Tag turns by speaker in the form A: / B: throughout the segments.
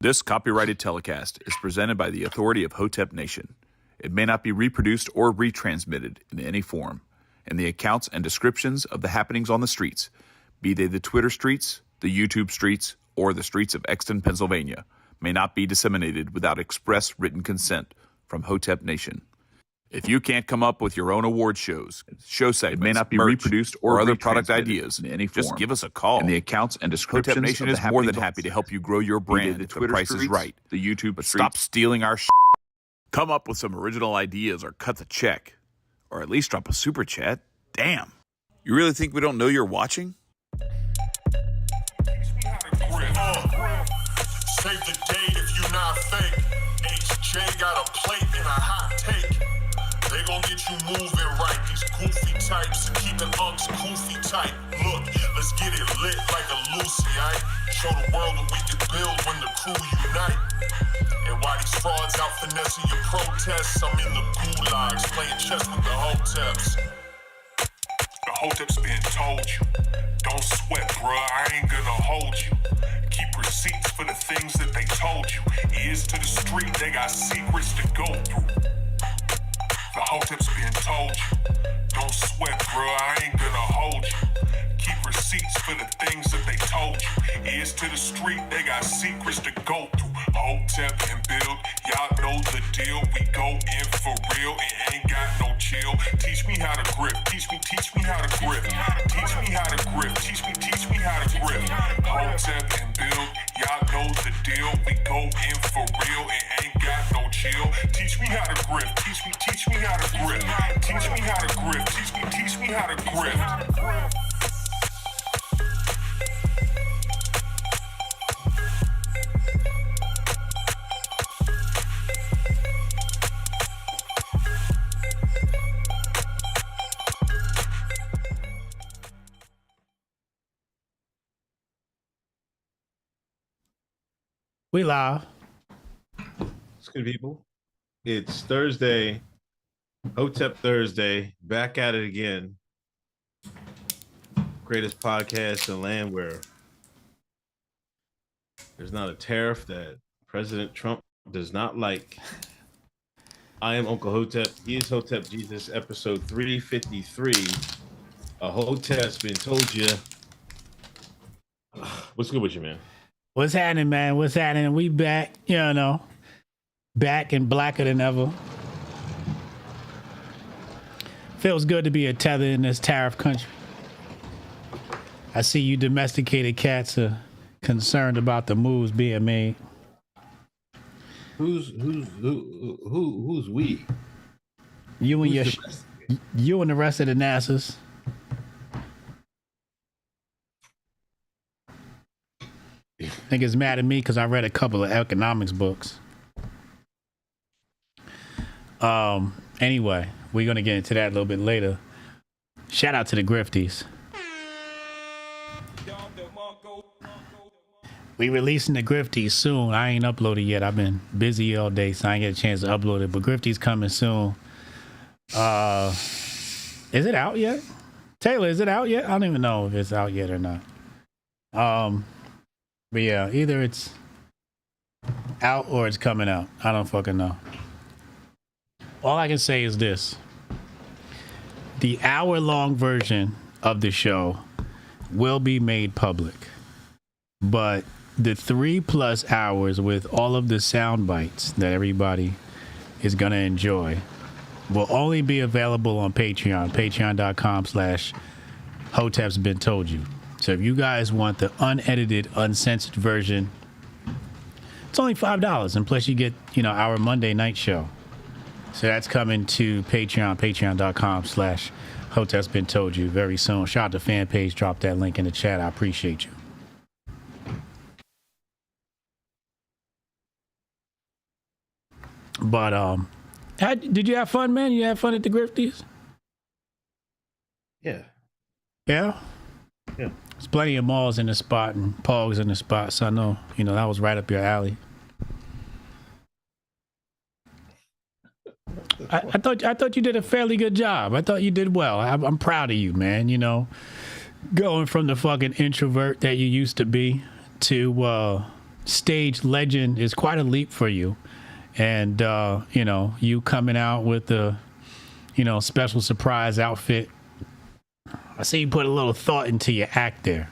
A: This copyrighted telecast is presented by the authority of Hotep Nation. It may not be reproduced or retransmitted in any form, and the accounts and descriptions of the happenings on the streets, be they the Twitter streets, the YouTube streets, or the streets of Exton, Pennsylvania, may not be disseminated without express written consent from Hotep Nation. If you can't come up with your own award shows, show segments, may not be reproduced or other product ideas in any form, just give us a call. And the accounts and descriptions Hotep Nation is more than happy to help you grow your brand if the price is right. The YouTube but stop stealing our shit. Come up with some original ideas or cut the check. Or at least drop a super chat. Damn. You really think we don't know you're watching?
B: Save the date if you not fake. HJ got a plate and a hot take. They gon' get you moving right. These goofy types and keeping unks goofy tight. Look, let's get it lit like a Lucy, aight? Show the world what we can build when the crew unite. And while these frauds out finessing your protests, I'm in the gulags playing chess with the Hoteps. The Hoteps been told you. Don't sweat, bruh, I ain't gonna hold you. Keep receipts for the things that they told you. Ears to the street, they got secrets to go through. The Hoteps been told you. Don't sweat, bruh, I ain't gonna hold you. Keep receipts for the things that they told you. Ears to the street, they got secrets to go through. Hotep and build, y'all know the deal. We go in for real and ain't got no chill. Teach me how to grip, teach me how to grip. Teach me how to grip, teach me how to grip. Hotep and build, y'all know the deal. We go in for real and ain't got no chill. Teach me how to grip, teach me how to grip. Teach me how to grip, teach me how to grip.
C: We live.
D: It's good, people. It's Thursday, Hotep Thursday, back at it again. Greatest podcast in the land where there's not a tariff that President Trump does not like. I am Uncle Hotep. He is Hotep Jesus, episode 353. A Hotep's been told you. What's good with you, man?
C: What's happening, man? What's happening? We back, back and blacker than ever. Feels good to be a tether in this tariff country. I see you domesticated cats are concerned about the moves being made.
D: Who's we?
C: You and the rest of the NASAs. Niggas mad at me because I read a couple of economics books. Anyway, we're gonna get into that a little bit later. Shout out to the Grifties. We releasing the Grifties soon. I ain't uploaded yet. I've been busy all day, so I ain't get a chance to upload it. But Grifties coming soon. Is it out yet? Taylor, is it out yet? I don't even know if it's out yet or not. But yeah, either it's out or it's coming out. I don't fucking know. All I can say is this. The hour-long version of the show will be made public. But the 3+ hours with all of the sound bites that everybody is going to enjoy will only be available on Patreon. Patreon.com/Hoteps Been Told You. So if you guys want the unedited, uncensored version, it's only $5. And plus you get, our Monday night show. So that's coming to Patreon, patreon.com/Hoteps Been Told You very soon. Shout out to fan page. Drop that link in the chat. I appreciate you. But, did you have fun, man? You had fun at the Grifties?
D: Yeah.
C: Yeah?
D: Yeah.
C: There's plenty of malls in the spot and pogs in the spot, so I know, that was right up your alley. I thought you did a fairly good job. I thought you did well. I'm proud of you, man. Going from the fucking introvert that you used to be to stage legend is quite a leap for you. And, you know, you coming out with the, you know, special surprise outfit. I see you put a little thought into your act there.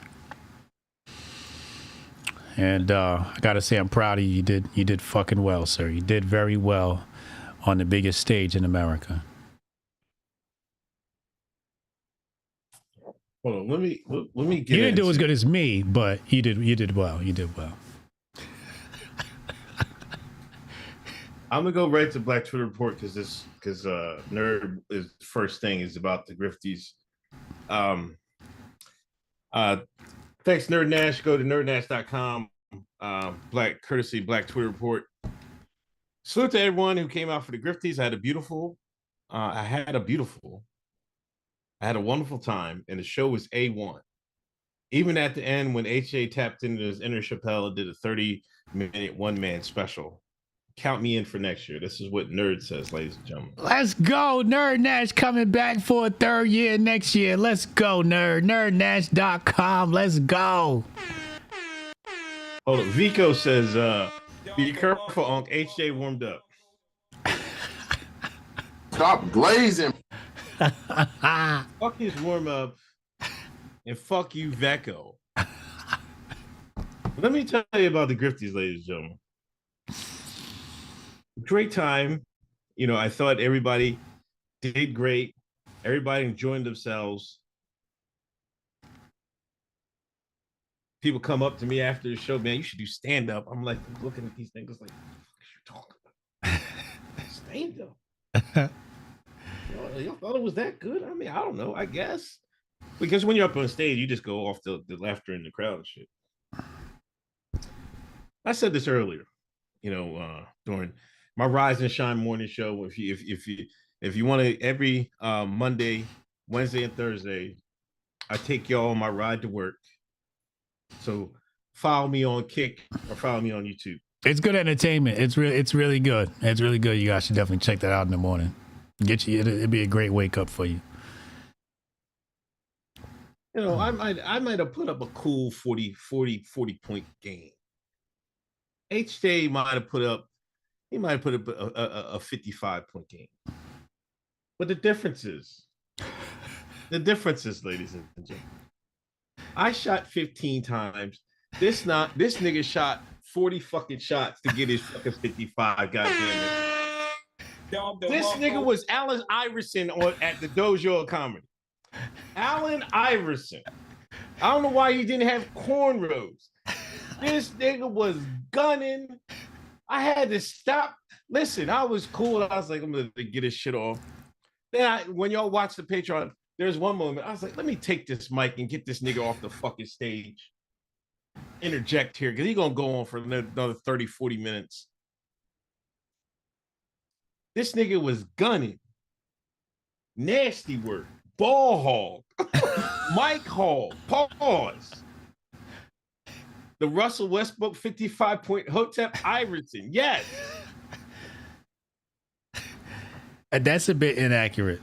C: And I got to say, I'm proud of you. You did fucking well, sir. You did very well on the biggest stage in America.
D: Hold on, let me get.
C: You didn't do as good as me, but you did well. You did well.
D: I'm gonna go right to Black Twitter Report because Nerd is first thing is about the Grifties. Thanks, Nerd Nash. Go to nerdnash.com. Black Twitter Report. Salute to everyone who came out for the Grifties. I had a wonderful time, and the show was A1. Even at the end, when HA tapped into his inner Chappelle and did a 30-minute one-man special. Count me in for next year. This is what Nerd says, ladies and gentlemen.
C: Let's go. Nerd Nash coming back for a third year next year. Let's go, Nerd. Nerdnash.com. Let's go.
D: Hold on. Vico says, be careful, Unc. HJ warmed up.
E: Stop glazing.
D: Fuck his warm-up and fuck you, Vecco. Let me tell you about the Grifties, ladies and gentlemen. Great time. You know, I thought everybody did great. Everybody enjoyed themselves. People come up to me after the show, man, you should do stand-up. I'm like looking at these things like, what are you talking about? Stand-up. Y'all thought it was that good? I mean, I don't know, I guess. Because when you're up on stage, you just go off the laughter in the crowd and shit. I said this earlier, you know, during my Rise and Shine morning show. If you want to, every Monday, Wednesday, and Thursday, I take y'all on my ride to work. So follow me on Kick or follow me on YouTube.
C: It's good entertainment. It's really good. It's really good. You guys should definitely check that out in the morning. It'd be a great wake up for you.
D: You know, I might have put up a cool 40 point game. HJ might have put up a 55 point game. But the differences, ladies and gentlemen. I shot 15 times. This nigga shot 40 fucking shots to get his fucking 55. Goddamn it. This nigga was Allen Iverson at the Dojo of Comedy. Allen Iverson. I don't know why he didn't have cornrows. This nigga was gunning. I had to stop. Listen, I was cool. I was like, I'm gonna get his shit off. Then when y'all watch the Patreon, there's one moment I was like, let me take this mic and get this nigga off the fucking stage. Interject here because he's gonna go on for another 30, 40 minutes. This nigga was gunning. Nasty work. Ball hog. Mike hog. Pause. The Russell Westbrook 55 point Hotep Iverson. Yes.
C: That's a bit inaccurate.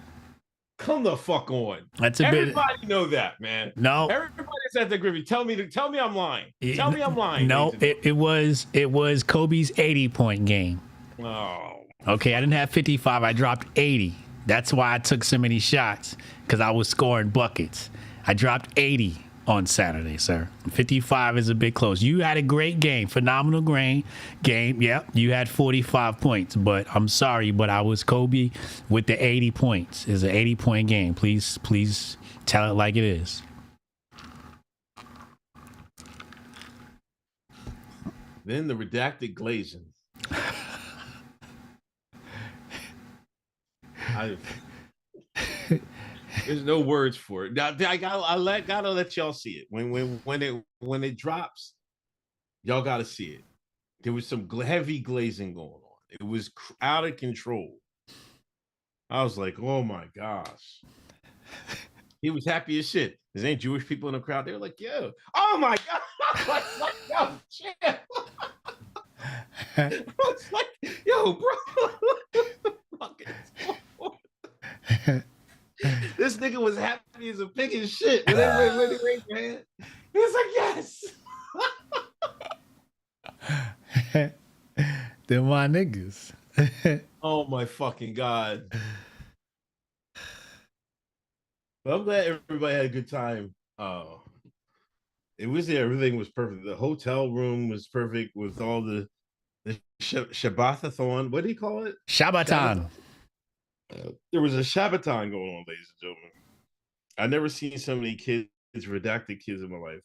D: Come the fuck on.
C: That's a
D: Everybody know that, man.
C: No.
D: Everybody's at the Griffey. Tell me I'm lying. Tell me I'm lying.
C: No, it was Kobe's 80-point game.
D: Oh.
C: Okay, I didn't have 55. I dropped 80. That's why I took so many shots, because I was scoring buckets. I dropped 80 on Saturday, sir. 55 is a bit close. You had a great game, phenomenal game. Yep, you had 45 points, but I'm sorry, but I was Kobe with the 80 points. It's an 80-point game. Please tell it like it is.
D: Then the redacted glazing. There's no words for it. Now, I gotta let y'all see it. When it drops, y'all gotta see it. There was some heavy glazing going on. It was out of control. I was like, oh my gosh. He was happy as shit. There ain't Jewish people in the crowd. They were like, yo, oh my god. Like, yo, shit. I was like, yo, bro. This nigga was happy as a pig and shit. When they raised their hand, he was like, yes.
C: They're my niggas.
D: Oh my fucking God. But I'm glad everybody had a good time. It was there. Everything was perfect. The hotel room was perfect with all the Shabbathathon. What do you call it?
C: Shabbaton.
D: There was a Shabbaton going on, ladies and gentlemen. I never seen so many kids, redacted kids in my life.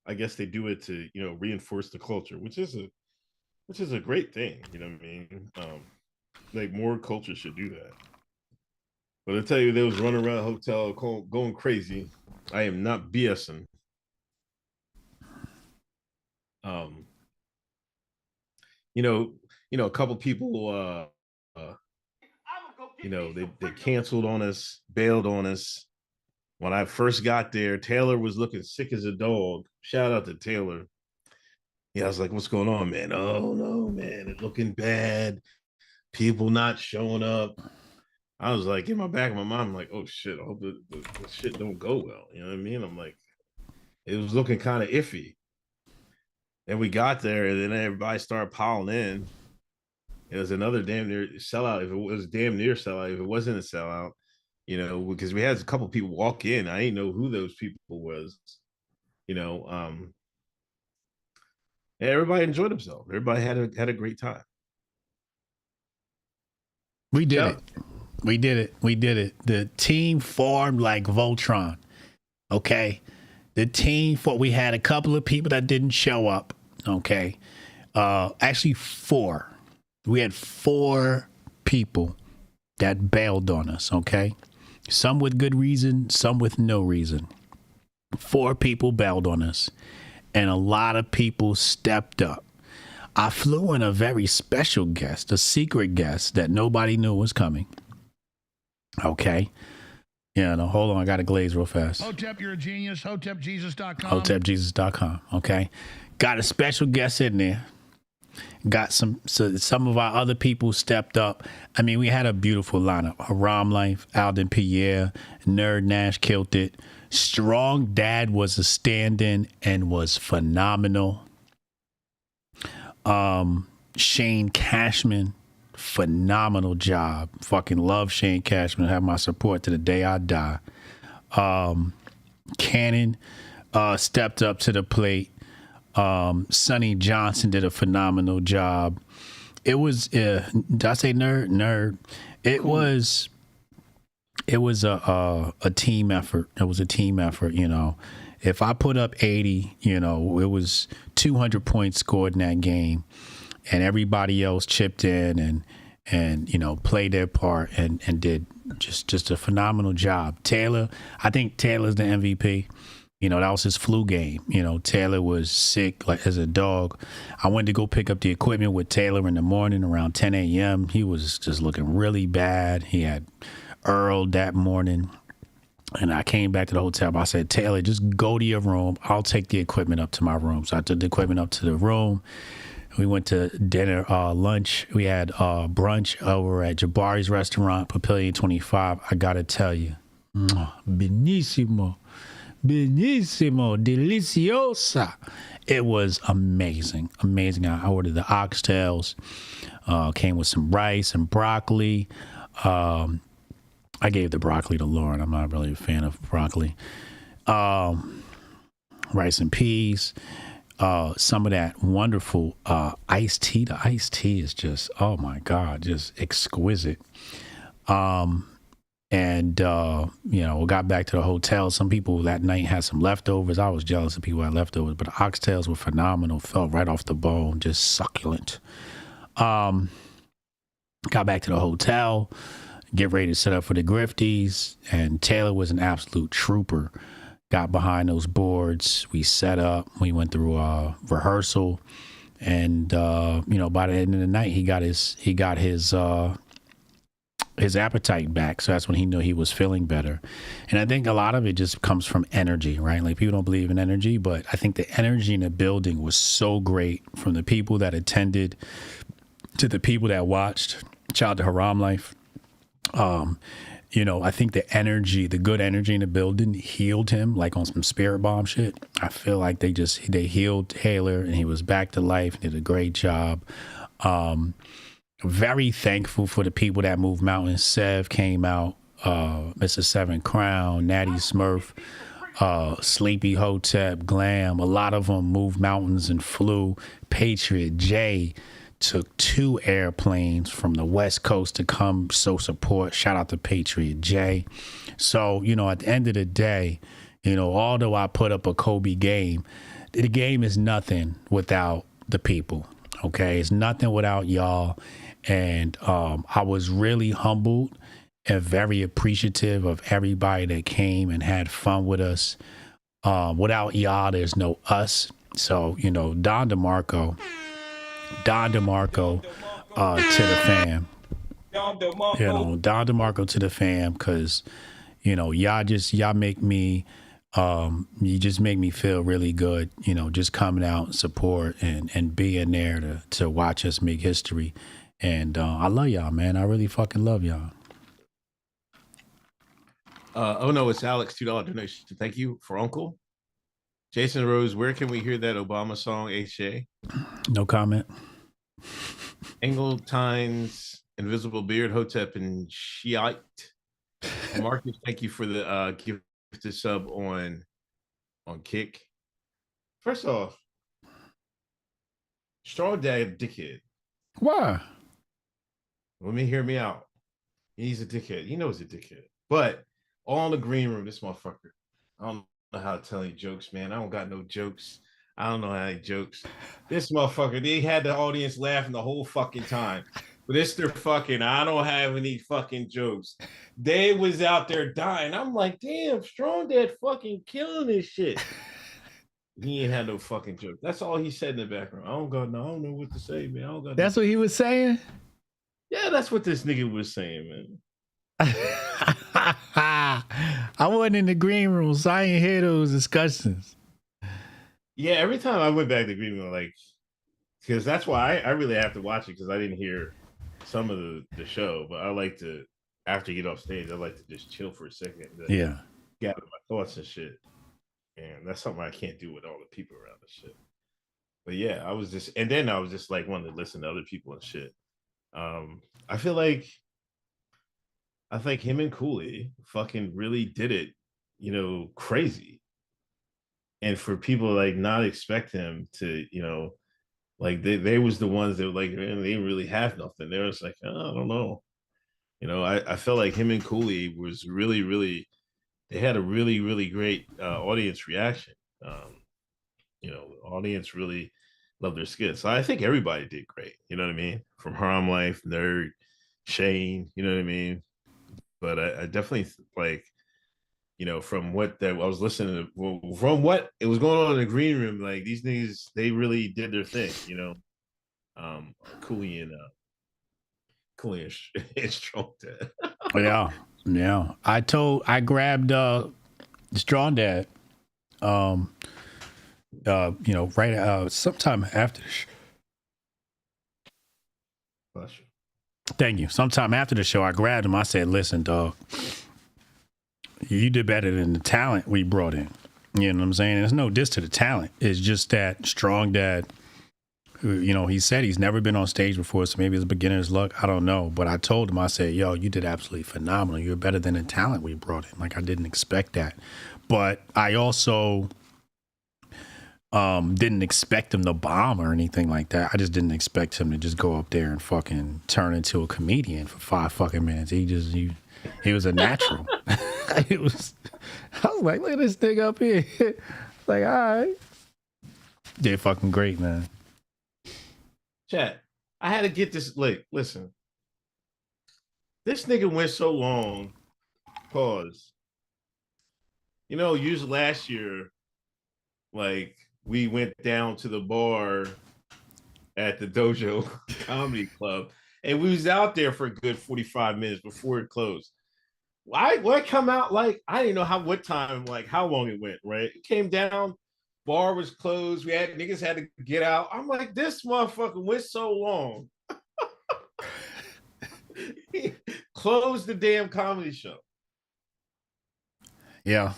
D: I guess they do it to, reinforce the culture, which is a great thing. You know what I mean? Like more culture should do that. But I tell you, they was running around the hotel going crazy. I am not BSing. A couple people they canceled on us, bailed on us. When I first got there, Taylor was looking sick as a dog. Shout out to Taylor. Yeah, I was like, what's going on, man? Oh no, man, it's looking bad. People not showing up. I was like, in my back of my mind, I'm like, oh shit, I hope the shit don't go well. You know what I mean? I'm like, it was looking kind of iffy. And we got there, and then everybody started piling in. It was another damn near sellout. If it was damn near sellout, if it wasn't a sellout, because we had a couple people walk in. I didn't know who those people was. Everybody enjoyed themselves. Everybody had a great time.
C: We did it. We did it. We did it. The team formed like Voltron. Okay. The team we had a couple of people that didn't show up. Okay. Actually 4. We had 4 people that bailed on us. Okay. Some with good reason, some with no reason. 4 people bailed on us, and a lot of people stepped up. I flew in a very special guest, a secret guest that nobody knew was coming. Okay. Yeah, no, hold on. I got to glaze real fast.
F: Hotep, you're a genius. HotepJesus.com.
C: HotepJesus.com. Okay. Got a special guest in there. Got some of our other people stepped up. I mean, we had a beautiful lineup. Haram Life, Alden Pierre, Nerd Nash killed it. Strong Dad was a stand-in and was phenomenal. Shane Cashman, phenomenal job. Fucking love Shane Cashman. Have my support to the day I die. Cannon stepped up to the plate. Sonny Johnson did a phenomenal job. It was, did I say nerd? Nerd. It was a team effort. It was a team effort, If I put up 80, it was 200 points scored in that game, and everybody else chipped in and played their part and did just a phenomenal job. Taylor, I think Taylor's the MVP. That was his flu game. Taylor was sick like as a dog. I went to go pick up the equipment with Taylor in the morning around 10 a.m. He was just looking really bad. He had Earl that morning. And I came back to the hotel. I said, Taylor, just go to your room. I'll take the equipment up to my room. So I took the equipment up to the room. We went to dinner, lunch. We had brunch over at Jabari's restaurant, Papillion 25. I got to tell you, benissimo, deliciosa. It was amazing, amazing. I ordered the oxtails, came with some rice and broccoli. I gave the broccoli to Lauren. I'm not really a fan of broccoli. Rice and peas. Some of that wonderful iced tea. The iced tea is just, oh my God, just exquisite. And we got back to the hotel. Some people that night had some leftovers. I was jealous of people who had leftovers, but the oxtails were phenomenal. Fell right off the bone, just succulent. Got back to the hotel, get ready to set up for the Grifties, and Taylor was an absolute trooper. Got behind those boards. We set up. We went through rehearsal, and by the end of the night, he got his appetite back. So that's when he knew he was feeling better. And I think a lot of it just comes from energy, right? Like people don't believe in energy, but I think the energy in the building was so great, from the people that attended to the people that watched. Shout out to Haram Life. I think the good energy in the building healed him, like on some spirit bomb shit. I feel like they healed Taylor and he was back to life, did a great job. Very thankful for the people that moved mountains. Sev came out, Mr. Seven Crown, Natty Smurf, Sleepy Hotep, Glam. A lot of them moved mountains and flew. Patriot J took 2 airplanes from the West Coast to come show support. Shout out to Patriot J. So, at the end of the day, although I put up a Kobe game, the game is nothing without the people. Okay, it's nothing without y'all. And I was really humbled and very appreciative of everybody that came and had fun with us. Without y'all, there's no us. So, Don DeMarco to the fam. Don DeMarco to the fam, because, y'all make me, you just make me feel really good, just coming out and support and being there to watch us make history. And I love y'all, man. I really fucking love y'all.
D: Oh no, it's Alex, $2 donation. Thank you for Uncle. Jason Rose, where can we hear that Obama song, HJ?
C: No comment.
D: Engletine's Invisible Beard, Hotep and Shiite. Marcus, thank you for the gift to sub on Kick. First off, Strong Dad dickhead.
C: Why?
D: Let me hear me out. He's a dickhead. You know he's a dickhead. But all in the green room, this motherfucker. I don't know how to tell any jokes, man. I don't got no jokes. I don't know how any jokes. This motherfucker, they had the audience laughing the whole fucking time. But it's their fucking, I don't have any fucking jokes. They was out there dying. I'm like, damn, Strong Dad fucking killing this shit. He ain't had no fucking joke. That's all he said in the background. I don't know what to say, man. I don't got
C: That's what he was saying?
D: Yeah, that's what this nigga was saying, man.
C: I wasn't in the green room, so I ain't hear those discussions.
D: Yeah, every time I went back to green room, like, because that's why I really have to watch it, because I didn't hear some of the show, but I like to, after you get off stage, I like to just chill for a second.
C: Yeah.
D: Gather my thoughts and shit. And that's something I can't do with all the people around and shit. But yeah, I was just like wanting to listen to other people and shit. I feel like him and Cooley fucking really did it, crazy. And for people like not expect him to, like they was the ones that were like, man, they didn't really have nothing. They was like, oh, I don't know. I felt like him and Cooley was really, really, they had a really, really great audience reaction. The audience really loved their skits. So I think everybody did great. You know what I mean? From Harlem Life, Nerd, Shane, you know what I mean? But I definitely like, from what I was listening to, from what it was going on in the green room, like these niggas, they really did their thing, Cooley and Strong Dad.
C: Yeah. I grabbed Strong Dad, right sometime after the show.
D: Bless you.
C: Thank you. Sometime after the show, I grabbed him. I said, listen, dog, you did better than the talent we brought in. You know what I'm saying? There's no diss to the talent. It's just that Strong Dad, he said he's never been on stage before, so maybe it's beginner's luck. I don't know. But I told him, I said, yo, you did absolutely phenomenal. You're better than the talent we brought in. Like, I didn't expect that. But I also didn't expect him to bomb or anything like that. I just didn't expect him to just go up there and fucking turn into a comedian for 5 fucking minutes. He was a natural. I was like, look at this nigga up here. Like, all right. Did fucking great, man.
D: Chat, I had to get this. Like, listen. This nigga went so long. Pause. Usually last year, like, we went down to the bar at the Dojo Comedy Club, and we was out there for a good 45 minutes before it closed. What come out like, I didn't know what time, like how long it went, right? It came down, bar was closed, niggas had to get out. I'm like, this motherfucker went so long. closed the damn comedy show.
C: Yeah.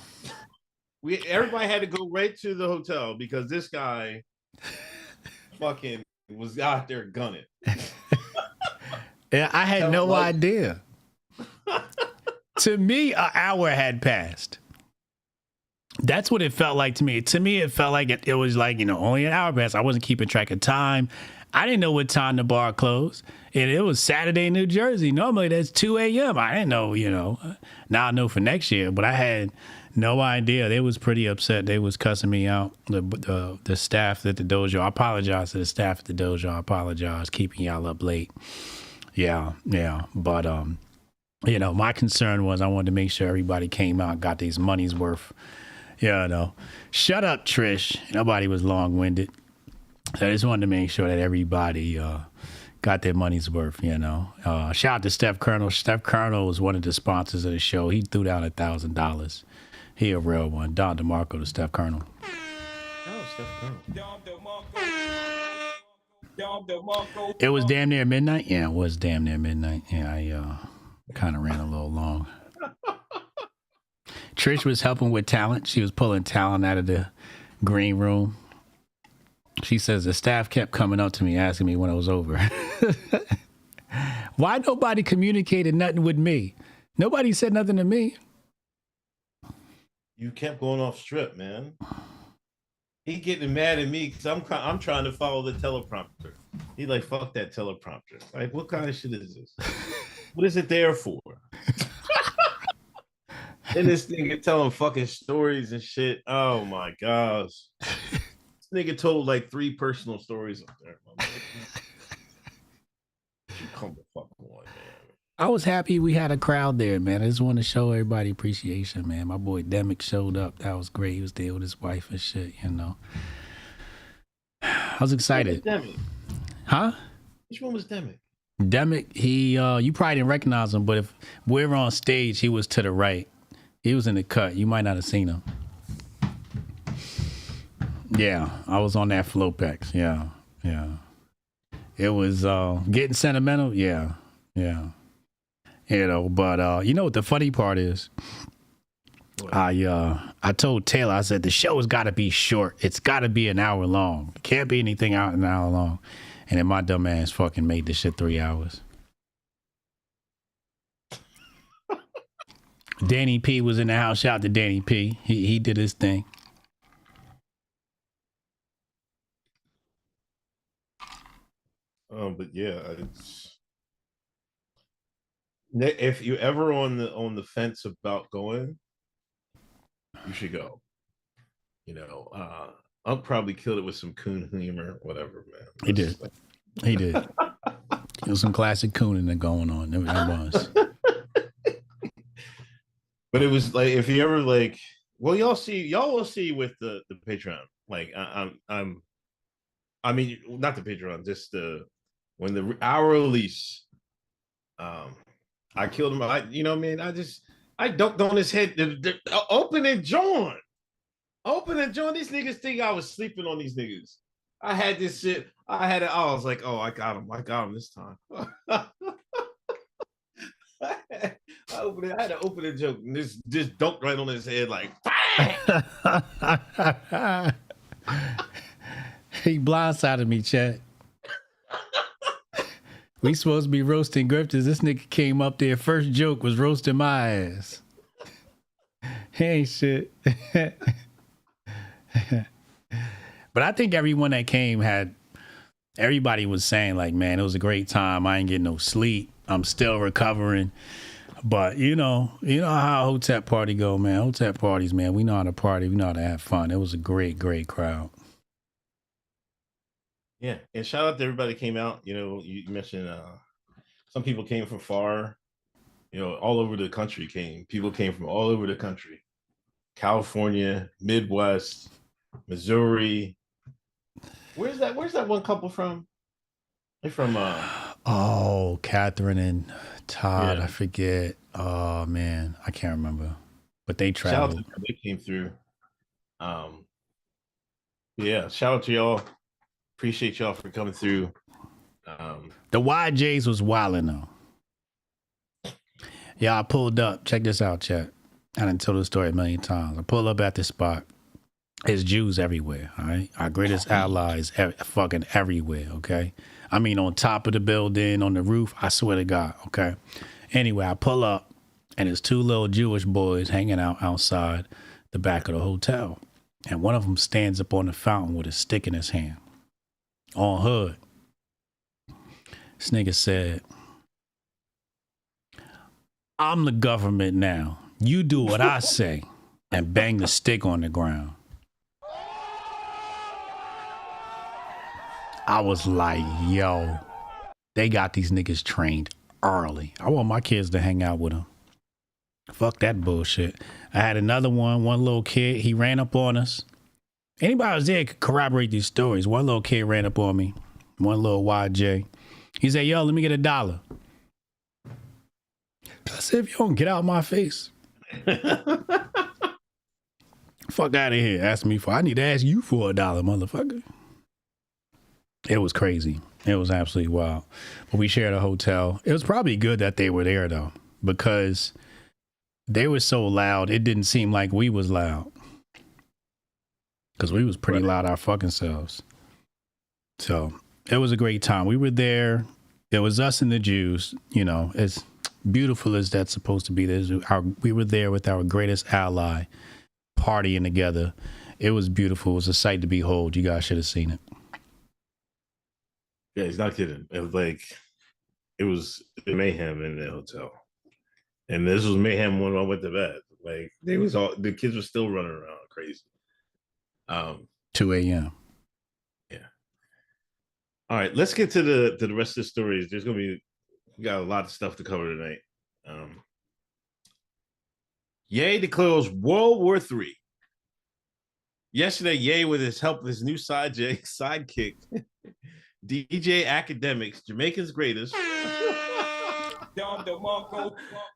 D: Everybody had to go right to the hotel because this guy fucking was out there gunning.
C: Yeah, I had no idea. To me, an hour had passed. That's what it felt like to me. To me, it felt like it was like, only an hour passed. I wasn't keeping track of time. I didn't know what time the bar closed. And it was Saturday in New Jersey. Normally that's 2 a.m. I didn't know, Now I know for next year, but I had no idea. They was pretty upset. They was cussing me out. The staff at the dojo. I apologize to the staff at the dojo. I apologize keeping y'all up late. Yeah. But, my concern was I wanted to make sure everybody came out and got these money's worth. Shut up, Trish. Nobody was long-winded. So I just wanted to make sure that everybody got their money's worth, Shout out to Steph Colonel. Steph Colonel was one of the sponsors of the show. He threw down $1,000. He a real one. Don DeMarco to Steph Colonel.
D: Oh, Steph Colonel.
C: It was damn near midnight? Yeah, it was damn near midnight. Yeah, I kind of ran a little long. Trish was helping with talent. She was pulling talent out of the green room. She says the staff kept coming up to me asking me when it was over. Why nobody communicated nothing with me? Nobody said nothing to me.
D: You kept going off strip, man. He getting mad at me because I'm trying to follow the teleprompter. He like, fuck that teleprompter. Like, what kind of shit is this? What is it there for? And this nigga telling fucking stories and shit. Oh my gosh. This nigga told like 3 personal stories up there. Come the fuck on, man.
C: I was happy we had a crowd there, man. I just want to show everybody appreciation, man. My boy Demick showed up. That was great. He was there with his wife and shit, I was excited.
D: Demick?
C: Huh?
D: Which one was Demick?
C: Demick, he you probably didn't recognize him, but if we're on stage, he was to the right. He was in the cut. You might not have seen him. Yeah, I was on that Flopex. Yeah. It was getting sentimental. Yeah. But you know what the funny part is? What? I told Taylor, I said, the show has got to be short. It's got to be an hour long. It can't be anything out an hour long. And then my dumb ass fucking made this shit 3 hours. Danny P was in the house. Shout out to Danny P. He did his thing.
D: But yeah, if you're ever on the fence about going, you should go. I'll probably kill it with some coon humor, whatever, man.
C: He did. There was some classic cooning going on. There was.
D: But it was like, if you ever like, well, y'all will see with the Patreon. Like I mean, not the Patreon, just when our release, I killed him. I dunked on his head. Open and join. These niggas think I was sleeping on these niggas. I had this shit. I was like, oh, I got him this time. I had to open a joke and just dunked right on his head like, bang!
C: He blindsided me, Chad. We supposed to be roasting grifters. This nigga came up there. First joke was roasting my ass. He ain't shit. But I think everyone that came everybody was saying like, man, it was a great time. I ain't getting no sleep. I'm still recovering. But you know how Hotep party go, man. Hotep parties, man. We know how to party. We know how to have fun. It was a great, great crowd.
D: Yeah, and shout out to everybody that came out. You mentioned some people came from far, all over the country came. People came from all over the country. California, Midwest, Missouri. Where's that one couple from? They're from
C: Catherine and Todd.
D: Yeah.
C: I forget. Oh man, I can't remember. But they traveled.
D: Shout out to them. They came through. Yeah, shout out to y'all. Appreciate y'all for coming through.
C: The YJs was wilding though. Yeah, I pulled up. Check this out, chat. I done told the story a million times. I pull up at this spot. There's Jews everywhere, all right? Our greatest allies fucking everywhere, okay? I mean, on top of the building, on the roof, I swear to God, okay? Anyway, I pull up, and there's two little Jewish boys hanging out outside the back of the hotel. And one of them stands up on the fountain with a stick in his hand. On hood. This nigga said, I'm the government now. You do what I say. And bang the stick on the ground. I was like, yo, they got these niggas trained early. I want my kids to hang out with them. Fuck that bullshit. I had another one little kid, he ran up on us. Anybody was there could corroborate these stories. One little kid ran up on me, one little YJ. He said, yo, let me get $1. I said, if you don't get out of my face. Fuck out of here. I need to ask you for $1, motherfucker. It was crazy. It was absolutely wild. But we shared a hotel. It was probably good that they were there though, because they were so loud. It didn't seem like we was loud. Because we was pretty loud our fucking selves. So it was a great time. We were there. It was us and the Jews, you know, as beautiful as that's supposed to be. We were there with our greatest ally, partying together. It was beautiful. It was a sight to behold. You guys should have seen it.
D: Yeah, he's not kidding. It was like, it was mayhem in the hotel. And this was mayhem when I went to bed. Like, the kids were still running around crazy.
C: 2 a.m.
D: Yeah. All right, let's get to the rest of the stories. We got a lot of stuff to cover tonight. Ye declares World War III. Yesterday, Ye, with his help with his new sidekick, DJ Academics, Jamaica's greatest,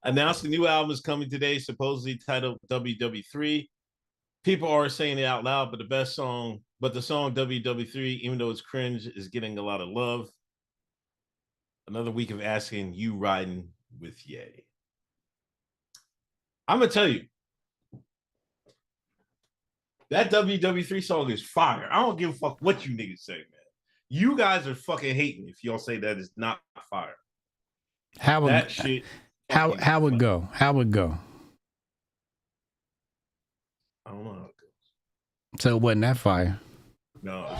D: announced a new album is coming today, supposedly titled WW3. People are saying it out loud, but the song WW3, even though it's cringe, is getting a lot of love. Another week of asking you riding with Ye. I'm gonna tell you, that WW3 song is fire. I don't give a fuck what you niggas say, man. You guys are fucking hating if y'all say that is not fire.
C: How it go? How it go?
D: I don't know how it goes.
C: So it wasn't that fire.
D: No.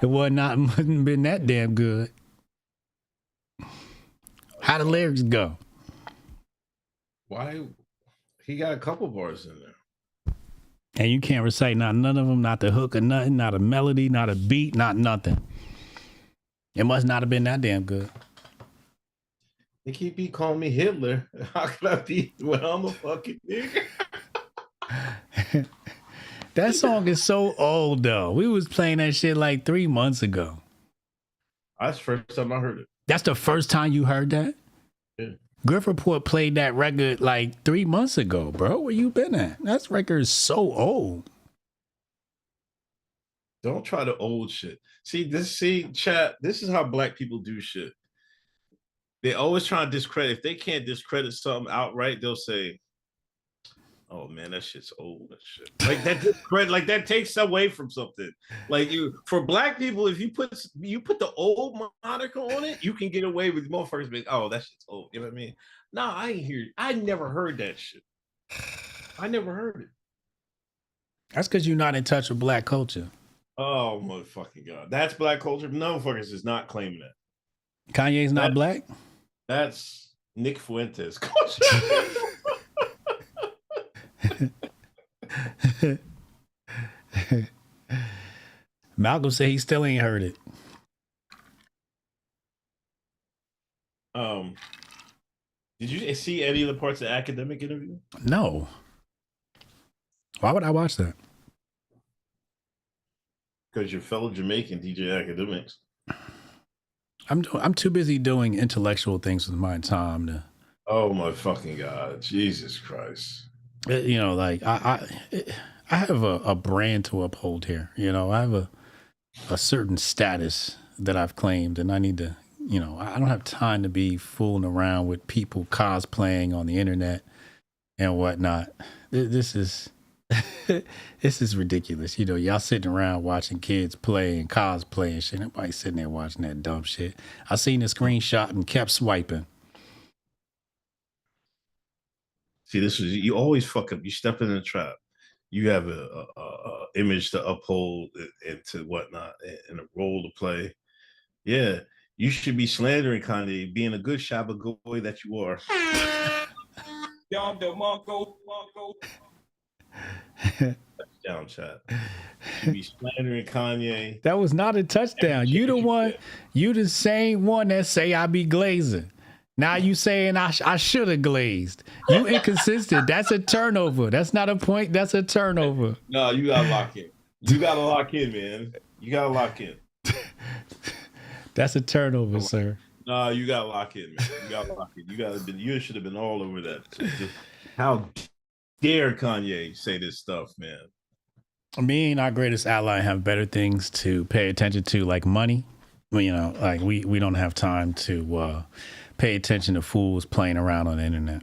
C: It wouldn't been that damn good. How the lyrics go?
D: Why? He got a couple bars in there.
C: And you can't recite none of them, not the hook or nothing, not a melody, not a beat, not nothing. It must not have been that damn good.
D: They keep calling me Hitler. How can I be when I'm a fucking nigga?
C: That song is so old though. We was playing that shit like 3 months ago.
D: That's the first time I heard it.
C: That's the first time you heard that?
D: Yeah.
C: Griff Report played that record like 3 months ago, bro. Where you been at? That record is so old.
D: Don't try the old shit. Chat, this is how black people do shit. They always try to discredit. If they can't discredit something outright, they'll say, oh man, that shit's old and shit. Like that discredit, like that takes away from something. Like for black people, if you put the old moniker on it, you can get away with motherfuckers being, oh, that shit's old. You know what I mean? No, I ain't hear. I never heard that shit. I never heard it.
C: That's because you're not in touch with black culture.
D: Oh motherfucking god, that's black culture. No fuckers is not claiming that.
C: Kanye's not black.
D: That's Nick Fuentes culture.
C: Malcolm said he still ain't heard it.
D: Did you see any of the parts of the academic interview?
C: No. Why would I watch that?
D: Because your fellow Jamaican DJ Academics.
C: I'm too busy doing intellectual things with my time to.
D: Oh my fucking god, Jesus Christ!
C: You know, like I have a brand to uphold here. You know, I have a certain status that I've claimed, and I need to, I don't have time to be fooling around with people cosplaying on the internet and whatnot. This is this is ridiculous. Y'all sitting around watching kids play and cosplay and shit. Nobody's sitting there watching that dumb shit. I seen the screenshot and kept swiping.
D: See, you always fuck up. You step in the trap. You have a image to uphold and to whatnot, and a role to play. Yeah, you should be slandering Kanye, being a good Shabba boy that you are. Touchdown, chat. You be slandering Kanye.
C: That was not a touchdown. You the same one that say I be glazing. Now you saying I should have glazed. You inconsistent. That's a turnover. That's not a point. That's a turnover.
D: No, you gotta lock in. You gotta lock in, man. You gotta lock in.
C: That's a turnover, sir.
D: No, you gotta lock in, man. You gotta lock in. You should have been all over that. How dare Kanye say this stuff, man?
C: Me and our greatest ally have better things to pay attention to, like money. Like we don't have time to pay attention to fools playing around on the internet.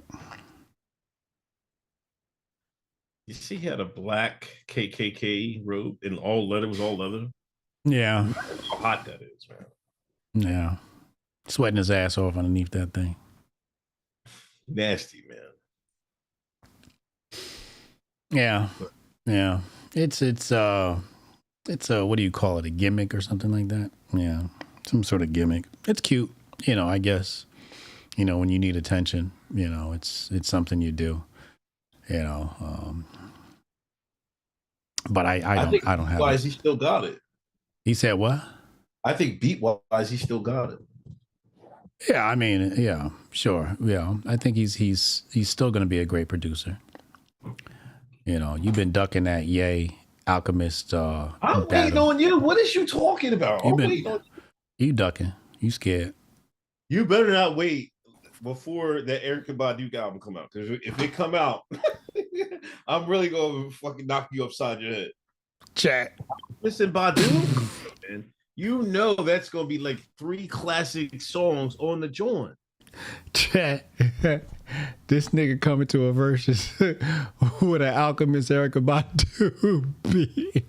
D: You see, he had a black KKK robe in all leather. It was all leather.
C: Yeah.
D: How hot that is, man.
C: Yeah. Sweating his ass off underneath that thing.
D: Nasty, man.
C: Yeah. Yeah. It's a what do you call it? A gimmick or something like that? Yeah. Some sort of gimmick. It's cute, I guess. When you need attention, it's something you do. But I don't have
D: beat-wise, he still got it.
C: He said what?
D: I think beat-wise, he still got it.
C: Yeah, I mean, yeah, sure. Yeah. I think he's still gonna be a great producer. You've been ducking that Ye Alchemist
D: I'm waiting on you. What is you talking about?
C: You ducking. You scared.
D: You better not wait before that Erykah Badu album come out. Because if it come out, I'm really going to fucking knock you upside your head.
C: Chat.
D: Listen, Badu, man, that's going to be like 3 classic songs on the joint.
C: Chat. This nigga coming to a versus with an Alchemist Erykah Badu beat.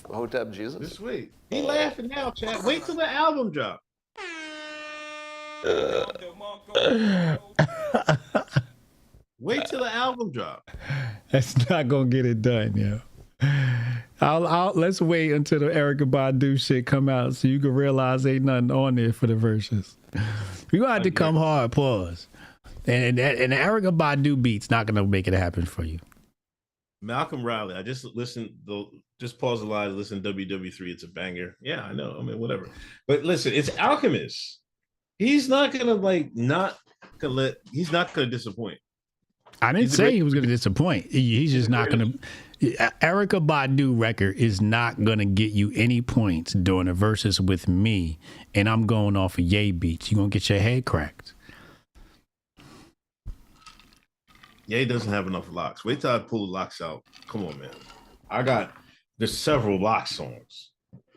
G: Hotep Jesus?
D: Just wait. He laughing now, chat. Wait till the album drop. Wait till the album drop.
C: That's not gonna get it done, yo. Let's wait until the Erykah Badu shit come out so you can realize ain't nothing on there for the verses. You gonna have to come hard, pause. And the Erykah Badu beat's not gonna make it happen for you.
D: Malcolm Riley. I just listened. Just pause the live. Listen, WW3. It's a banger. Yeah, I know. I mean, whatever. But listen, it's Alchemist. He's not gonna he's not gonna disappoint.
C: I didn't say he was gonna disappoint. He's just not gonna. Erykah Badu record is not gonna get you any points during a versus with me, and I'm going off of Ye beats. You're gonna get your head cracked.
D: Ye doesn't have enough locks. Wait till I pull the locks out. Come on, man. There's several lock songs.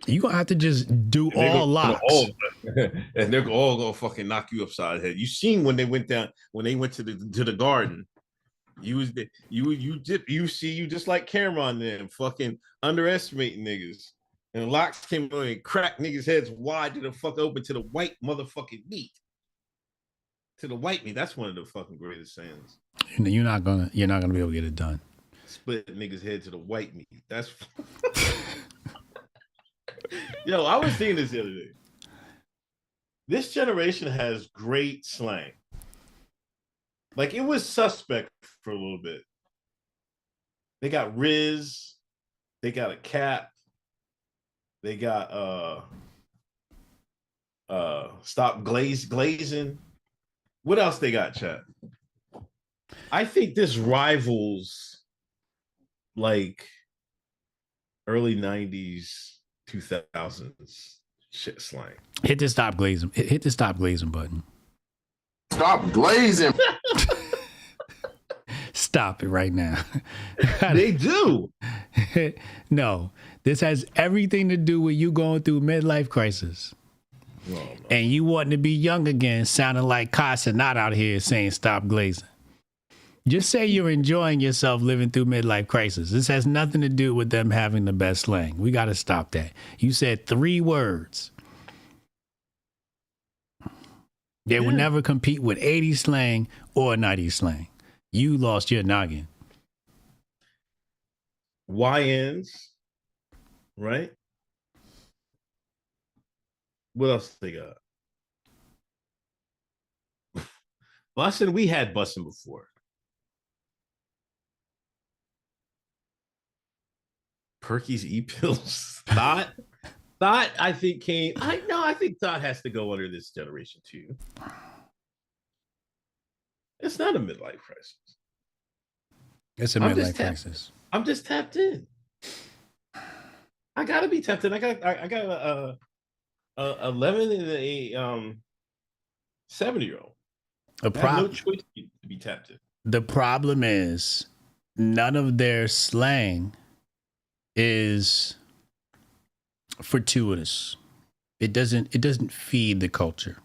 C: You're gonna have to just do all locks.
D: And they're all gonna fucking knock you upside the head. You seen when they went to the garden. You just like Cameron then fucking underestimating niggas. And locks came on and cracked niggas' heads wide to the fuck open to the white motherfucking meat. To the white meat. That's one of the fucking greatest sayings.
C: You're not gonna be able to get it done.
D: Split niggas' head to the white meat. That's Yo, I was thinking this the other day. This generation has great slang. Like, it was suspect for a little bit. They got Riz. They got a cap. They got stop glazing. What else they got, chat? I think this rivals like early 90s, 2000s shit slang.
C: Hit the stop glazing. Hit the stop glazing button.
E: Stop glazing.
C: Stop it right now.
D: They do.
C: No, this has everything to do with you going through midlife crisis.
D: Oh, no.
C: And you wanting to be young again, sounding like Casa not out here saying stop glazing. Just say you're enjoying yourself living through midlife crisis. This has nothing to do with them having the best slang. We got to stop that. You said 3 words. They will never compete with 80s slang or 90s slang. You lost your noggin.
D: YNs, right? What else they got? Bussin', we had bussin' before. Perky's E-pills. Thought, I think came. I think Thought has to go under this generation too. It's not a midlife crisis.
C: It's a midlife crisis.
D: I'm just tapped in. I gotta be tapped in. I got a 11 and a 7-year-old. I have no choice to be tapped in.
C: The problem is none of their slang is fortuitous. It doesn't feed the culture.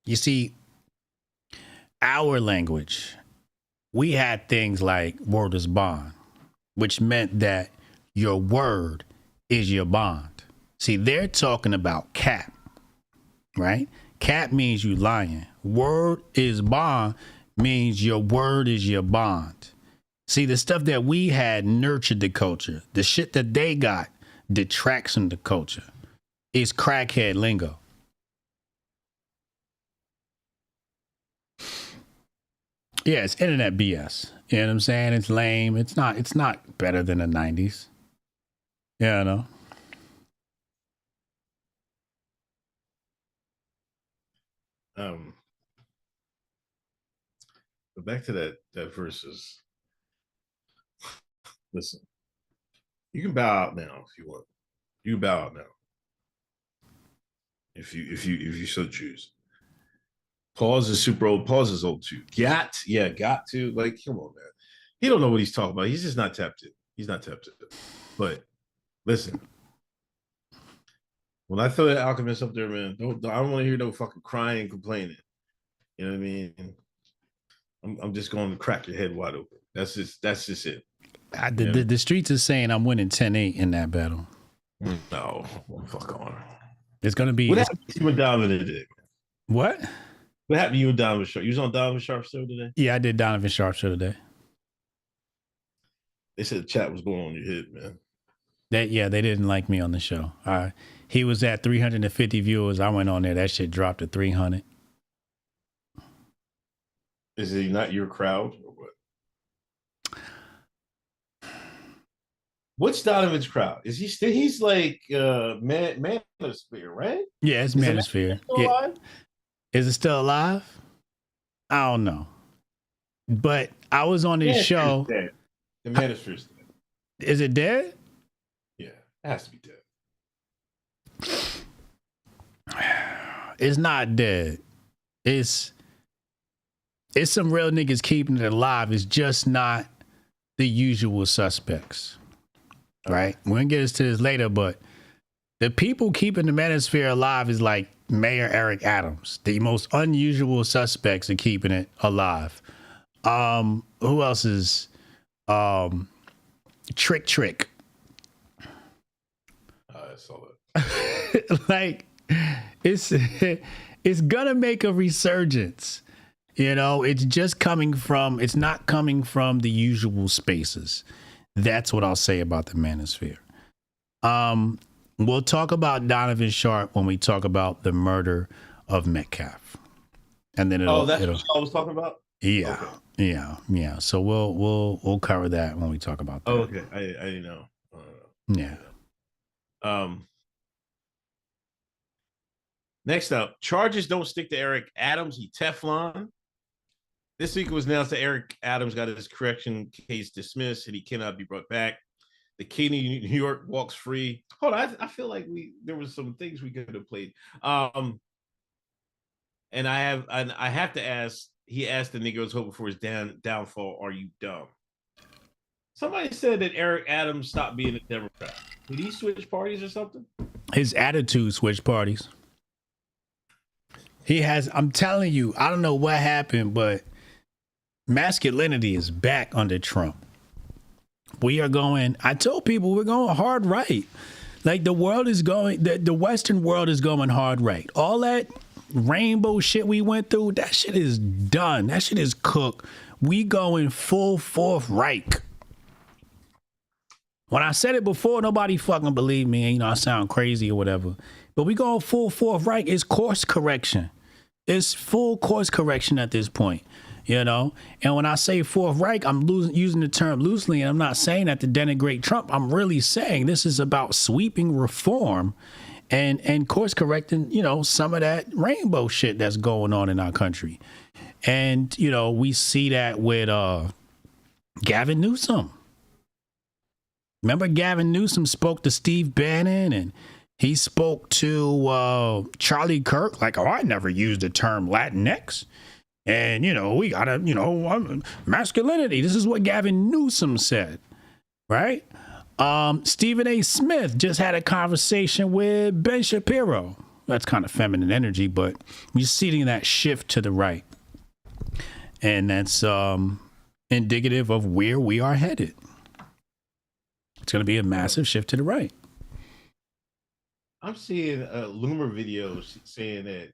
C: You see, our language, we had things like word is bond, which meant that your word is your bond. See, they're talking about cap, right? Cap means you lying. Word is bond means your word is your bond. See, the stuff that we had nurtured the culture. The shit that they got detracts from the culture. It's crackhead lingo. Yeah, it's internet BS. You know what I'm saying? It's lame. It's not better than the 90s. Yeah, I know.
D: But back to that versus. Listen, you can bow out now if you want. You can bow out now. If you so choose. Pause is super old. Pause is old too. Got to. Like, come on, man. He don't know what he's talking about. He's just not tapped in. He's not tapped in. But listen, when I throw that Alchemist up there, man, I don't want to hear no fucking crying and complaining. You know what I mean? I'm just going to crack your head wide open. That's just it.
C: The streets is saying I'm winning 10-8 in that battle.
D: No, fuck on.
C: It's gonna be.
D: What happened to you and Donovan today?
C: What?
D: What happened to you and Donovan Sharp? You was on Donovan Sharp's show today?
C: Yeah, I did Donovan Sharp show today.
D: They said the chat was going on your head, man.
C: They didn't like me on the show. He was at 350 viewers. I went on there. That shit dropped to 300.
D: Is he not your crowd or what? What's Donovan's crowd? Is he still? He's like Manosphere, right?
C: Yeah, it's Manosphere. Yeah. Is it still alive? I don't know. But I was on this show.
D: Dead. The Manosphere's dead.
C: Is it dead?
D: Yeah, it has to be dead.
C: It's not dead. It's some real niggas keeping it alive. It's just not the usual suspects. Right? We're going to get into this later, but the people keeping the Manosphere alive is like Mayor Eric Adams. The most unusual suspects are keeping it alive. Who else is Trick?
D: I saw that.
C: Like, it's gonna make a resurgence. You know, it's not coming from the usual spaces. That's what I'll say about the Manosphere. We'll talk about Donovan Sharp when we talk about the murder of Metcalf. And then
D: that's what I was talking about?
C: Yeah. Okay. Yeah. So we'll cover that when we talk about that.
D: Oh, okay. I know.
C: Yeah.
D: Next up, charges don't stick to Eric Adams. He Teflon. This week it was announced that Eric Adams got his correction case dismissed and he cannot be brought back. The King of New York walks free. Hold on, I feel like there was some things we could have played. And I have to ask, he asked the Negroes hoping for his downfall, "Are you dumb?" Somebody said that Eric Adams stopped being a Democrat. Did he switch parties or something?
C: His attitude switched parties. He has, I'm telling you, I don't know what happened, but masculinity is back under Trump. We are going, I told people we're going hard right. Like the world is going, the Western world is going hard right. All that rainbow shit we went through, that shit is done. That shit is cooked. We going full Fourth Reich. When I said it before, nobody fucking believed me. You know, I sound crazy or whatever. But we going full Fourth Reich. It's course correction. It's full course correction at this point, you know? And when I say Fourth Reich, I'm using the term loosely, and I'm not saying that to denigrate Trump. I'm really saying this is about sweeping reform and course correcting, you know, some of that rainbow shit that's going on in our country. And, you know, we see that with Gavin Newsom. Remember Gavin Newsom spoke to Steve Bannon, and he spoke to Charlie Kirk like, oh, I never used the term Latinx. And, you know, we got to, you know, masculinity. This is what Gavin Newsom said, right? Stephen A. Smith just had a conversation with Ben Shapiro. That's kind of feminine energy, but you're seeing that shift to the right. And that's indicative of where we are headed. It's going to be a massive shift to the right.
D: I'm seeing Loomer videos saying that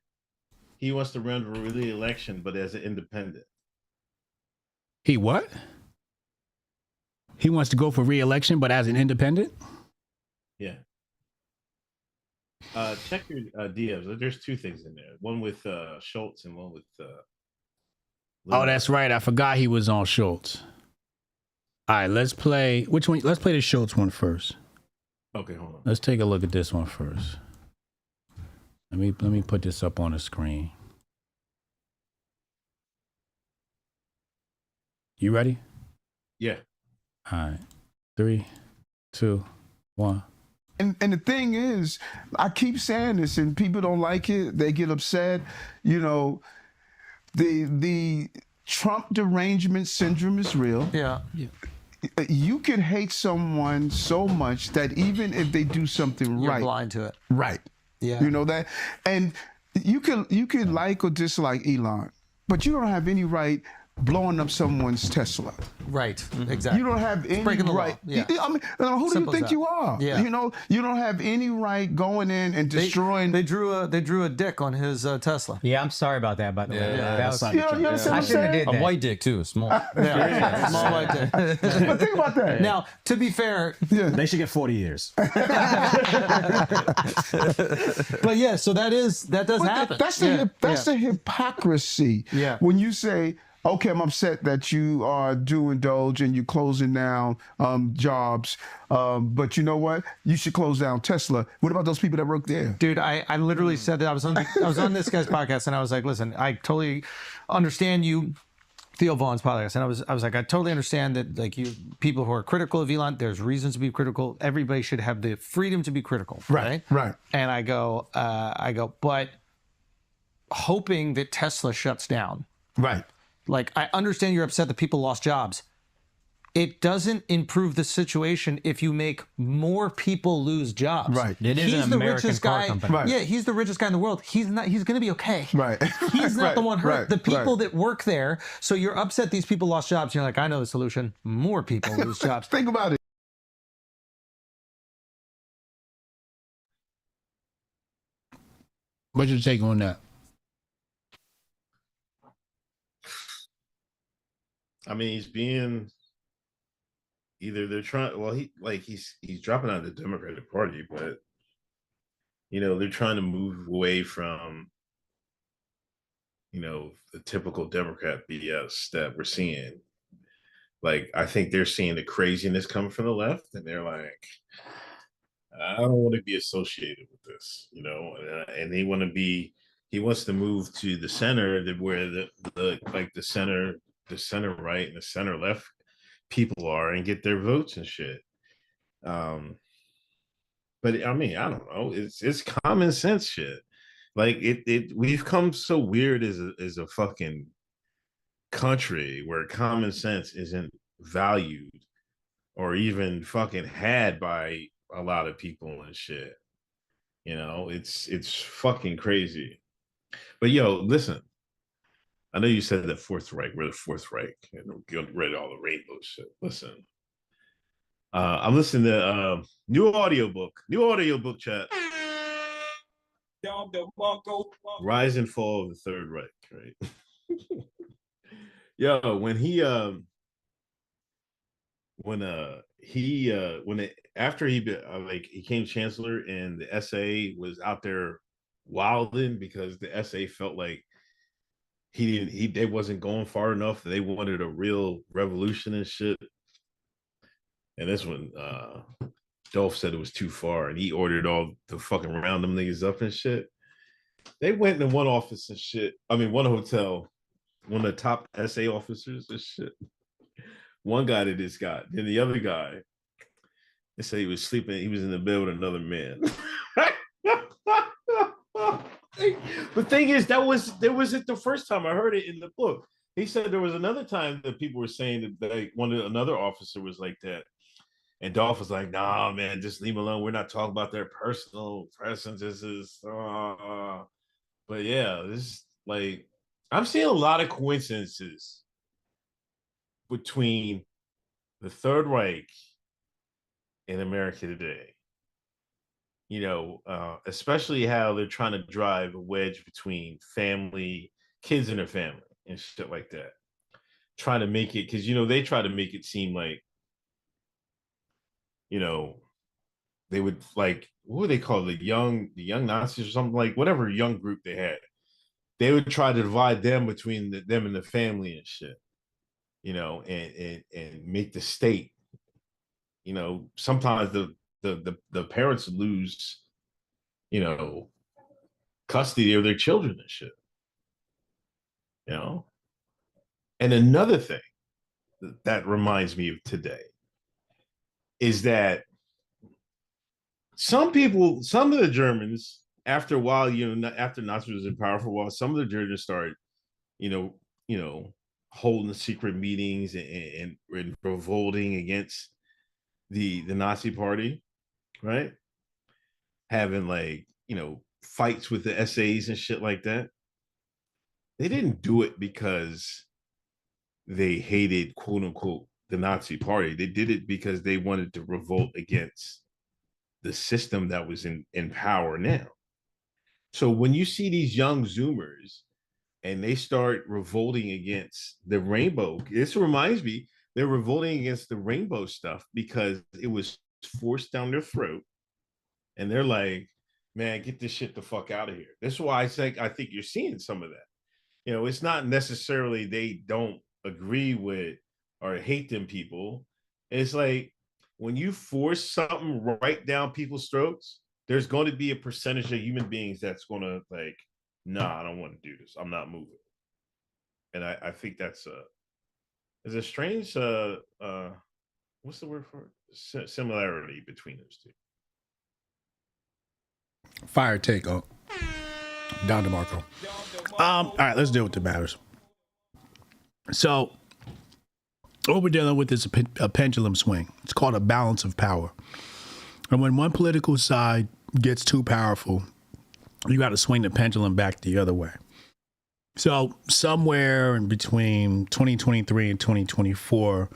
D: he wants to run for re-election, but as an independent.
C: He what? He wants to go for re-election, but as an independent?
D: Yeah. Check your DMs. There's two things in there. One with Schultz and one with...
C: oh, that's right. I forgot he was on Schultz. All right, let's play... Which one? Let's play the Schultz one first.
D: Okay, hold on.
C: Let's take a look at this one first. Let me put this up on the screen. You ready?
D: Yeah.
C: All right. 3, 2, 1.
H: And the thing is, I keep saying this, and people don't like it. They get upset. You know, the Trump derangement syndrome is real.
G: Yeah.
H: You can hate someone so much that even if they do something
G: You're
H: right,
G: blind to it.
H: right.
G: Yeah.
H: You know that, and you can like or dislike Elon, but you don't have any right blowing up someone's Tesla.
G: Right. Exactly.
H: You don't have any
G: breaking the law.
H: right.
G: Yeah.
H: I mean, who do you
G: Simple as
H: think
G: that.
H: you are?
G: Yeah.
H: You know, you don't have any right going in and destroying.
G: They drew a dick on his Tesla.
I: Yeah, I'm sorry about that. By the way, that was
H: you understand what
I: I
H: I'm
I: shouldn't have
H: saying?
I: did that.
J: A white dick too, small.
G: Yeah. Small white dick.
H: But think about that.
G: Now, to be fair,
J: They should get 40 years.
G: but yeah, so that does happen.
H: That's the hypocrisy.
G: Yeah.
H: When you say, okay, I'm upset that you are doing Doge and you're closing down jobs, but you know what? You should close down Tesla. What about those people that work there?
G: Dude, I literally said that I was on this guy's podcast, and I was like, listen, I totally understand you, Theo Vaughn's podcast, and I was like, I totally understand that, like, you people who are critical of Elon, there's reasons to be critical. Everybody should have the freedom to be critical, right?
H: Right.
G: And I go, but hoping that Tesla shuts down.
H: Right.
G: Like, I understand you're upset that people lost jobs. It doesn't improve the situation if you make more people lose jobs.
H: Right.
I: It is
G: He's
I: an
G: the
I: American
G: richest
I: car
G: guy.
I: company.
H: Right.
G: Yeah, he's the richest guy in the world. He's not. He's going to be okay.
H: Right.
G: He's not the one hurt.
H: Right.
G: The people
H: Right.
G: that work there. So you're upset these people lost jobs. You're like, I know the solution. More people lose jobs.
H: Think about it.
C: What's your take on that?
D: I mean, he's being either they're trying. Well, he's dropping out of the Democratic Party, but you know they're trying to move away from the typical Democrat BS that we're seeing. Like, I think they're seeing the craziness coming from the left, and they're like, I don't want to be associated with this, and they want to be. He wants to move to the center, where the center right and the center left people are, and get their votes and shit. But I mean, I don't know. It's common sense shit. Like we've come so weird as a fucking country where common sense isn't valued or even fucking had by a lot of people and shit. You know, it's fucking crazy. But yo, listen, I know you said that Fourth Reich, we're the Fourth Reich, and get rid of all the rainbow shit. Listen, I'm listening to new audiobook chat. Rise and Fall of the Third Reich, right? Yo, after he became chancellor and the SA was out there wilding because the SA felt like they wasn't going far enough. They wanted a real revolution and shit. And this one, Dolph said it was too far, and he ordered all the fucking round them niggas up and shit. They went in one office and shit. I mean, one hotel, one of the top SA officers and shit. One guy that just got, then the other guy, they said he was sleeping, he was in the bed with another man. The thing is, that wasn't the first time I heard it in the book. He said there was another time that people were saying that another officer was like that. And Dolph was like, nah, man, just leave them alone. We're not talking about their personal presences. But yeah, this is like, I'm seeing a lot of coincidences between the Third Reich and America today. You know, especially how they're trying to drive a wedge between kids and their family and shit like that. Trying to make it, because, you know, they try to make it seem like, you know, they would like, what would they call the young Nazis or something, like whatever young group they had. They would try to divide them between them and the family and shit, you know, and make the state, you know, sometimes the parents lose, you know, custody of their children and shit, you know. And another thing that reminds me of today is that some of the Germans, after a while, you know, after Nazi was in power for a while, some of the Germans started, you know, holding secret meetings and revolting against the Nazi party, right? Having like, you know, fights with the SAs and shit like that. They didn't do it because they hated, quote unquote, the Nazi party. They did it because they wanted to revolt against the system that was in power now. So when you see these young Zoomers and they start revolting against the rainbow, this reminds me, they're revolting against the rainbow stuff because it was forced down their throat. And they're like, man, get this shit the fuck out of here. That's why I think you're seeing some of that. You know, it's not necessarily they don't agree with or hate them people. It's like when you force something right down people's throats, there's going to be a percentage of human beings that's going to like, nah, I don't want to do this. I'm not moving. And I think that's there's a strange what's the word for it? Similarity between those two.
C: Fire take on Don DeMarco. All right, let's deal with the matters. So what we're dealing with is a pendulum swing. It's called a balance of power. And when one political side gets too powerful, you got to swing the pendulum back the other way. So somewhere in between 2023 and 2024,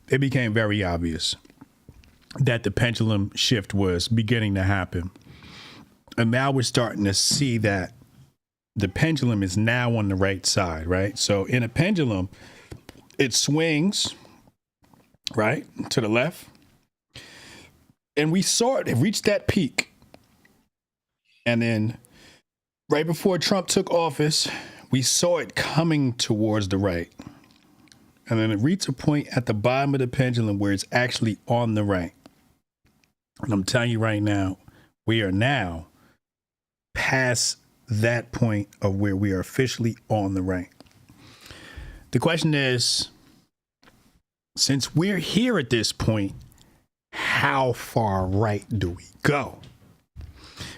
C: it became very obvious that the pendulum shift was beginning to happen. And now we're starting to see that the pendulum is now on the right side, right? So in a pendulum, it swings, right, to the left. And we saw it reach that peak. And then right before Trump took office, we saw it coming towards the right. And then it reached a point at the bottom of the pendulum where it's actually on the right. And I'm telling you right now, we are now past that point of where we are officially on the right. The question is, since we're here at this point, how far right do we go?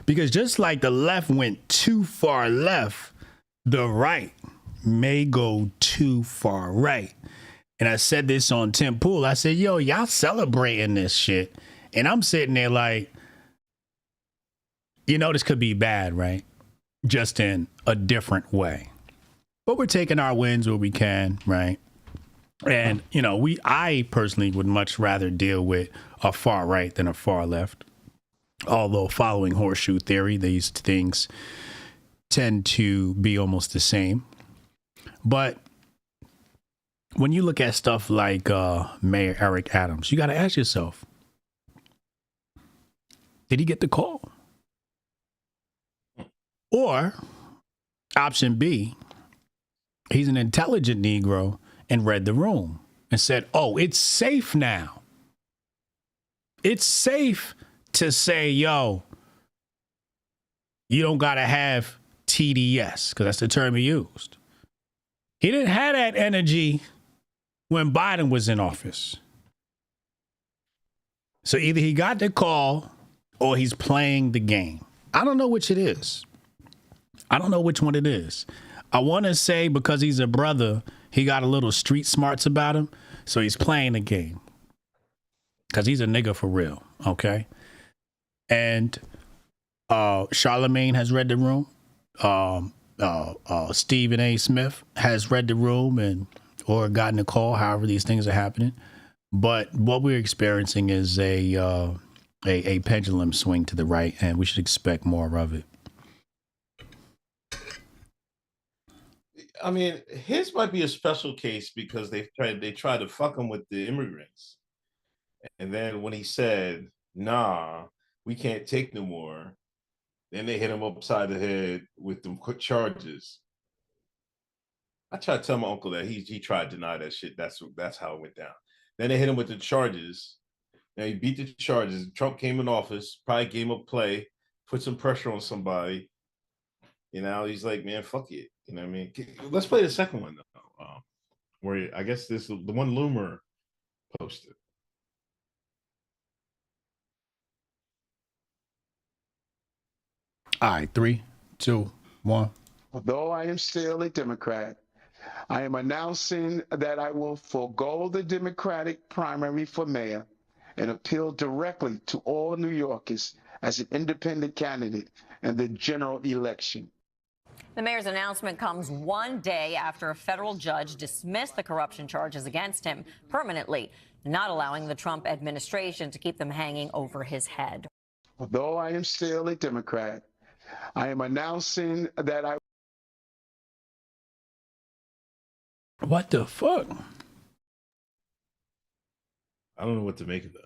C: Because just like the left went too far left, the right may go too far right. And I said this on Tim Pool. I said, yo, y'all celebrating this shit. And I'm sitting there like, you know, this could be bad, right? Just in a different way. But we're taking our wins where we can, right? And, you know, I personally would much rather deal with a far right than a far left. Although following horseshoe theory, these things tend to be almost the same. But when you look at stuff like Mayor Eric Adams, you got to ask yourself, did he get the call? Or option B, he's an intelligent Negro and read the room and said, oh, it's safe now. It's safe to say, yo, you don't got to have TDS, because that's the term he used. He didn't have that energy when Biden was in office. So either he got the call or he's playing the game. I don't know which it is. I don't know which one it is. I want to say because he's a brother, he got a little street smarts about him. So he's playing the game. Because he's a nigga for real. Okay. And Charlemagne has read the room. Stephen A. Smith has read the room or gotten a call, however these things are happening. But what we're experiencing is a pendulum swing to the right, and we should expect more of it.
D: I mean, his might be a special case because they tried to fuck him with the immigrants. And then when he said, nah, we can't take no more, then they hit him upside the head with them quick charges. I tried to tell my uncle that he tried to deny that shit. That's how it went down. Then they hit him with the charges. Now he beat the charges. Trump came in office, probably gave him a play, put some pressure on somebody. You know, he's like, man, fuck it. You know what I mean? Let's play the second one, though. Where I guess this is the one Loomer posted.
C: All right, 3, 2, 1.
H: Although I am still a Democrat, I am announcing that I will forego the Democratic primary for mayor and appeal directly to all New Yorkers as an independent candidate in the general election.
K: The mayor's announcement comes one day after a federal judge dismissed the corruption charges against him permanently, not allowing the Trump administration to keep them hanging over his head.
H: Although I am still a Democrat, I am announcing that I...
C: What the fuck?
D: I don't know what to make of that.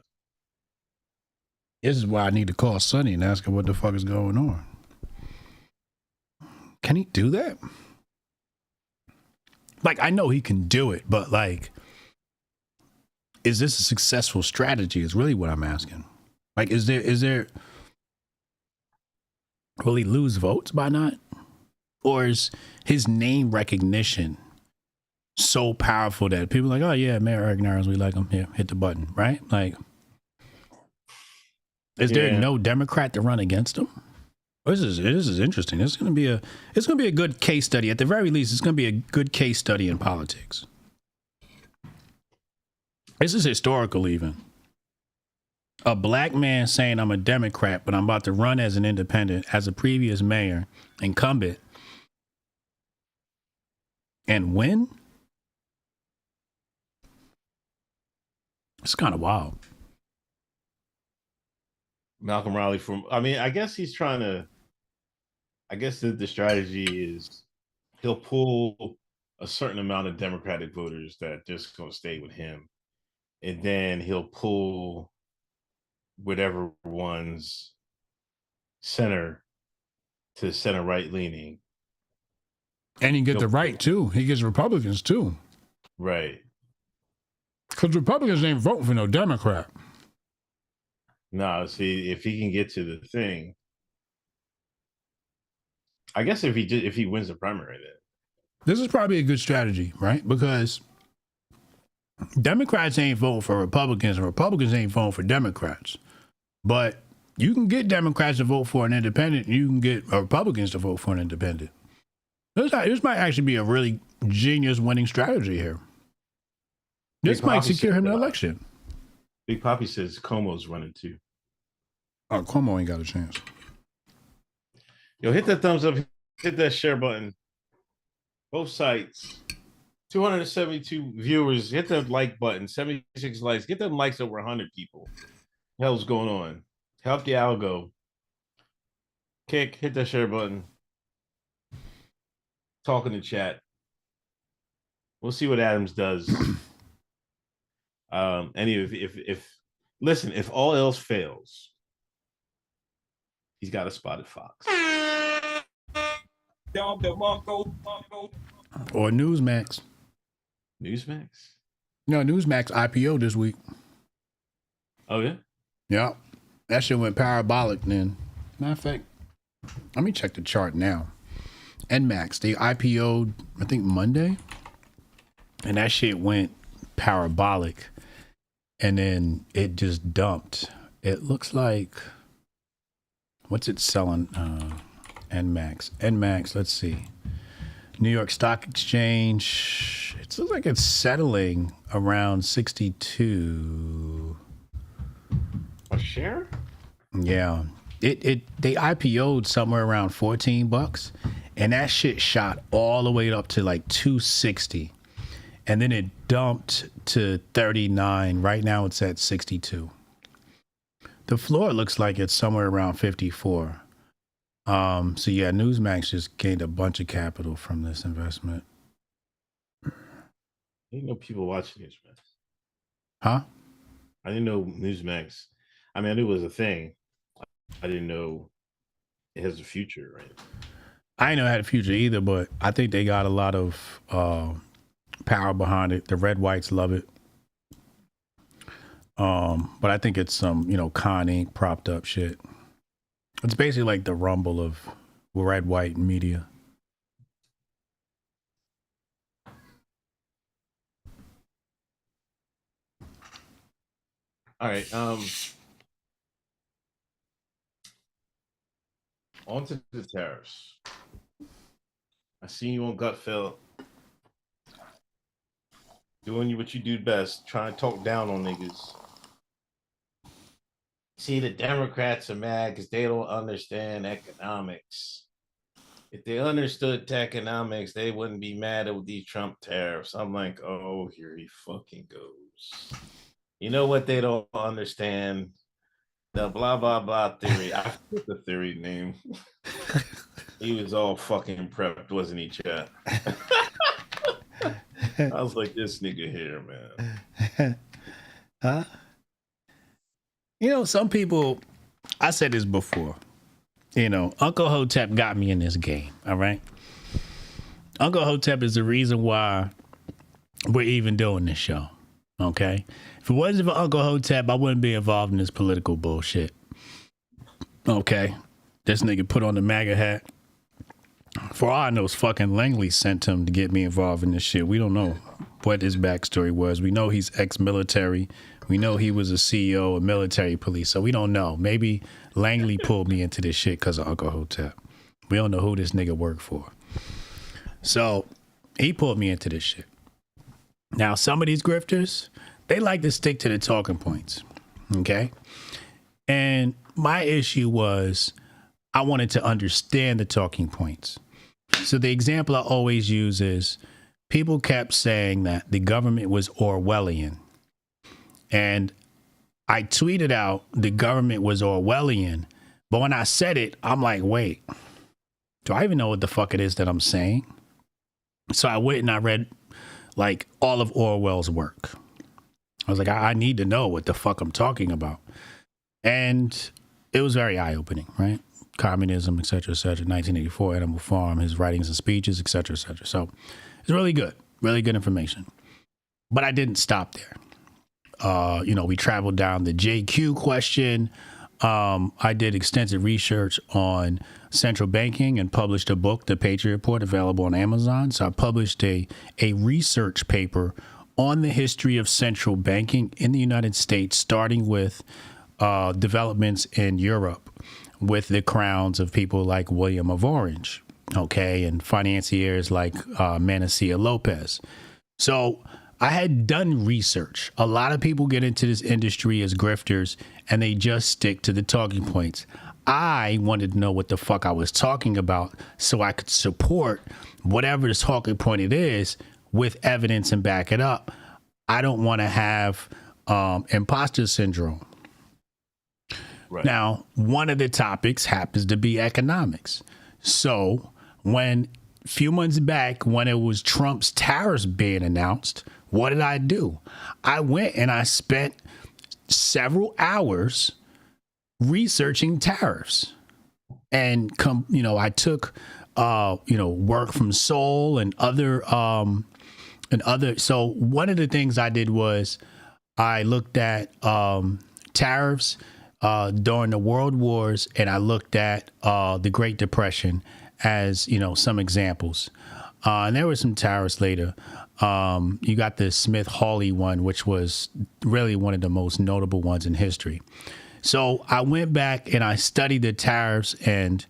C: This is why I need to call Sonny and ask him what the fuck is going on. Can he do that? Like, I know he can do it, but like, is this a successful strategy is really what I'm asking. Like, is there, will he lose votes by not? Or is his name recognition so powerful that people are like, oh yeah, Mayor Eric Adams, we like him. Here, hit the button, right? Like, is there no Democrat to run against him? This is interesting. It's gonna be a good case study. At the very least, it's gonna be a good case study in politics. This is historical, even. A black man saying I'm a Democrat, but I'm about to run as an independent, as a previous mayor, incumbent, and win? It's kind of wild.
D: Malcolm Raleigh I guess he's trying to, I guess the strategy is he'll pull a certain amount of Democratic voters that just going to stay with him. And then he'll pull whatever one's center to center right leaning.
C: And he get the right too. He gets Republicans too.
D: Right.
C: Because Republicans ain't voting for no Democrat.
D: No, see, if he can get to the thing, I guess if he wins the primary, then
C: this is probably a good strategy, right? Because Democrats ain't voting for Republicans, and Republicans ain't voting for Democrats. But you can get Democrats to vote for an independent, and you can get Republicans to vote for an independent. This might actually be a really genius winning strategy here. This
D: Big
C: might
D: Papi
C: secure
D: said,
C: him the election.
D: Big Papi says Como's running too.
C: Oh, Cuomo ain't got a chance.
D: Yo, hit that thumbs up, hit that share button. Both sites. 272 viewers. Hit the like button. 76 likes. Get them likes over 100 people. Hell's going on? Help the algo. Kick. Hit that share button. Talk in the chat. We'll see what Adams does. And if listen, if all else fails, he's got a spotted fox.
C: Or Newsmax.
D: Newsmax?
C: No, Newsmax IPO this week.
D: Oh, yeah?
C: Yeah. That shit went parabolic then. Matter of fact, let me check the chart now. NMAX, they IPO'd, I think, Monday. And that shit went parabolic. And then it just dumped. It looks like, what's it selling? NMAX. NMAX, let's see. New York Stock Exchange. It looks like it's settling around 62.
D: A share?
C: Yeah. They IPO'd somewhere around $14, and that shit shot all the way up to like 260. And then it dumped to 39. Right now it's at 62. The floor looks like it's somewhere around 54. So yeah, Newsmax just gained a bunch of capital from this investment.
D: I didn't know people watching Newsmax.
C: Huh?
D: I didn't know Newsmax. I mean, I knew it was a thing. I didn't know it has a future, right?
C: I didn't know it had a future either, but I think they got a lot of power behind it. The red whites love it. But I think it's some, Con Inc. propped up shit. It's basically like the Rumble of red white media.
D: All right. On to the tariffs. I seen you on Gutfeld. Doing what you do best, trying to talk down on niggas. See, the Democrats are mad because they don't understand economics. If they understood economics, they wouldn't be mad at these Trump tariffs. I'm like, oh, here he fucking goes. You know what they don't understand? The blah, blah, blah theory. I forget the theory name. He was all fucking prepped, wasn't he, chat? I was like, this nigga here, man.
C: Huh? Some people, I said this before, Uncle Hotep got me in this game, all right? Uncle Hotep is the reason why we're even doing this show, okay? If it wasn't for Uncle Hotep, I wouldn't be involved in this political bullshit, okay? This nigga put on the MAGA hat. For all I know, fucking Langley sent him to get me involved in this shit. We don't know what his backstory was. We know he's ex-military. We know he was a CEO of military police, so we don't know. Maybe Langley pulled me into this shit because of Uncle Hotep. We don't know who this nigga worked for. So he pulled me into this shit. Now, some of these grifters, they like to stick to the talking points, okay? And my issue was I wanted to understand the talking points. So the example I always use is people kept saying that the government was Orwellian. And I tweeted out the government was Orwellian. But when I said it, I'm like, wait, do I even know what the fuck it is that I'm saying? So I went and I read like all of Orwell's work. I was like, I need to know what the fuck I'm talking about. And it was very eye-opening, right? Communism, et cetera, 1984, Animal Farm, his writings and speeches, et cetera, et cetera. So it's really good information. But I didn't stop there. We traveled down the JQ question. I did extensive research on central banking and published a book, The Patriot Report, available on Amazon. So I published a research paper on the history of central banking in the United States, starting with developments in Europe with the crowns of people like William of Orange. okay, and financiers like Manacia Lopez. So I had done research. A lot of people get into this industry as grifters and they just stick to the talking points. I wanted to know what the fuck I was talking about so I could support whatever the talking point it is with evidence and back it up. I don't want to have imposter syndrome. Right. Now, one of the topics happens to be economics. So when a few months back, when it was Trump's tariffs being announced, what did I do? I went and I spent several hours researching tariffs, and I took work from Seoul and other. So one of the things I did was I looked at tariffs during the World Wars, and I looked at the Great Depression as some examples. And there were some tariffs later. You got the Smith-Hawley one, which was really one of the most notable ones in history. So I went back and I studied the tariffs and,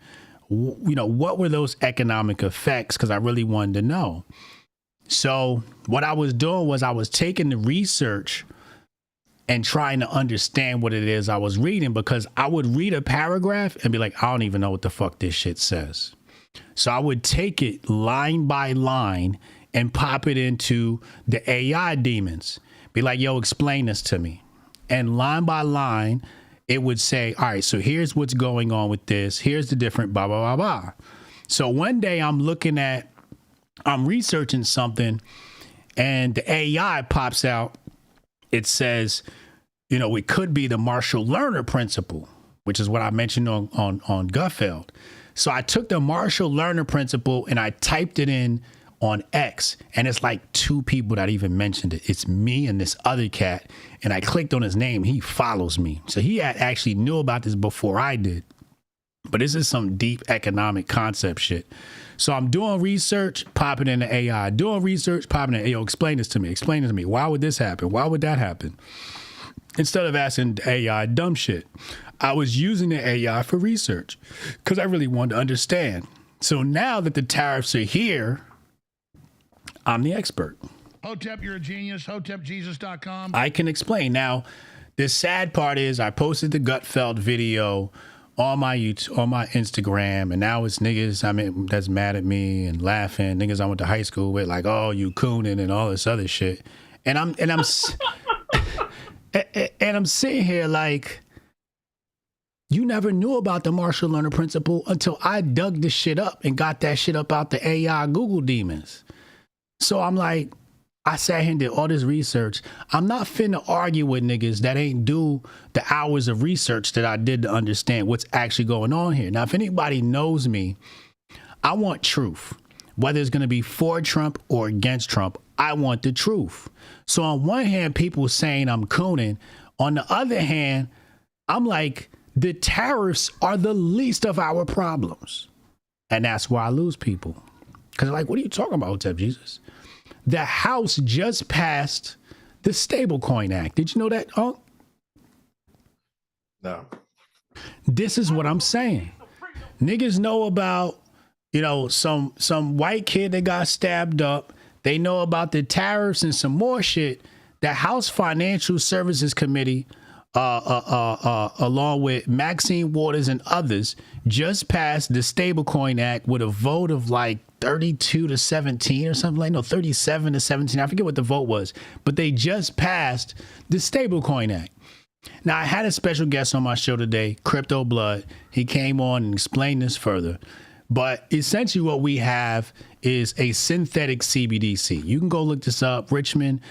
C: what were those economic effects? Because I really wanted to know. So what I was doing was I was taking the research and trying to understand what it is I was reading, because I would read a paragraph and be like, I don't even know what the fuck this shit says. So I would take it line by line and pop it into the AI demons. Be like, yo, explain this to me. And line by line, it would say, all right, so here's what's going on with this. Here's the different blah, blah, blah, blah. So one day I'm researching something and the AI pops out. It says, it could be the Marshall Lerner principle, which is what I mentioned on Gutfeld. So I took the Marshall Lerner principle and I typed it in on X, and it's like 2 people that even mentioned it. It's me and this other cat, and I clicked on his name. He follows me. So he actually knew about this before I did. But this is some deep economic concept shit. So I'm doing research, popping in the AI, doing research, popping in, yo, explain this to me. Explain this to me. Why would this happen? Why would that happen? Instead of asking the AI dumb shit, I was using the AI for research because I really wanted to understand. So now that the tariffs are here, I'm the expert.
F: Hotep, you're a genius. HotepJesus.com.
C: I can explain. Now, the sad part is I posted the Gutfeld video on my YouTube, on my Instagram, and now it's niggas that's mad at me and laughing. Niggas I went to high school with, like, oh, you cooning and all this other shit. And I'm sitting here like, you never knew about the Marshall Lerner principle until I dug this shit up and got that shit up out the AI Google demons. So I'm like, I sat here and did all this research. I'm not finna argue with niggas that ain't do the hours of research that I did to understand what's actually going on here. Now, if anybody knows me, I want truth. Whether it's going to be for Trump or against Trump, I want the truth. So on one hand, people saying I'm cooning. On the other hand, I'm like, the tariffs are the least of our problems. And that's why I lose people. Because they're like, what are you talking about, Hotep Jesus? The House just passed the Stablecoin Act. Did you know that, Unc?
D: No.
C: This is what I'm saying. Niggas know about, some white kid that got stabbed up. They know about the tariffs and some more shit. The House Financial Services Committee, along with Maxine Waters and others, just passed the Stablecoin Act with a vote of like 32 to 17 or something like, no, 37 to 17. I forget what the vote was, but they just passed the Stablecoin Act. Now, I had a special guest on my show today, Crypto Blood. He came on and explained this further. But essentially what we have is a synthetic CBDC. You can go look this up, Richmond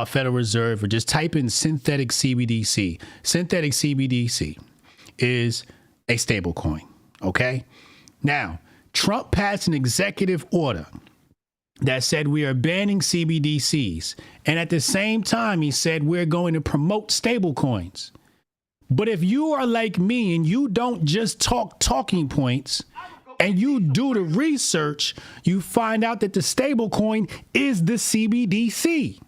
C: Federal Reserve, or just type in synthetic CBDC. Synthetic CBDC is a stable coin, okay? Now, Trump passed an executive order that said we are banning CBDCs. And at the same time, he said we're going to promote stable coins. But if you are like me and you don't just talk talking points and you do the research, you find out that the stable coin is the CBDC.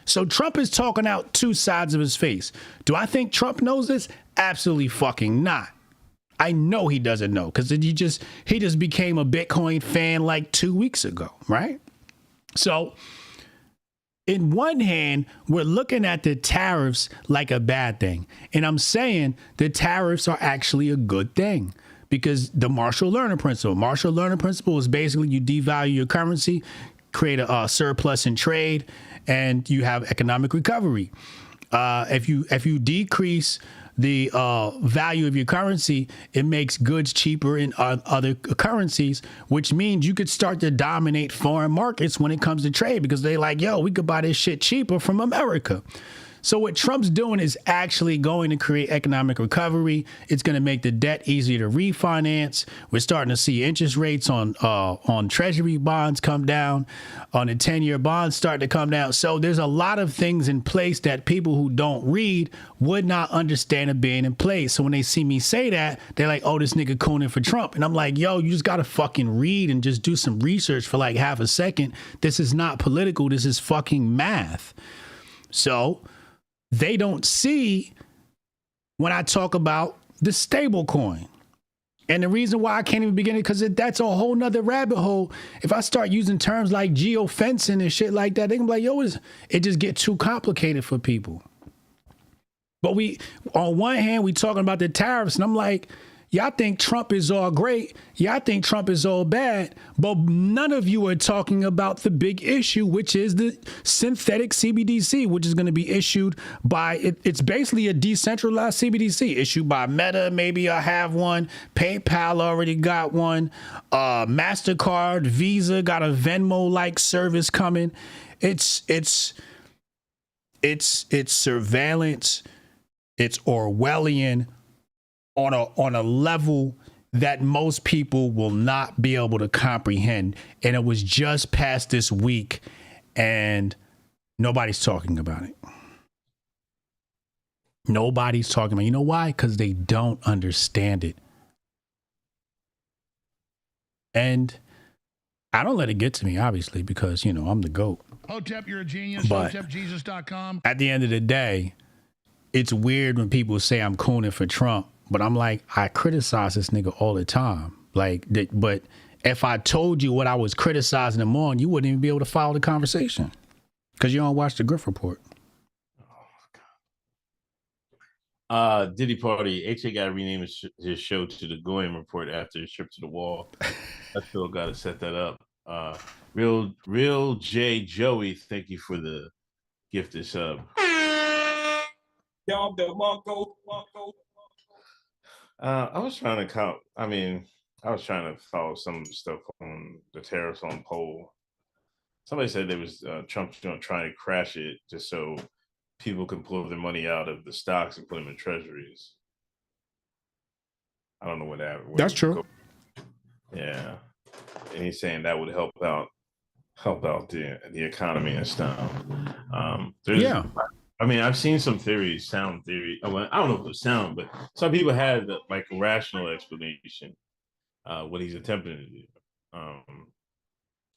C: So Trump is talking out 2 sides of his face. Do I think Trump knows this? Absolutely fucking not. I know he doesn't know because he just became a Bitcoin fan like 2 weeks ago, right? So in one hand, we're looking at the tariffs like a bad thing. And I'm saying the tariffs are actually a good thing because the Marshall Learner Principle is basically you devalue your currency, create a surplus in trade, and you have economic recovery. If you decrease the value of your currency, it makes goods cheaper in other currencies, which means you could start to dominate foreign markets when it comes to trade because they like, yo, we could buy this shit cheaper from America. So what Trump's doing is actually going to create economic recovery. It's going to make the debt easier to refinance. We're starting to see interest rates on treasury bonds come down, on the 10-year bonds start to come down. So there's a lot of things in place that people who don't read would not understand of being in place. So when they see me say that, they're like, oh, this nigga cooning for Trump. And I'm like, yo, you just got to fucking read and just do some research for like half a second. This is not political. This is fucking math. So they don't see when I talk about the stable coin. And the reason why I can't even begin it, because that's a whole nother rabbit hole. If I start using terms like geofencing and shit like that, they can be like, yo, it just get too complicated for people. But on one hand, we talking about the tariffs, and I'm like, y'all think Trump is all great. Y'all think Trump is all bad. But none of you are talking about the big issue, which is the synthetic CBDC, which is going to be issued by, it's basically a decentralized CBDC issued by Meta. Maybe I have one. PayPal already got one. MasterCard, Visa got a Venmo-like service coming. It's surveillance. It's Orwellian. On a level that most people will not be able to comprehend. And it was just past this week and nobody's talking about it. Nobody's talking about it. You know why? Because they don't understand it. And I don't let it get to me, obviously, because, you know, I'm the GOAT.
F: Hotep, you're a genius.
C: But
F: HotepJesus.com.
C: at the end of the day, it's weird when people say I'm cooning for Trump. But I'm like, I criticize this nigga all the time. But if I told you what I was criticizing him on, you wouldn't even be able to follow the conversation because you don't watch the Grift Report.
D: Diddy Party. HA got to rename his show to the Goyim Report after his trip to the wall. I still got to set that up. Real J Joey, thank you for the gifted sub. I was trying to count. I was trying to follow some stuff on the tariffs on poll. Somebody said there was Trump's going to try and crash it just so people can pull their money out of the stocks and put them in treasuries. I don't know what that.
C: That's true.
D: Yeah, and he's saying that would help out the economy and stuff.
C: Yeah.
D: I've seen some theories, sound theory. I don't know if it was sound, but some people had like a rational explanation what he's attempting to do.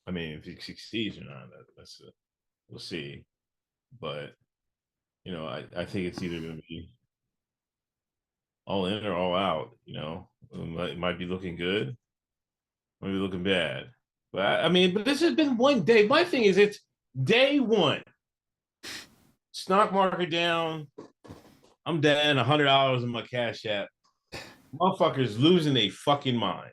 D: If he succeeds or not, we'll see. But you know, I think it's either going to be all in or all out. You know, it might be looking good, might be looking bad. But but this has been one day. My thing is, it's day one. Stock market down. I'm down $100 in my Cash App. Motherfuckers losing their fucking mind.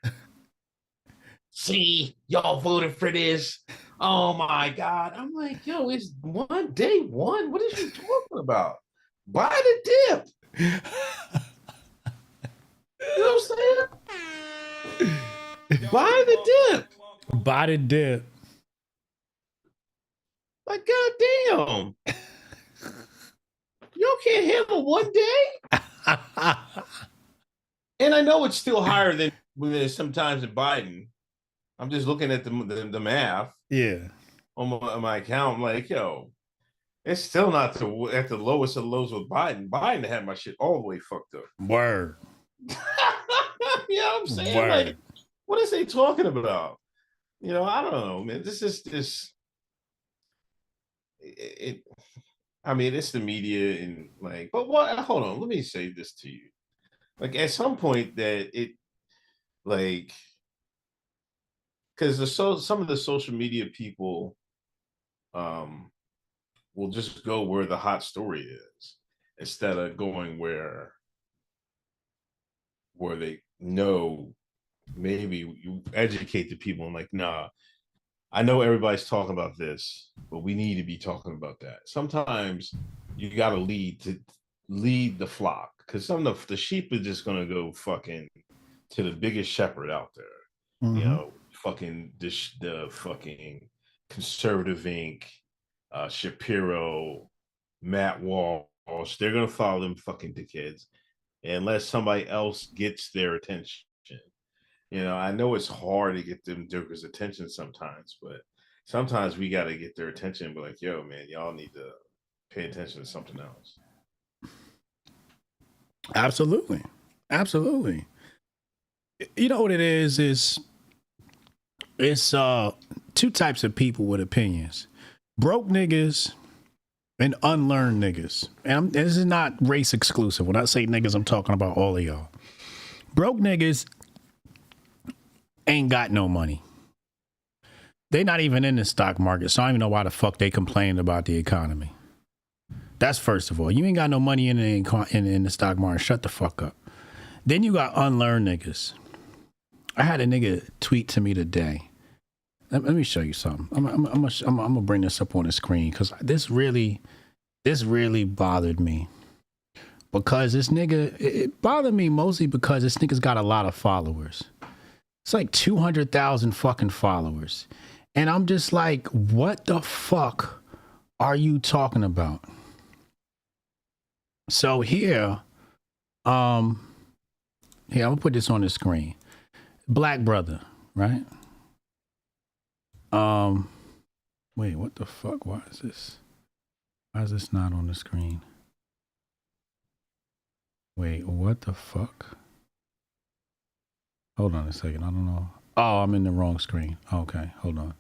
D: See, y'all voted for this. Oh my God. I'm like, yo, it's day one. What is you talking about? Buy the dip. You know what I'm saying? Buy the dip.
C: Buy the dip.
D: Like, goddamn. Y'all can't handle one day? And I know it's still higher than sometimes in Biden. I'm just looking at the math.
C: Yeah.
D: On my account. I'm like, yo, it's still not at the lowest of the lows with Biden. Biden had my shit all the way fucked up.
C: Word.
D: You know what I'm saying?
C: Word.
D: Like, what is they talking about? You know, I don't know, man. This is this. It's the media and like, but what? Hold on, let me say this to you. Like at some point that it like because some of the social media people will just go where the hot story is instead of going where they know. Maybe you educate the people and like, nah, I know everybody's talking about this, but we need to be talking about that. Sometimes you got to lead the flock, because some of the sheep are just gonna go fucking to the biggest shepherd out there. You know, fucking the fucking Conservative Inc., Shapiro, Matt Walsh. They're gonna follow them fucking dickheads unless somebody else gets their attention. You know, I know it's hard to get them jokers' attention sometimes, but sometimes we got to get their attention and be like, yo, man, y'all need to pay attention to something else.
C: Absolutely. Absolutely. You know what it is it's two types of people with opinions. Broke niggas and unlearned niggas. And this is not race exclusive. When I say niggas, I'm talking about all of y'all. Broke niggas ain't got no money. They not even in the stock market, so I don't even know why the fuck they complain about the economy. That's first of all. You ain't got no money in the stock market. Shut the fuck up. Then you got unlearned niggas. I had a nigga tweet to me today. Let me show you something. I'm gonna bring this up on the screen because this really bothered me. Because this nigga, it bothered me mostly because this nigga's got a lot of followers. It's like 200,000 fucking followers. And I'm just like, what the fuck are you talking about? So here, I'm gonna put this on the screen. Black brother, right? Wait, what the fuck? Why is this not on the screen? Wait, what the fuck? Hold on a second. I don't know. Oh, I'm in the wrong screen. Okay, hold on.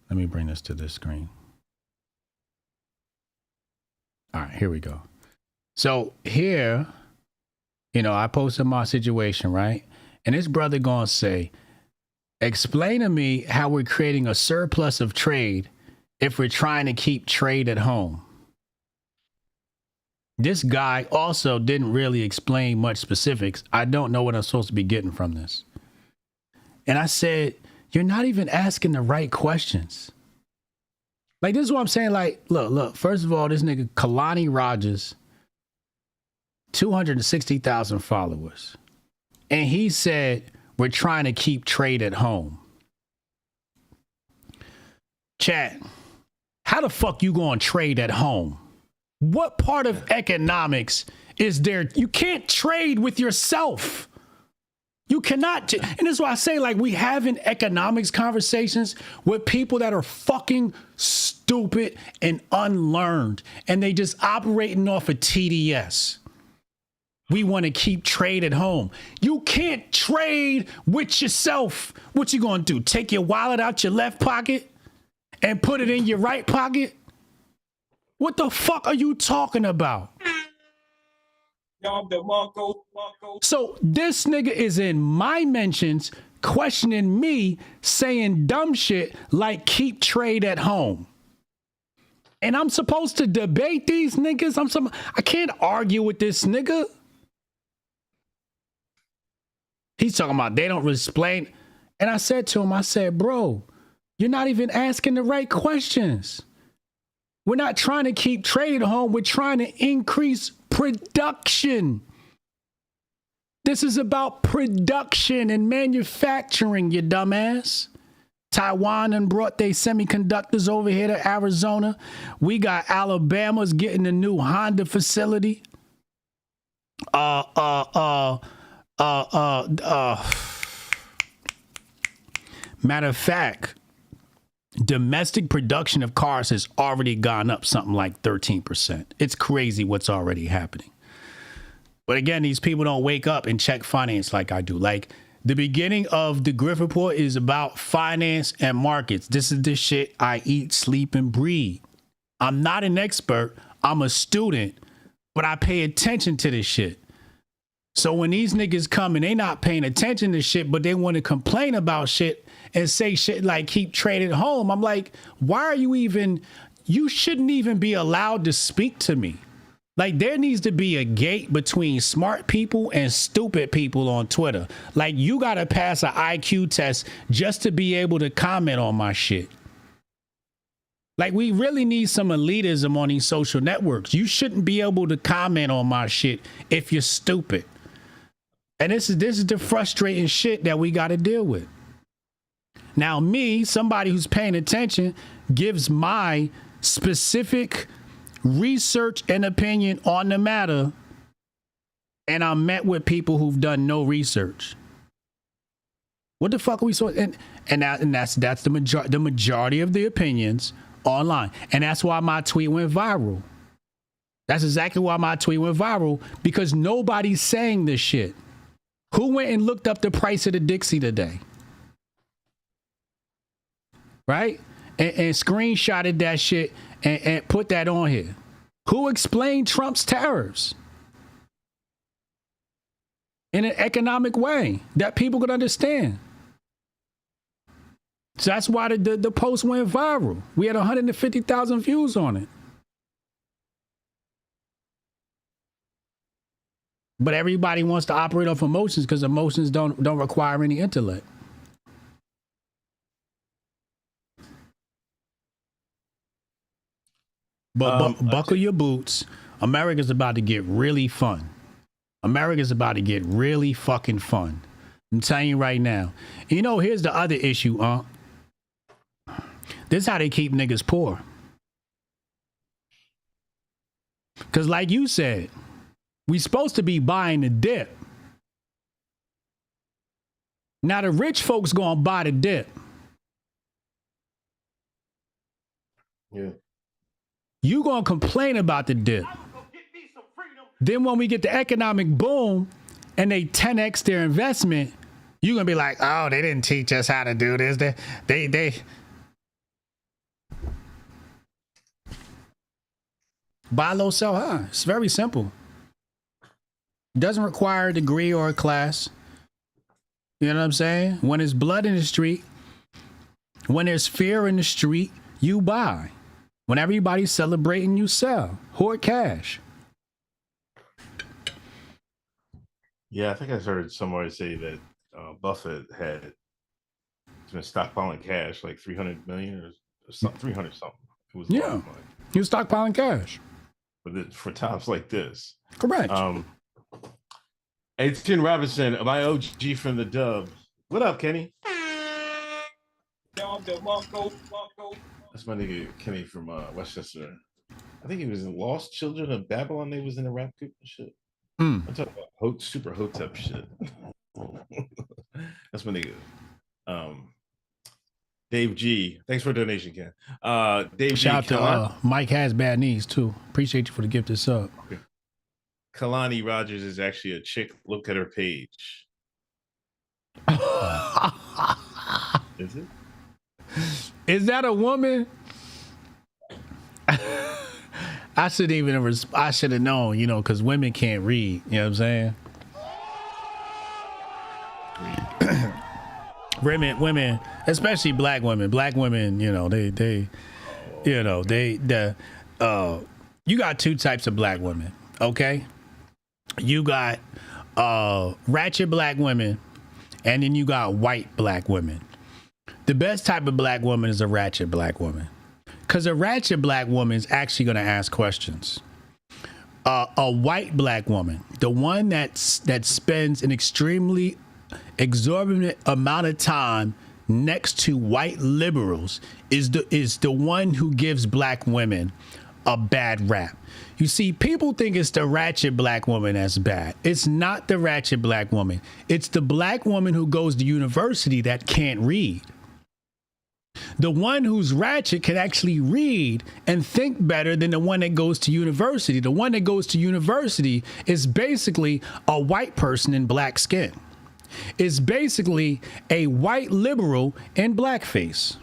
C: Let me bring this to this screen. All right, here we go. So here, you know, I posted my situation, right? And this brother gonna say, explain to me how we're creating a surplus of trade if we're trying to keep trade at home. This guy also didn't really explain much specifics. I don't know what I'm supposed to be getting from this. And I said, you're not even asking the right questions. Like, this is what I'm saying. Like, look, first of all, this nigga, Kalani Rogers, 260,000 followers. And he said, we're trying to keep trade at home. Chat, how the fuck you going to trade at home? What part of economics is there? You can't trade with yourself. You cannot. And this is why I say, like, we having economics conversations with people that are fucking stupid and unlearned. And they just operating off of TDS. We want to keep trade at home. You can't trade with yourself. What you going to do? Take your wallet out your left pocket and put it in your right pocket? What the fuck are you talking about? So this nigga is in my mentions questioning me, saying dumb shit like keep trade at home. And I'm supposed to debate these niggas? I can't argue with this nigga. He's talking about they don't explain. And I said to him, I said, bro, you're not even asking the right questions. We're not trying to keep trade at home. We're trying to increase production. This is about production and manufacturing, you dumbass. Taiwan and brought their semiconductors over here to Arizona. We got Alabama's getting a new Honda facility. Matter of fact, domestic production of cars has already gone up something like 13%. It's crazy what's already happening. But again, these people don't wake up and check finance like I do. Like, the beginning of the Grift Report is about finance and markets. This is the shit I eat, sleep, and breathe. I'm not an expert. I'm a student, but I pay attention to this shit. So when these niggas come and they not paying attention to shit, but they want to complain about shit and say shit like keep trading home, I'm like, why are you even, you shouldn't even be allowed to speak to me. Like, there needs to be a gate between smart people and stupid people on Twitter. Like, you got to pass an IQ test just to be able to comment on my shit. Like, we really need some elitism on these social networks. You shouldn't be able to comment on my shit if you're stupid. And this is the frustrating shit that we got to deal with. Now, me, somebody who's paying attention, gives my specific research and opinion on the matter, and I'm met with people who've done no research. What the fuck are we so? And that's the majority of the opinions online, and that's why my tweet went viral. That's exactly why my tweet went viral, because nobody's saying this shit. Who went and looked up the price of the Dixie today? Right? And screenshotted that shit and put that on here. Who explained Trump's tariffs in an economic way that people could understand? So that's why the post went viral. We had 150,000 views on it. But everybody wants to operate off emotions because emotions don't require any intellect. But buckle your boots. America's about to get really fun. America's about to get really fucking fun. I'm telling you right now. You know, here's the other issue, This is how they keep niggas poor. Because like you said, we supposed to be buying the dip. Now the rich folks gonna buy the dip.
D: Yeah.
C: You gonna complain about the dip. Then when we get the economic boom and they 10x their investment, you gonna be like, oh, they didn't teach us how to do this. They buy low, sell high. It's very simple. Doesn't require a degree or a class. You know what I'm saying? When there's blood in the street, when there's fear in the street, you buy. When everybody's celebrating, you sell. Hoard cash.
D: Yeah, I think I heard somebody say that Buffett had been stockpiling cash, like 300 million or something, 300 something. It was
C: He was stockpiling cash.
D: For times like this.
C: Correct.
D: 18 Robinson, my OG from the Dub. What up, Kenny? That's my nigga Kenny from Westchester. I think he was in Lost Children of Babylon. They was in the rap group and shit. I'm talking about super Hotep shit. That's my nigga. Dave G. Thanks for the donation, Ken. Dave
C: Shout
D: G.
C: out to Mike Has Bad Knees, too. Appreciate you for the gift of sub.
D: Okay. Kalani Rogers is actually a chick. Look at her page. Is it?
C: Is that a woman? I should have known, you know, because women can't read. You know what I'm saying? women, especially black women, you know, you got two types of black women, okay? You got ratchet black women, and then you got white black women. The best type of black woman is a ratchet black woman, because a ratchet black woman is actually going to ask questions. A white black woman, the one that spends an extremely exorbitant amount of time next to white liberals, is the one who gives black women a bad rap. You see, people think it's the ratchet black woman that's bad. It's not the ratchet black woman. It's the black woman who goes to university that can't read. The one who's ratchet can actually read and think better than the one that goes to university. The one that goes to university is basically a white person in black skin. It's basically a white liberal in blackface.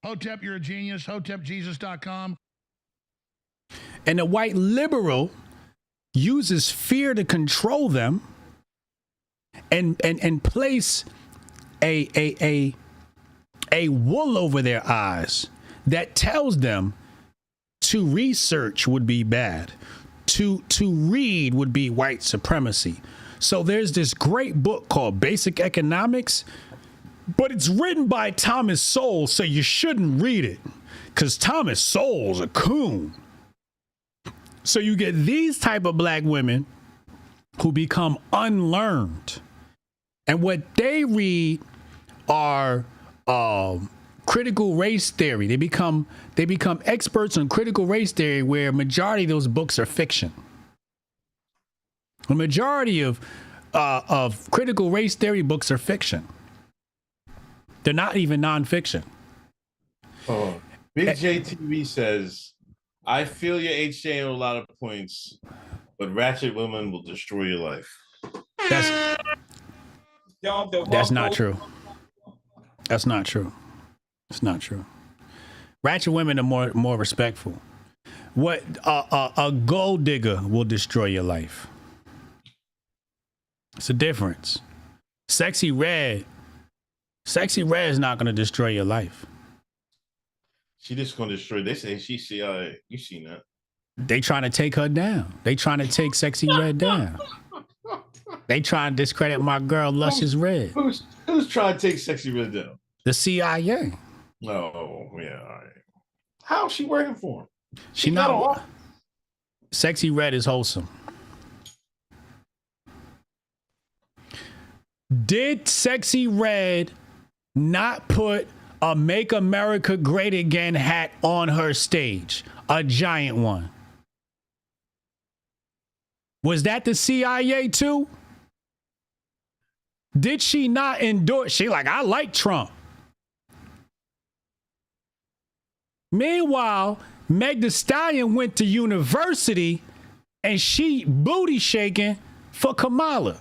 F: Hotep, you're a genius. HotepJesus.com.
C: And the white liberal uses fear to control them and place a wool over their eyes that tells them to research would be bad, to read would be white supremacy. So there's this great book called Basic Economics, but it's written by Thomas Sowell, so you shouldn't read it because Thomas Sowell's a coon. So you get these type of black women who become unlearned, and what they read are critical race theory. They become experts on critical race theory, where majority of those books are fiction. The majority of critical race theory books are fiction. They're not even nonfiction.
D: Oh, Big J TV says, I feel your HJ on a lot of points, but ratchet women will destroy your life.
C: That's not true. That's not true. It's not true. Ratchet women are more respectful. What a gold digger will destroy your life. It's a difference. Sexy red is not going to destroy your life.
D: She just going to destroy. They say she's CIA. You seen that?
C: They trying to take her down. They trying to take Sexy Red down. They trying to discredit my girl, Luscious Red.
D: Who's trying to take Sexy Red down?
C: The CIA.
D: Oh, yeah. All right. How's she working for him?
C: She not. Sexy Red is wholesome. Did Sexy Red not put a Make America Great Again hat on her stage? A giant one. Was that the CIA too? Did she not endorse? She like, I like Trump. Meanwhile, Meg Thee Stallion went to university and she booty shaking for Kamala.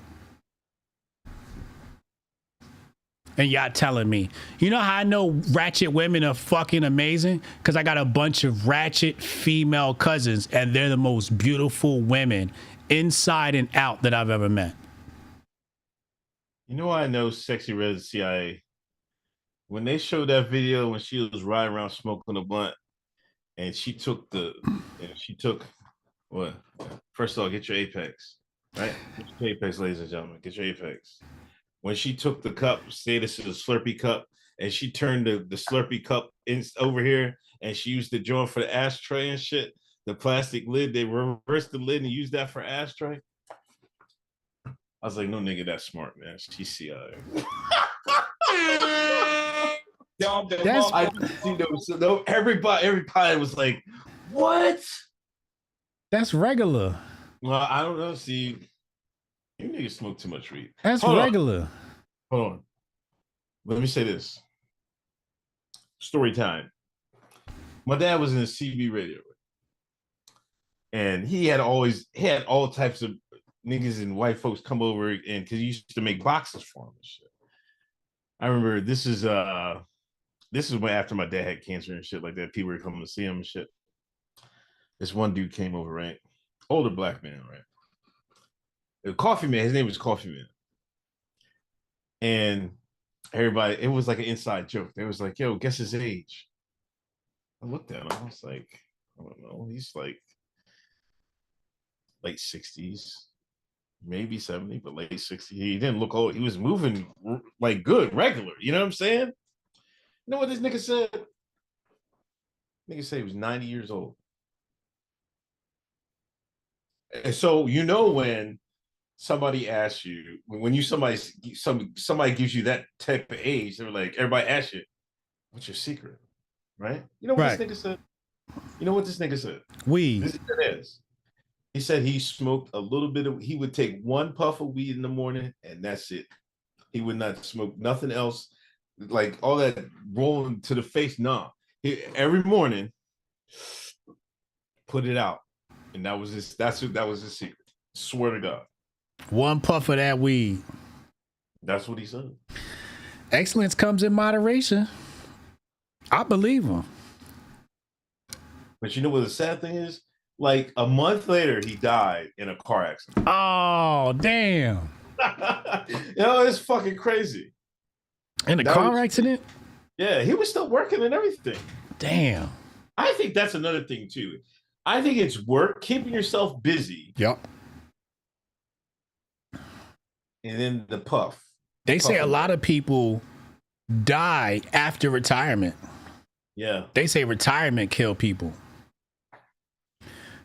C: And y'all telling me, you know how I know ratchet women are fucking amazing? Because I got a bunch of ratchet female cousins and they're the most beautiful women inside and out that I've ever met.
D: You know why I know Sexy Red is CIA? When they showed that video when she was riding around smoking a blunt and she took what? First of all, get your Apex, right? Get your Apex, ladies and gentlemen. Get your Apex. When she took the cup, say this is a Slurpee cup, and she turned the Slurpee cup over here, and she used the joint for the ashtray and shit, the plastic lid, they reversed the lid and used that for ashtray. I was like, no nigga, that's smart, man. She's CIA. Everybody was like, what?
C: That's regular.
D: Well, I don't know. See, you niggas smoke too much weed.
C: That's regular.
D: Hold on. Let me say this. Story time. My dad was in the CB radio. And he had all types of niggas and white folks come over, and because he used to make boxes for him and shit. I remember this is when after my dad had cancer and shit like that, people were coming to see him and shit. This one dude came over, right? Older black man, right? The Coffee Man, his name was Coffee Man. And everybody, it was like an inside joke. They was like, yo, guess his age. I looked at him, I was like, I don't know. He's like late 60s, maybe 70, but late 60s. He didn't look old. He was moving like good, regular. You know what I'm saying? You know what this nigga said? Nigga said he was 90 years old. And so, you know, when somebody asks you, when somebody gives you that type of age, they're like, everybody asks you, what's your secret? Right? You know what this nigga said? You know what this nigga said?
C: Weed.
D: This is what it is. He said he smoked a little bit of, he would take one puff of weed in the morning and that's it. He would not smoke nothing else. Like all that rolling to the face, nah. Every morning, put it out. And that was his secret. Swear to God.
C: One puff of that weed.
D: That's what he said.
C: Excellence comes in moderation. I believe him.
D: But you know what the sad thing is? Like a month later, he died in a car accident.
C: Oh, damn.
D: It's fucking crazy.
C: In a car accident?
D: Yeah, he was still working and everything.
C: Damn.
D: I think that's another thing too. I think it's work, keeping yourself busy.
C: Yep.
D: And then the puff.
C: They say a lot of people die after retirement.
D: Yeah.
C: They say retirement kill people.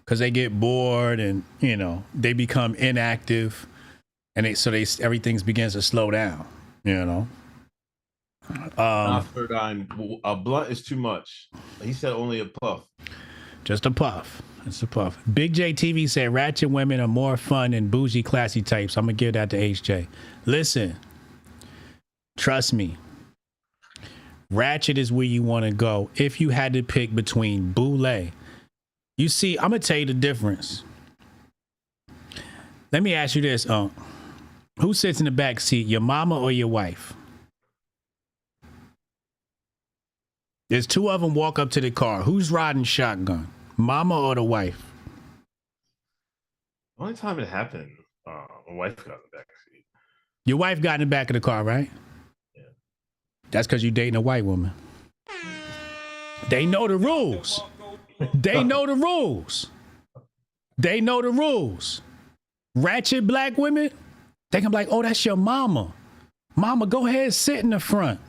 C: Because they get bored and, you know, they become inactive. And everything begins to slow down, you know.
D: Third eye, a blunt is too much. He said only a puff.
C: Just a puff. It's a puff. Big J TV said ratchet women are more fun than bougie, classy types. I'm going to give that to HJ. Listen, trust me. Ratchet is where you want to go if you had to pick between boule. You see, I'm going to tell you the difference. Let me ask you this. Who sits in the back seat, your mama or your wife? There's two of them walk up to the car. Who's riding shotgun? Mama or the wife?
D: The only time it happened, my wife got in the back seat.
C: Your wife got in the back of the car, right?
D: Yeah.
C: That's because you're dating a white woman. They know the rules. They know the rules. They know the rules. Ratchet black women, they can be like, oh, that's your mama. Mama, go ahead, sit in the front.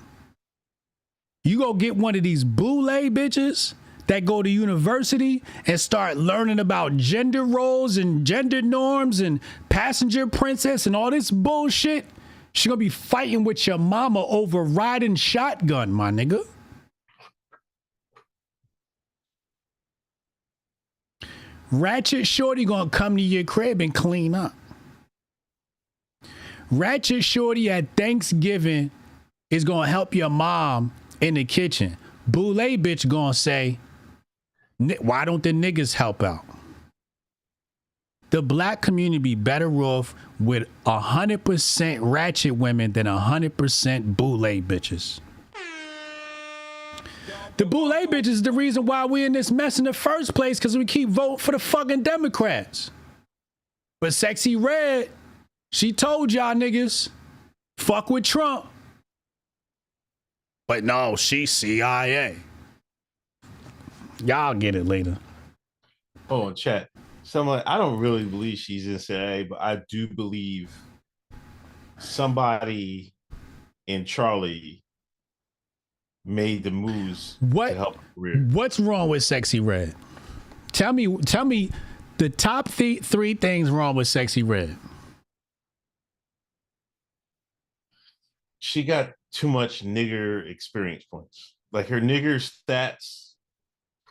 C: You go get one of these boule bitches that go to university and start learning about gender roles and gender norms and passenger princess and all this bullshit. She gonna be fighting with your mama over riding shotgun, my nigga. Ratchet shorty gonna come to your crib and clean up. Ratchet shorty at Thanksgiving is gonna help your mom in the kitchen. Boule bitch gonna say, why don't the niggas help out? The black community be better off with 100% ratchet women than 100% boule bitches. The boule bitches is the reason why we in this mess in the first place, because we keep voting for the fucking Democrats. But Sexy Red, she told y'all niggas, fuck with Trump. But no, she's CIA. Y'all get it later.
D: Oh, chat. Someone, I don't really believe she's in CIA, but I do believe somebody in Charlie made the moves to help her career.
C: What's wrong with Sexy Red? Tell me the top three things wrong with Sexy Red.
D: She got too much nigger experience points. Like her nigger stats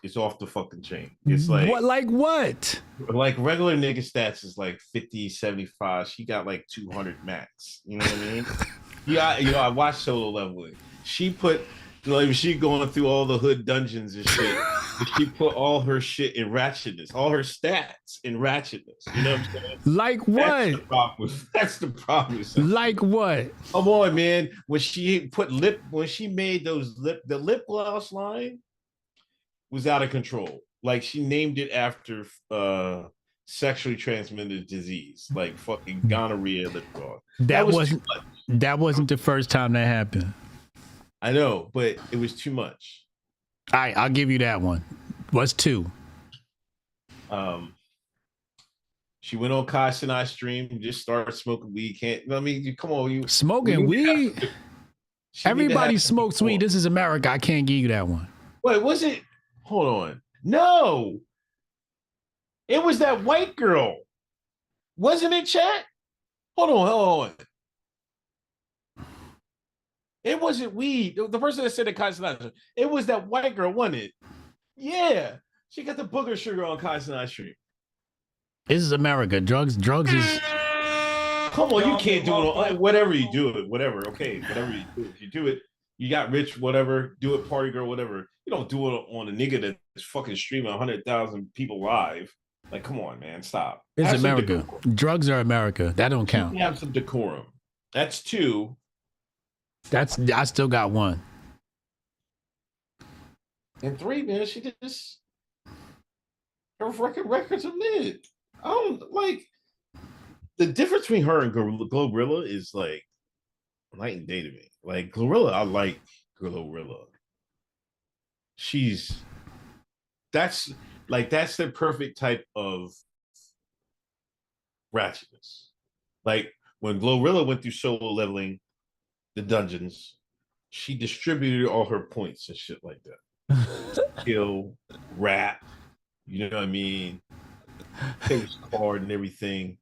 D: is off the fucking chain. It's like
C: what? Like what?
D: Like regular nigga stats is like 50, 75. She got like 200 max. You know what I mean? I watched Solo Leveling. She put she going through all the hood dungeons and shit. She put all her shit in ratchetness, all her stats in ratchetness. You know what I'm saying?
C: Like what?
D: That's the problem.
C: Like what?
D: Oh boy, man. When she made the lip gloss line was out of control. Like she named it after sexually transmitted disease, like fucking gonorrhea lip gloss.
C: That wasn't the first time that happened.
D: I know, but it was too much.
C: All right, I'll give you that one. What's two?
D: She went on Kai Sinai stream and just started smoking weed. Come on, you
C: smoking weed? Everybody smokes weed. This is America. I can't give you that one.
D: Wait, was it? Hold on. No. It was that white girl. Wasn't it, chat? Hold on. It wasn't weed. The person that said it, Kai Sinai, it was that white girl, wasn't it? Yeah. She got the booger sugar on Kai Sinai stream.
C: This is America. Drugs is...
D: Come on, you can't do it. Whatever you do it, whatever. Okay, whatever you do. If you do it, you got rich, whatever. Do it, party girl, whatever. You don't do it on a nigga that's fucking streaming 100,000 people live. Like, come on, man, stop.
C: It's America. Drugs are America. That don't count.
D: You have some decorum. That's two.
C: I still got one.
D: And three, man, she just her records are mid. I don't like the difference between her and Glorilla is like night and day to me. Like Glorilla, I like Glorilla. That's the perfect type of ratchetness. Like when Glorilla went through solo leveling the dungeons, she distributed all her points and shit like that. Kill, rap, you know what I mean? Face card and everything.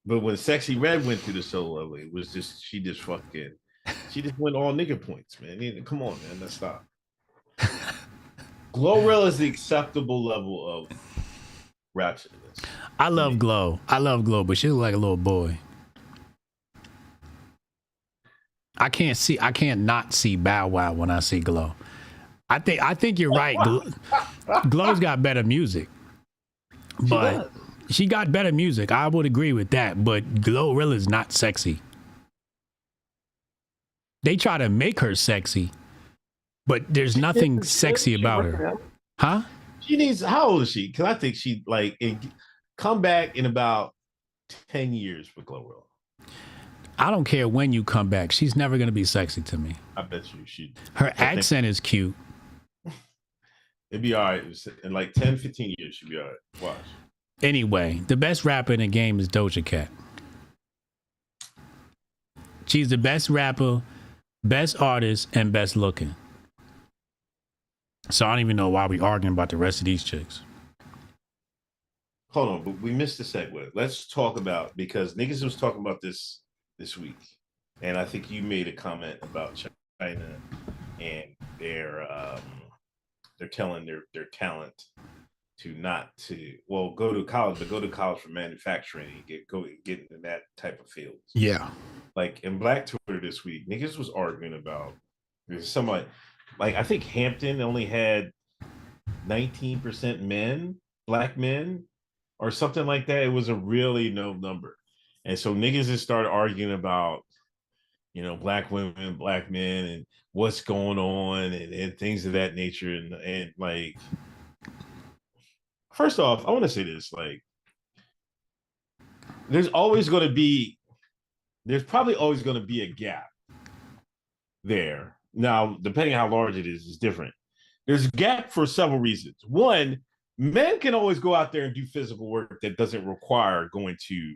D: But when Sexy Red went through the solo leveling, it was just she just went all nigga points, man. Come on, man, let's stop. Glorilla is the acceptable level of ratchetness.
C: I love Glow, but she look like a little boy. I can't not see Bow Wow when I see Glow. I think you're right. Glow's got better music, but she got better music. I would agree with that. But Glorilla's not sexy. They try to make her sexy, but there's nothing sexy about her. Huh?
D: She needs. How old is she? Because I think she come back in about 10 years for Glorilla.
C: I don't care when you come back. She's never going to be sexy to me.
D: I bet you she.
C: Her accent is cute.
D: It'd be all right. In like 10, 15 years, she'll be all right. Watch.
C: Anyway, the best rapper in the game is Doja Cat. She's the best rapper, best artist, and best looking. So I don't even know why we're arguing about the rest of these chicks.
D: Hold on, but we missed the segue. Let's talk about, because niggas was talking about this week, and I think you made a comment about China and they're telling their talent to go to college, but go to college for manufacturing and get into that type of field.
C: Yeah. Like
D: in Black Twitter this week, niggas was arguing about somebody, like I think Hampton only had 19% men, black men, or something like that. It was a really no number. And so niggas just started arguing about, black women, black men, and what's going on and things of that nature. And like, first off, I want to say this, like, there's probably always going to be a gap there. Now, depending on how large it is different. There's a gap for several reasons. One, men can always go out there and do physical work that doesn't require going to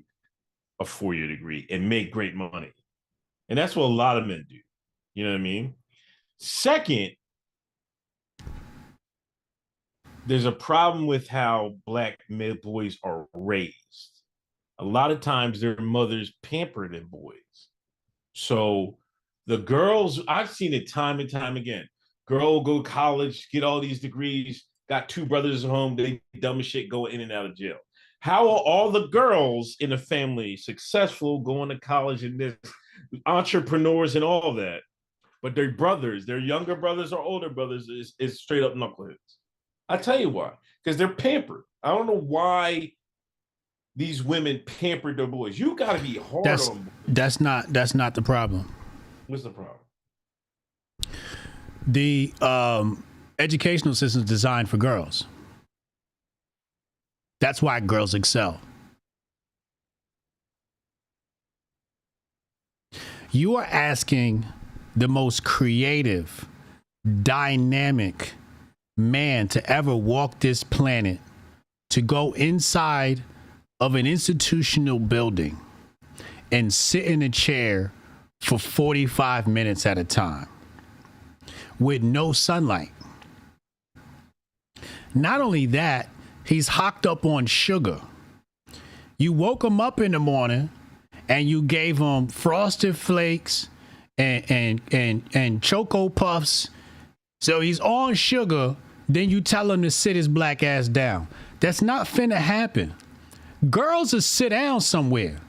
D: a 4-year degree and make great money. And that's what a lot of men do. You know what I mean? Second, there's a problem with how black boys are raised. A lot of times their mothers pamper them boys. So the girls, I've seen it time and time again. Girl go to college, get all these degrees, got 2 brothers at home, they dumb as shit, go in and out of jail. How are all the girls in the family successful, going to college and this, entrepreneurs and all that, but their brothers, their younger brothers or older brothers is straight up knuckleheads? I tell you why, because they're pampered. I don't know why these women pampered their boys. You got to be hard on boys.
C: That's not the problem.
D: What's the problem?
C: The educational system is designed for girls. That's why girls excel. You are asking the most creative, dynamic man to ever walk this planet to go inside of an institutional building and sit in a chair for 45 minutes at a time with no sunlight. Not only that, he's hocked up on sugar. You woke him up in the morning and you gave him Frosted Flakes and Choco Puffs. So he's on sugar. Then you tell him to sit his black ass down. That's not finna happen. Girls will sit down somewhere.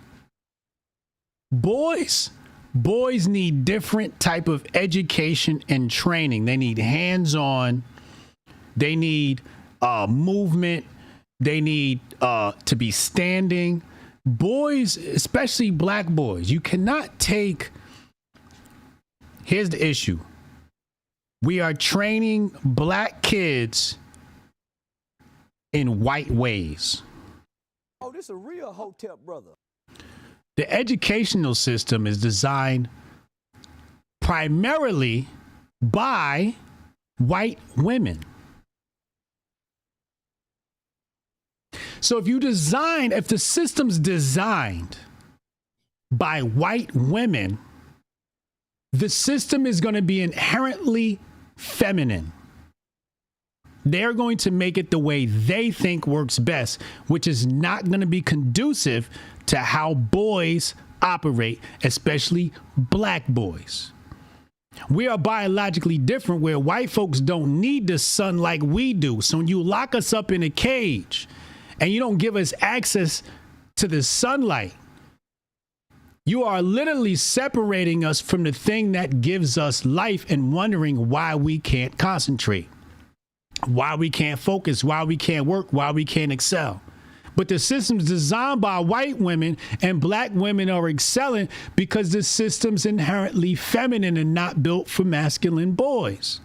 C: Boys need different type of education and training. They need hands-on. They need movement. They need to be standing. Boys, especially black boys, you cannot take. Here's the issue. We are training black kids in white ways.
L: Oh, this a real Hotep brother.
C: The educational system is designed primarily by white women. So if the system's designed by white women, the system is going to be inherently feminine. They're going to make it the way they think works best, which is not going to be conducive to how boys operate, especially black boys. We are biologically different where white folks don't need the sun like we do. So when you lock us up in a cage and you don't give us access to the sunlight, you are literally separating us from the thing that gives us life and wondering why we can't concentrate, why we can't focus, why we can't work, why we can't excel. But the system's designed by white women and black women are excelling because the system's inherently feminine and not built for masculine boys.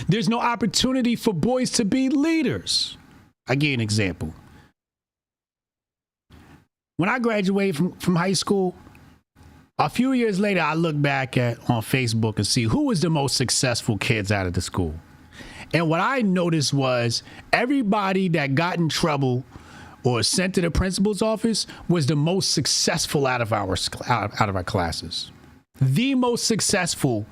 C: There's no opportunity for boys to be leaders. I'll give you an example. When I graduated from high school, a few years later, I look back on Facebook and see who was the most successful kids out of the school. And what I noticed was everybody that got in trouble or sent to the principal's office was the most successful out of our classes. The most successful.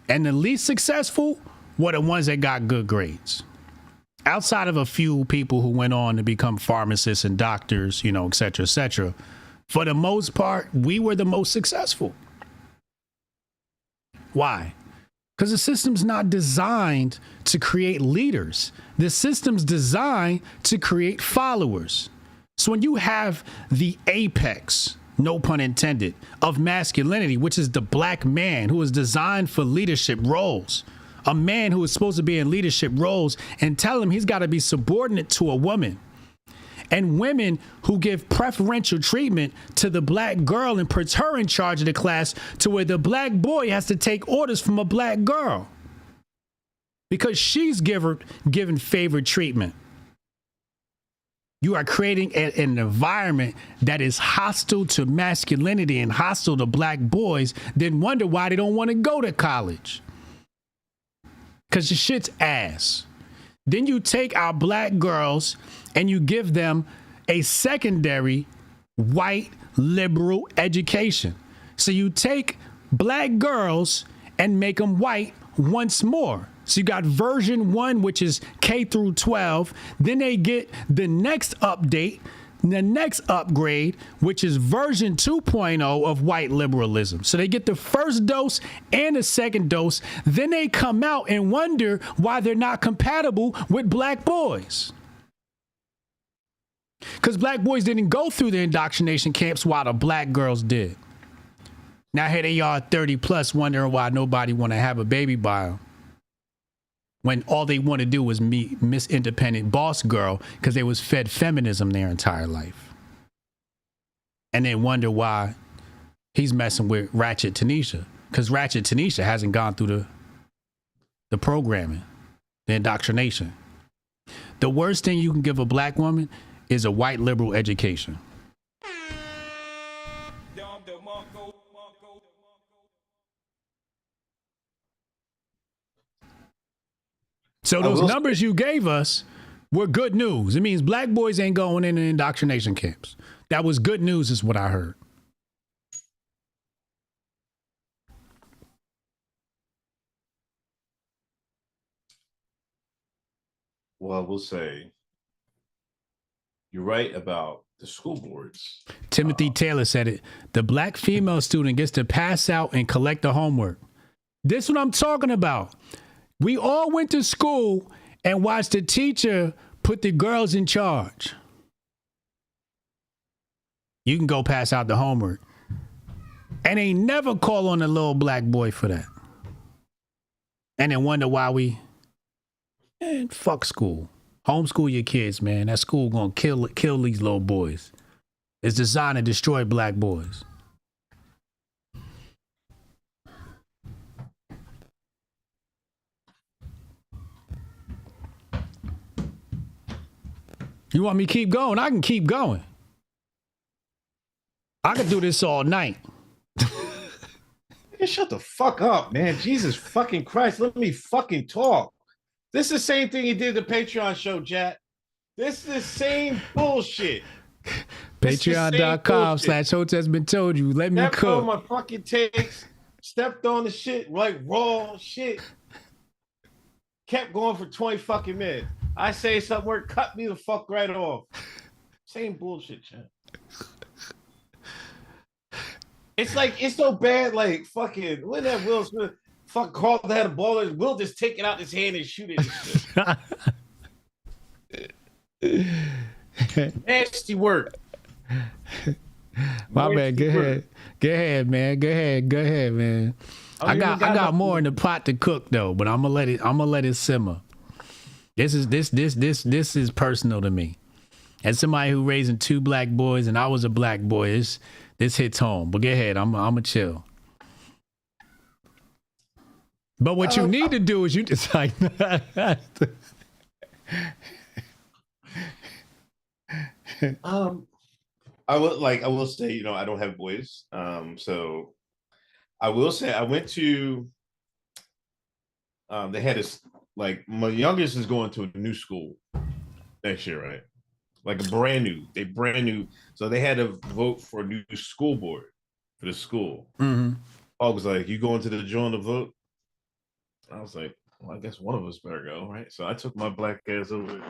C: And the least successful were the ones that got good grades. Outside of a few people who went on to become pharmacists and doctors, et cetera, et cetera. For the most part, we were the most successful. Why? Because the system's not designed to create leaders. The system's designed to create followers. So when you have the apex, no pun intended, of masculinity, which is the black man who is designed for leadership roles, a man who is supposed to be in leadership roles, and tell him he's got to be subordinate to a woman. And women who give preferential treatment to the black girl and puts her in charge of the class to where the black boy has to take orders from a black girl because she's given favored treatment. You are creating an environment that is hostile to masculinity and hostile to black boys, then wonder why they don't want to go to college. Because the shit's ass. Then you take our black girls and you give them a secondary white liberal education. So you take black girls and make them white once more. So you got version 1, which is K through 12. Then they get the next update, the next upgrade, which is version 2.0 of white liberalism. So they get the first dose and the second dose. Then they come out and wonder why they're not compatible with black boys. Because black boys didn't go through the indoctrination camps while the black girls did. Now here they are 30 plus wondering why nobody want to have a baby by them. When all they want to do is meet Miss Independent Boss Girl because they was fed feminism their entire life. And then wonder why he's messing with Ratchet Tanisha. Because Ratchet Tanisha hasn't gone through the programming, the indoctrination. The worst thing you can give a black woman is a white liberal education. So those numbers you gave us were good news. It means black boys ain't going in the indoctrination camps. That was good news is what I heard.
D: Well, I will say, you're right about the school boards.
C: Timothy Taylor said it. The black female student gets to pass out and collect the homework. This is what I'm talking about. We all went to school and watched the teacher put the girls in charge. You can go pass out the homework. And they never call on a little black boy for that. And then wonder why fuck school. Homeschool your kids, man. That school gonna kill these little boys. It's designed to destroy black boys. You want me to keep going? I can keep going. I can do this all night.
D: Shut the fuck up, man. Jesus fucking Christ. Let me fucking talk. This is the same thing he did the Patreon show, Jack. This is the same bullshit.
C: Patreon.com/Hoteps been told you. Let me
D: Stepped on
C: cook.
D: my fucking takes. Stepped on the shit like raw shit. Kept going for 20 fucking minutes. I say something where cut me the fuck right off. Same bullshit, Jack. It's like, it's so bad, like, fucking, when that Will Smith fuck called had a ball, and Will just take it out his hand and shoot it and shit. Nasty work.
C: My man, go ahead. Go ahead, man. Go ahead, man. I got more in the pot to cook though, but I'm gonna let it simmer. This is personal to me. As somebody who raising 2 black boys, and I was a black boy, this hits home. But go ahead, I'm a chill. But what you need to do is you decide.
D: I will say, you know, I don't have boys. So I will say I went to they had this, like, my youngest is going to a new school next year, right? Like a brand new. So they had to vote for a new school board for the school.
C: Mm-hmm.
D: I was like, you going to the joint to vote? I was like, well, I guess one of us better go, right? So I took my black ass over there.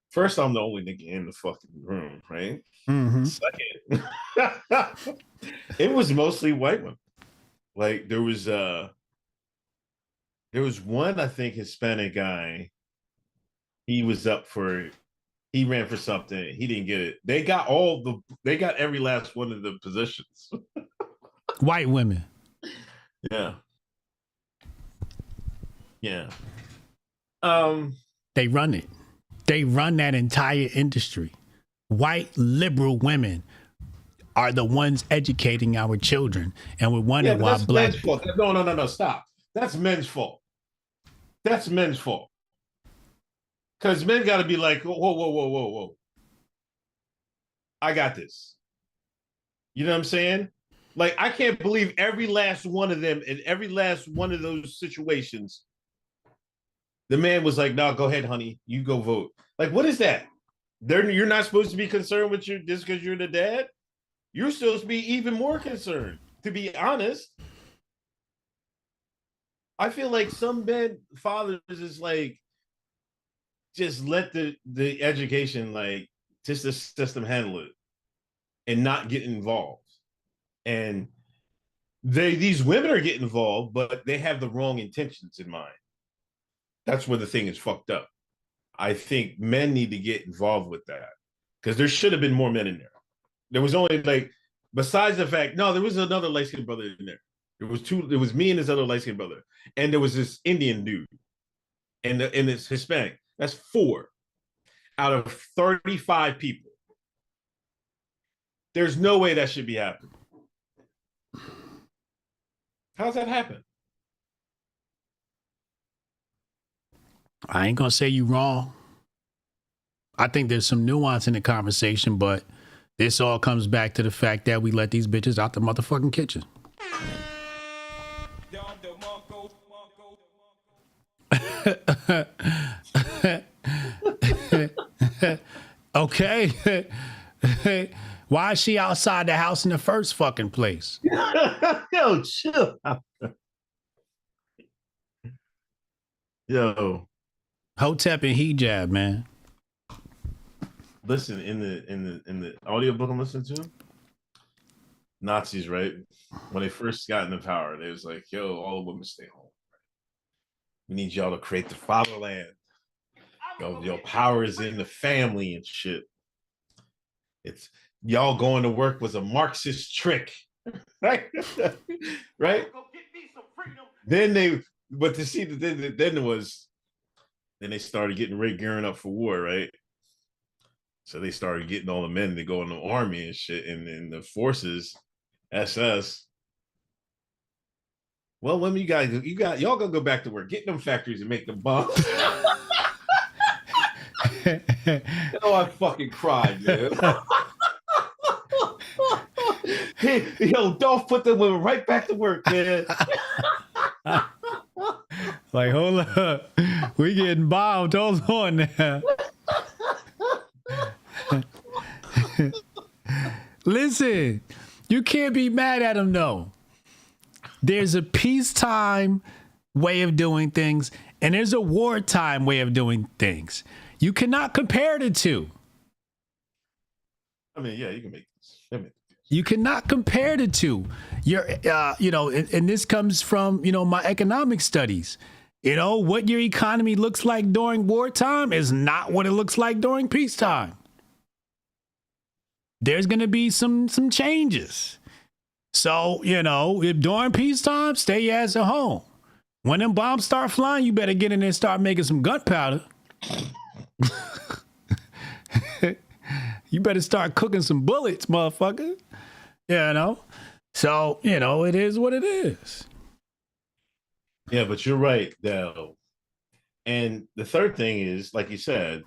D: First, I'm the only nigga in the fucking room, right?
C: Mm-hmm.
D: Second, it was mostly white women. Like there was one, I think, Hispanic guy. He ran for something. He didn't get it. They got every last one of the positions.
C: White women.
D: Yeah. Yeah.
C: They run it. They run that entire industry. White liberal women are the ones educating our children, and we're wondering why black.
D: Men's fault. No, stop. That's men's fault. That's men's fault. Because men got to be like, whoa. I got this. You know what I'm saying? Like, I can't believe every last one of them in every last one of those situations, the man was like, no, go ahead, honey. You go vote. Like, what is that? You're not supposed to be concerned with just because you're the dad? You're supposed to be even more concerned, to be honest. I feel like some men, fathers is like, just let the education, like, just the system handle it and not get involved. And these women are getting involved, but they have the wrong intentions in mind. That's where the thing is fucked up. I think men need to get involved with that because there should have been more men in there. There was only, like, besides the fact, no, there was another light-skinned brother in there. There was me and this other light-skinned brother. And there was this Indian dude and this Hispanic. That's 4 out of 35 people. There's no way that should be happening. How's that happen?
C: I ain't gonna say you wrong. I think there's some nuance in the conversation, but this all comes back to the fact that we let these bitches out the motherfucking kitchen. Okay. Why is she outside the house in the first fucking place?
D: Yo, chill. Yo.
C: Hotep and hijab, man.
D: Listen, in the audiobook I'm listening to, Nazis, right? When they first got into power, they was like, yo, all the women stay home. We need y'all to create the fatherland. Your power is in the family and shit. It's y'all going to work was a Marxist trick. Right? Right? Then they started getting gearing up for war, right? So they started getting all the men to go in the army and shit, and then the forces, SS. Well, when y'all gonna go back to work, get them factories and make them bombs. Oh, I fucking cried, man. Hey, yo, Dolph put the women right back to work, man.
C: Like, hold up. We getting bombed. Hold on now. Listen, you can't be mad at him, though. There's a peacetime way of doing things, and there's a wartime way of doing things. You cannot compare the two.
D: I mean, yeah, you can make this.
C: You cannot compare the two. You're, and this comes from, my economic studies. What your economy looks like during wartime is not what it looks like during peacetime. There's going to be some changes. So, if during peacetime, stay your ass at home. When them bombs start flying, you better get in there and start making some gunpowder. You better start cooking some bullets, motherfucker. So, it is what it is.
D: Yeah, but you're right, though. And the third thing is, like you said,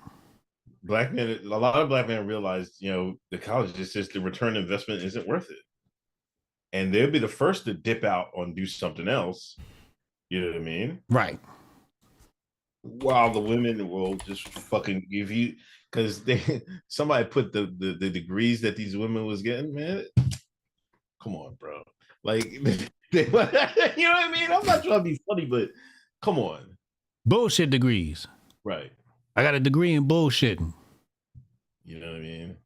D: a lot of black men realize, the college is just the return investment isn't worth it. And they'll be the first to dip out and do something else. You know what I mean?
C: Right.
D: While the women will just fucking give you, because somebody put the degrees that these women was getting, man. Come on, bro. Like, you know what I mean? I'm not trying to be funny, but come on.
C: Bullshit degrees.
D: Right.
C: I got a degree in bullshitting.
D: You know what I mean?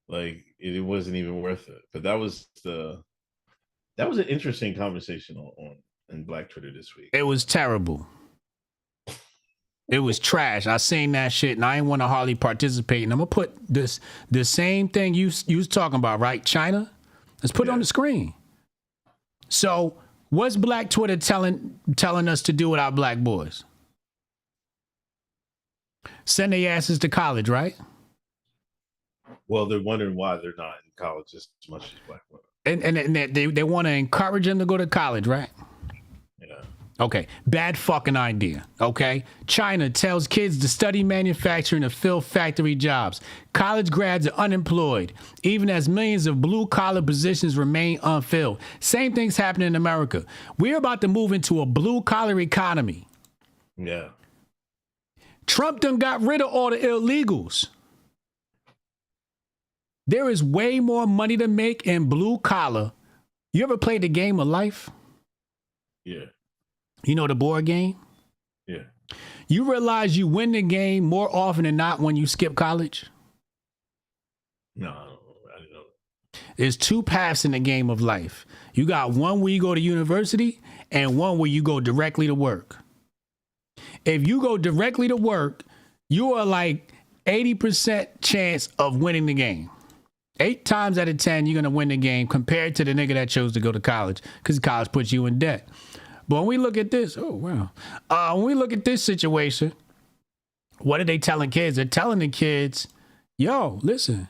D: Like, it wasn't even worth it. But that was an interesting conversation on Black Twitter this week.
C: It was terrible. It was trash. I seen that shit and I ain't want to hardly participate. And I'm gonna put the same thing you was talking about, right? China. Let's put it on the screen. So, what's Black Twitter telling us to do with our black boys? Send their asses to college, right?
D: Well, they're wondering why they're not in college as much as black women.
C: And they want to encourage them to go to college, right?
D: Yeah.
C: Okay. Bad fucking idea. Okay. China tells kids to study manufacturing to fill factory jobs. College grads are unemployed, even as millions of blue collar positions remain unfilled. Same thing's happening in America. We're about to move into a blue collar economy.
D: Yeah.
C: Trump done got rid of all the illegals. There is way more money to make in blue collar. You ever played the game of life?
D: Yeah.
C: You know the board game?
D: Yeah.
C: You realize you win the game more often than not when you skip college?
D: No, I didn't know that.
C: There's two paths in the game of life. You got one where you go to university and one where you go directly to work. If you go directly to work, you are like 80% chance of winning the game. 8 times out of 10, you're going to win the game compared to the nigga that chose to go to college because college puts you in debt. But when we look at this, when we look at this situation, what are they telling kids? They're telling the kids, yo, listen,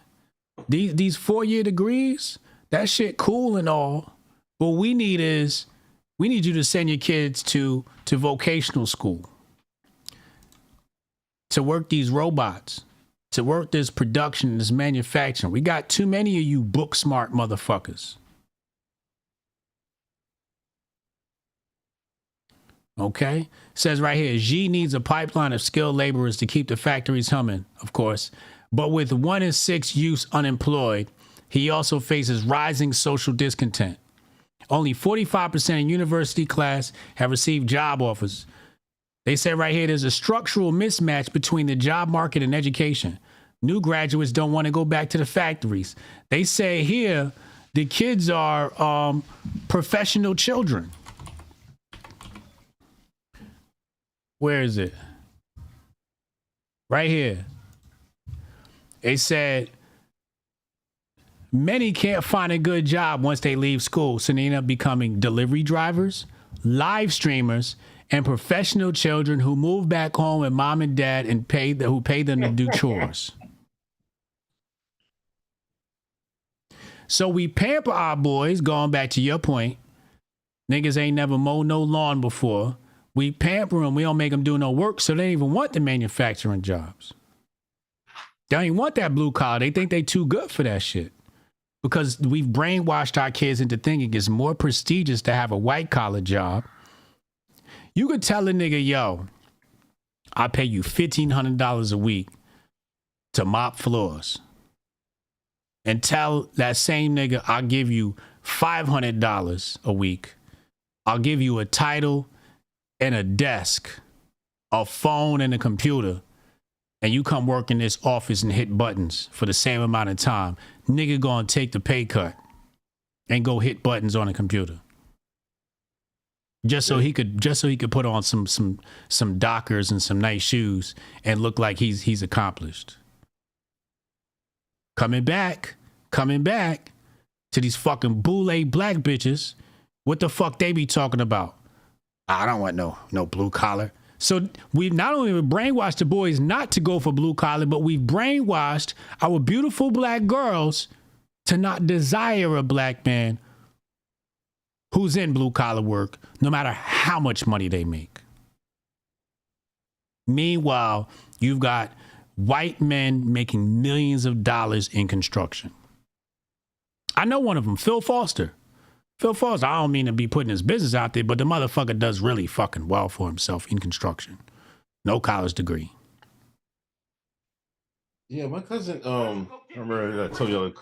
C: these 4-year degrees, that shit cool and all. But we need you to send your kids to vocational school, to work these robots, to work this production, this manufacturing. We got too many of you book smart motherfuckers. Okay? Says right here, Xi needs a pipeline of skilled laborers to keep the factories humming, of course. But with 1 in 6 youths unemployed, he also faces rising social discontent. Only 45% in university class have received job offers. They say right here, there's a structural mismatch between the job market and education. New graduates don't want to go back to the factories. They say here, the kids are professional children. Where is it? Right here. They said many can't find a good job once they leave school, so they end up becoming delivery drivers, live streamers, and professional children who move back home with mom and dad and who pay them to do chores. So we pamper our boys, going back to your point. Niggas ain't never mowed no lawn before. We pamper them. We don't make them do no work, so they don't even want the manufacturing jobs. They don't even want that blue collar. They think they too good for that shit. Because we've brainwashed our kids into thinking it's more prestigious to have a white collar job. You could tell a nigga, yo, I pay you $1,500 a week to mop floors. And tell that same nigga, I'll give you $500 a week. I'll give you a title and a desk, a phone and a computer. And you come work in this office and hit buttons for the same amount of time. Nigga gonna take the pay cut and go hit buttons on a computer. Just so he could put on some Dockers and some nice shoes and look like he's accomplished. Coming back to these fucking boule black bitches. What the fuck they be talking about? I don't want no blue collar. So we've not only brainwashed the boys not to go for blue collar, but we've brainwashed our beautiful black girls to not desire a black man who's in blue collar work, no matter how much money they make. Meanwhile, you've got white men making millions of dollars in construction. I know one of them, Phil Foster. Phil Foster, I don't mean to be putting his business out there, but the motherfucker does really fucking well for himself in construction. No college degree.
D: Yeah, my cousin, remember I told y'all,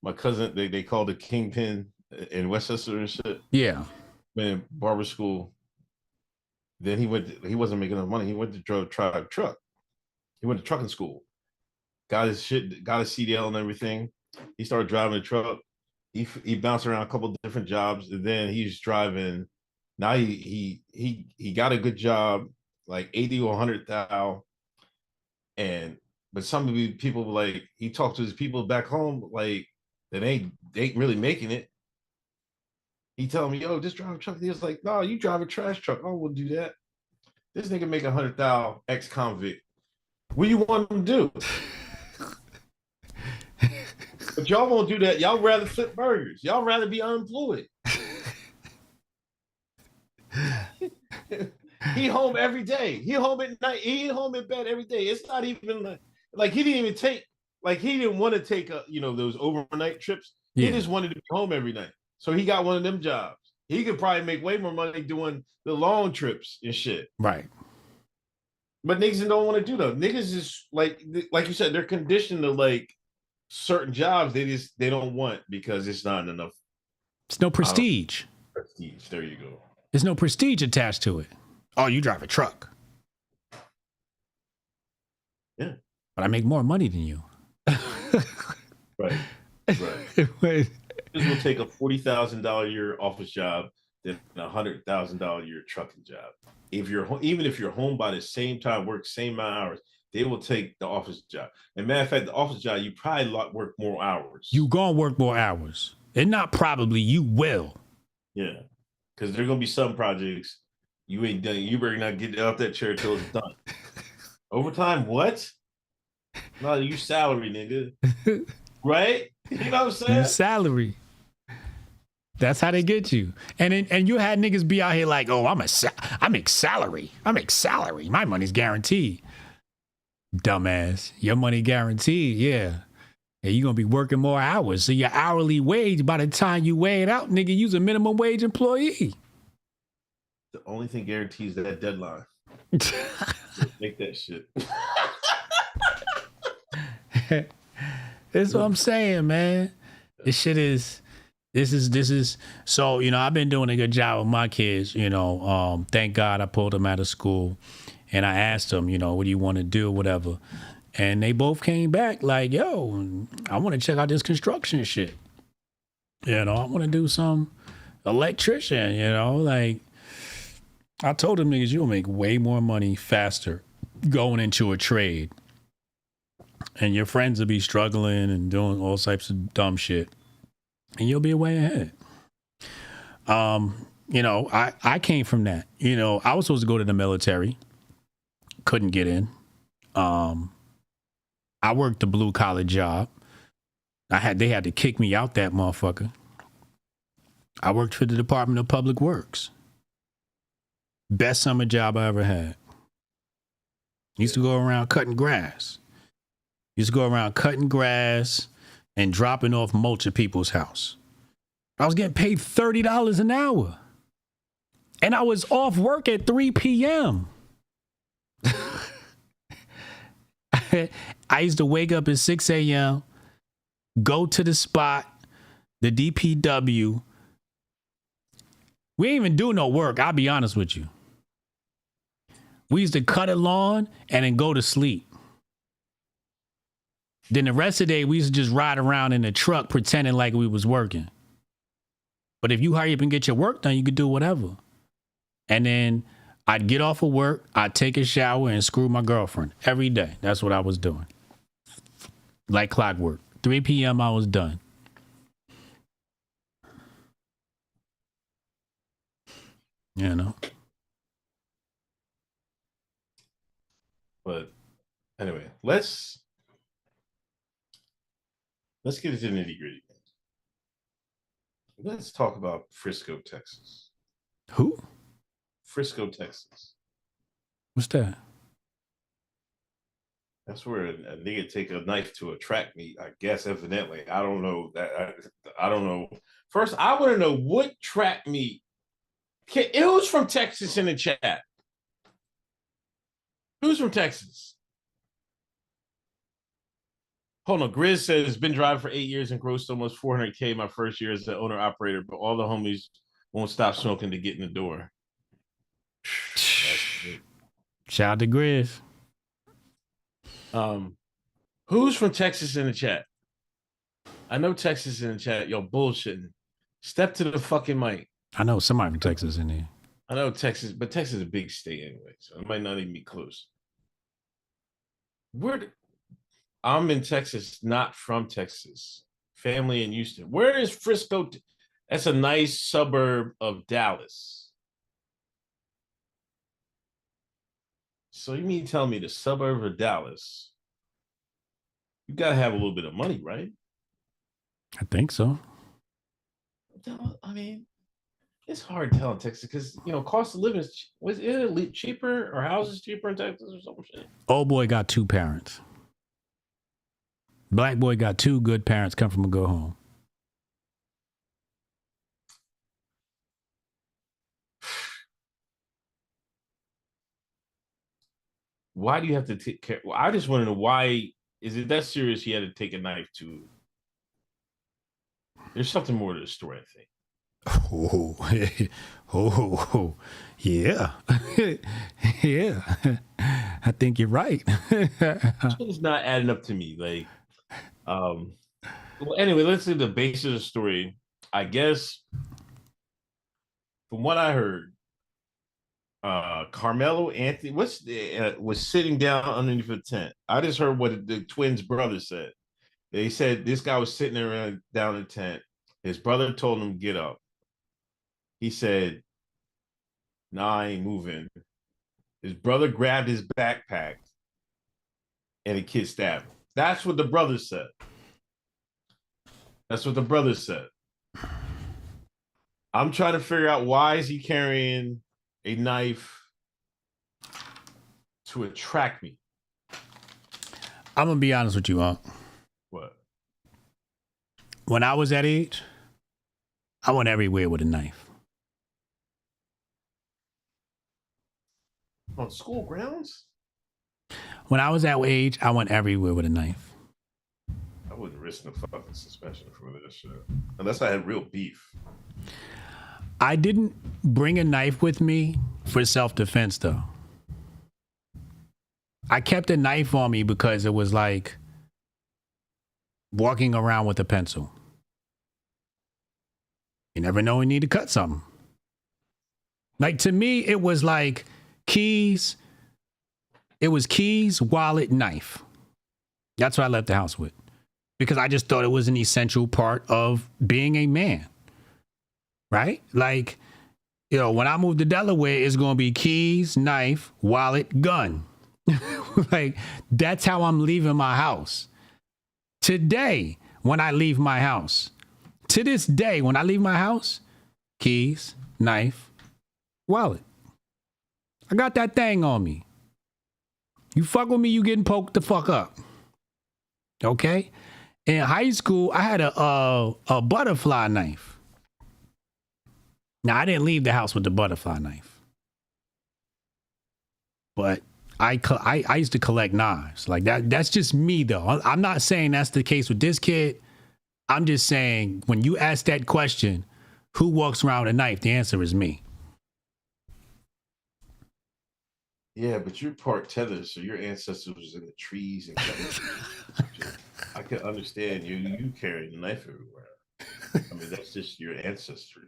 D: my cousin, they called the Kingpin in Westchester and shit.
C: Yeah.
D: Went in barber school. Then he wasn't making enough money. He went to try a truck. He went to trucking school. Got his shit, got his CDL and everything. He started driving a truck. He bounced around a couple of different jobs, and then he's driving. Now he got a good job, like 80 or 100,000. But some of the people, like, he talked to his people back home, like, that ain't really making it. He told me, yo, just drive a truck. He was like, no, you drive a trash truck. I wouldn't do that. This nigga make 100,000 ex-convict. What do you want him to do? But y'all won't do that. Y'all rather flip burgers. Y'all rather be unemployed. He home every day. He home at night. He home in bed every day. It's not even like he didn't even take, like he didn't want to take those overnight trips.
C: Yeah.
D: He just wanted to be home every night. So he got one of them jobs. He could probably make way more money doing the long trips and shit.
C: Right.
D: But niggas don't want to do that. Niggas is like you said, they're conditioned to like certain jobs they don't want because it's not enough.
C: It's no prestige.
D: Prestige. There you go.
C: There's no prestige attached to it. Oh, you drive a truck.
D: Yeah.
C: But I make more money than you.
D: Right.
C: Wait.
D: This will take a $40,000 a year office job than a $100,000 a year trucking job. Even if you're home by the same time, work same amount of hours, they will take the office job. And matter of fact, the office job, you probably work more hours.
C: You gonna work more hours. And not probably, you will.
D: Yeah. Because there are gonna be some projects you ain't done. You better not get out that chair till it's done. Overtime, what? No, you salary, nigga. Right? You know what I'm saying?
C: Your salary. That's how they get you. And you had niggas be out here like, oh, I make salary. I make salary. My money's guaranteed. Dumbass. Your money guaranteed, yeah. And you're going to be working more hours. So your hourly wage, by the time you weigh it out, nigga, you's a minimum wage employee.
D: The only thing guarantees that deadline. Make that shit.
C: That's what I'm saying, man. This is so, I've been doing a good job with my kids, thank God I pulled them out of school and I asked them, what do you want to do, whatever. And they both came back like, yo, I want to check out this construction shit. I want to do some electrician, like I told them niggas, you'll make way more money faster going into a trade. And your friends will be struggling and doing all types of dumb shit. And you'll be way ahead. I came from that. I was supposed to go to the military. Couldn't get in. I worked a blue collar job. They had to kick me out that motherfucker. I worked for the Department of Public Works. Best summer job I ever had. Used to go around cutting grass. Used to go around cutting grass and dropping off mulch at people's house. I was getting paid $30 an hour. And I was off work at 3 p.m. I used to wake up at 6 a.m., go to the spot, the DPW. We didn't even do no work, I'll be honest with you. We used to cut a lawn and then go to sleep. Then the rest of the day, we used to just ride around in the truck pretending like we was working. But if you hurry up and get your work done, you could do whatever. And then I'd get off of work, I'd take a shower and screw my girlfriend every day. That's what I was doing. Like clockwork. 3 p.m. I was done. You know.
D: But anyway, let's get into the nitty gritty. Let's talk about Frisco, Texas.
C: Who?
D: Frisco, Texas.
C: What's that?
D: That's where a nigga take a knife to a track meet, I guess, evidently. I don't know that. I don't know. First, I want to know what track meet. Who's from Texas in the chat? Who's from Texas? Hold on. Grizz says, been driving for 8 years and grossed almost $400K my first year as the owner operator, but all the homies won't stop smoking to get in the door.
C: Shout out to Grizz.
D: Who's from Texas in the chat? I know Texas in the chat. Yo, bullshitting. Step to the fucking mic.
C: I know somebody from Texas in there.
D: I know Texas, but Texas is a big state anyway, so it might not even be close. I'm in Texas, not from Texas. Family in Houston. Where is Frisco? That's a nice suburb of Dallas. So you mean tell me the suburb of Dallas? You gotta have a little bit of money, right?
C: I think so.
D: I mean, it's hard telling Texas because cost of living was it cheaper or houses cheaper in Texas or some shit?
C: Old boy got 2 parents. Black boy got 2 good parents, come from a good home.
D: Why do you have to take care? Well, I just want to know why is it that serious? He had to take a knife to. There's something more to the story, I think.
C: Oh, yeah. Yeah. I think you're right.
D: It's not adding up to me. Like, well, anyway, let's see the basis of the story. I guess, from what I heard, Carmelo Anthony was sitting down underneath a tent. I just heard what the twins' brother said. They said this guy was sitting around down in the tent. His brother told him, get up. He said, nah, I ain't moving. His brother grabbed his backpack and the kid stabbed him. That's what the brother said. That's what the brother said. I'm trying to figure out why is he carrying a knife to a track meet.
C: I'm going to be honest with you, Unc.
D: What?
C: When I was that age, I went everywhere with a knife.
D: On school grounds?
C: When I was that age, I went everywhere with a knife.
D: I wouldn't risk no fucking suspension for this shit. Unless I had real beef.
C: I didn't bring a knife with me for self-defense, though. I kept a knife on me because it was like walking around with a pencil. You never know when you need to cut something. Like, to me, it was like keys. It was keys, wallet, knife. That's what I left the house with. Because I just thought it was an essential part of being a man. Right? Like, when I move to Delaware, it's going to be keys, knife, wallet, gun. Like, that's how I'm leaving my house. Today, when I leave my house, to this day, when I leave my house, keys, knife, wallet. I got that thing on me. You fuck with me, you getting poked the fuck up. Okay? In high school, I had a butterfly knife. Now, I didn't leave the house with the butterfly knife. But I used to collect knives. Like that's just me, though. I'm not saying that's the case with this kid. I'm just saying when you ask that question, who walks around with a knife? The answer is me.
D: Yeah, but you're part tethered, so your ancestors was in the trees and I can understand you carrying a knife everywhere. I mean, that's just your ancestry.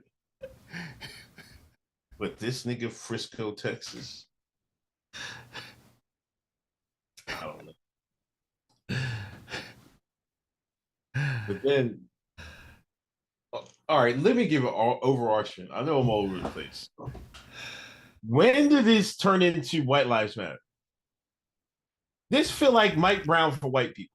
D: But this nigga Frisco, Texas, I don't know. But then, all right, let me give an overarching. I know I'm all over the place. When did this turn into White Lives Matter? This feel like Mike Brown for white people.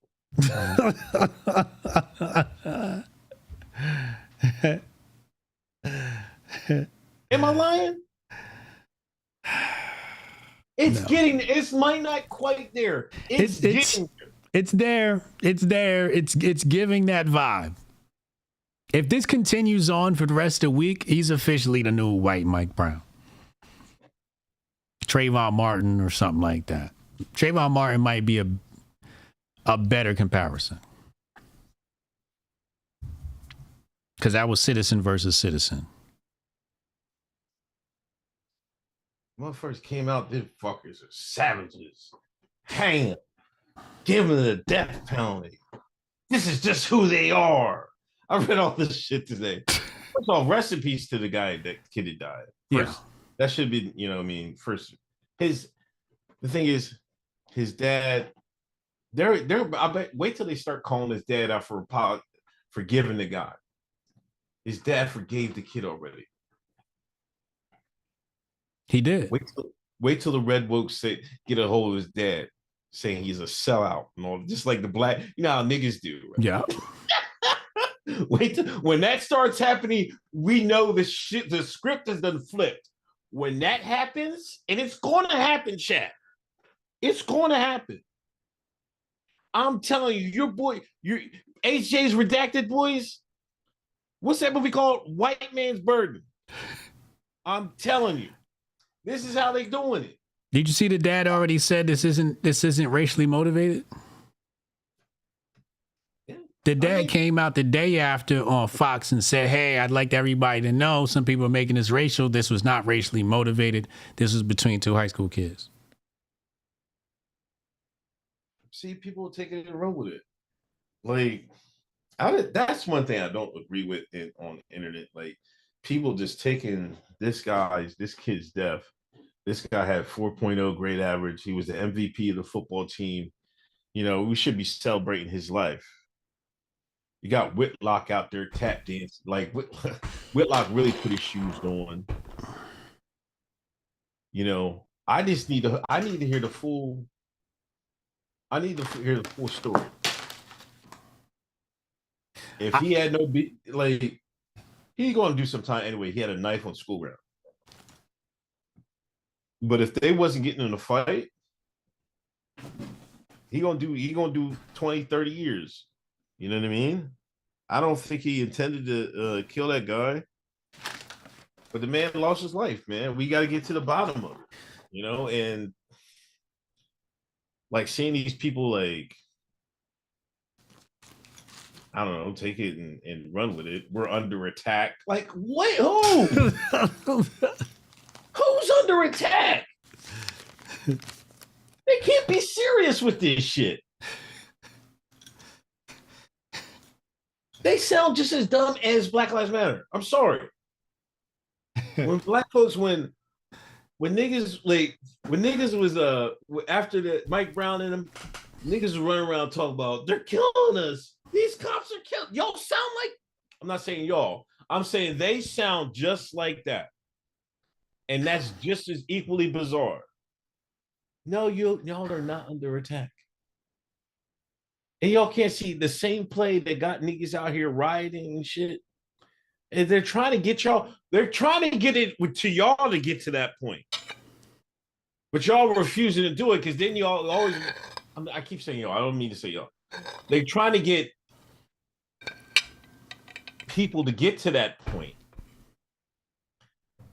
D: Am I lying? It's
C: No.
D: it's might not quite there. It's getting there.
C: It's there. It's there. It's giving that vibe. If this continues on for the rest of the week, he's officially the new white Mike Brown. Trayvon Martin or something like that. Trayvon Martin might be a better comparison. Because that was citizen versus citizen.
D: Motherfuckers came out, them fuckers are savages. Hang them. Give them the death penalty. This is just who they are. I read all this shit today. First of all, rest in peace to the guy, that kid that died. First, that should be, you know what I mean? First, the thing is, his dad, I bet, wait till they start calling his dad out for forgiving the guy. His dad forgave the kid already.
C: He did.
D: Wait till the red woke get a hold of his dad, saying he's a sellout and all, just like the black, you know how niggas do. Right?
C: Yeah.
D: Wait till, when that starts happening, we know the script has done flipped. When that happens, and it's going to happen, chat. It's going to happen. I'm telling you, your HJ's Redacted Boys. What's that movie called? White Man's Burden. I'm telling you, this is how they doing it.
C: Did you see the dad already said this isn't racially motivated?
D: Yeah.
C: The dad came out the day after on Fox and said, hey, I'd like everybody to know some people are making this racial. This was not racially motivated. This was between two high school kids.
D: See, people are taking it and run with it. Like, that's one thing I don't agree with on the internet. Like, people just taking this kid's death. This guy had 4.0 grade average. He was the MVP of the football team. You know, we should be celebrating his life. You got Whitlock out there tap dancing. Like, Whitlock really put his shoes on. You know, I need to hear the full. I need to hear the full story. If he had no he's going to do some time anyway. He had a knife on school ground. But if they wasn't getting in a fight, he gonna do 20, 30 years. You know what I mean? I don't think he intended to kill that guy. But the man lost his life, man. We got to get to the bottom of it. You know, and like seeing these people like, I don't know, take it and run with it. We're under attack. Like, what? Who? Who's under attack? They can't be serious with this shit. They sound just as dumb as Black Lives Matter. I'm sorry. When black folks, when niggas was after the Mike Brown and them, niggas was running around talking about they're killing us. These cops are killing. Y'all sound like, I'm not saying y'all. I'm saying they sound just like that. And that's just as equally bizarre. No, y'all are not under attack. And y'all can't see the same play that got niggas out here rioting and shit. And they're trying to get y'all, they're trying to get it to y'all to get to that point. But y'all refusing to do it because then y'all always, I keep saying y'all, I don't mean to say y'all. They're trying to get people to get to that point.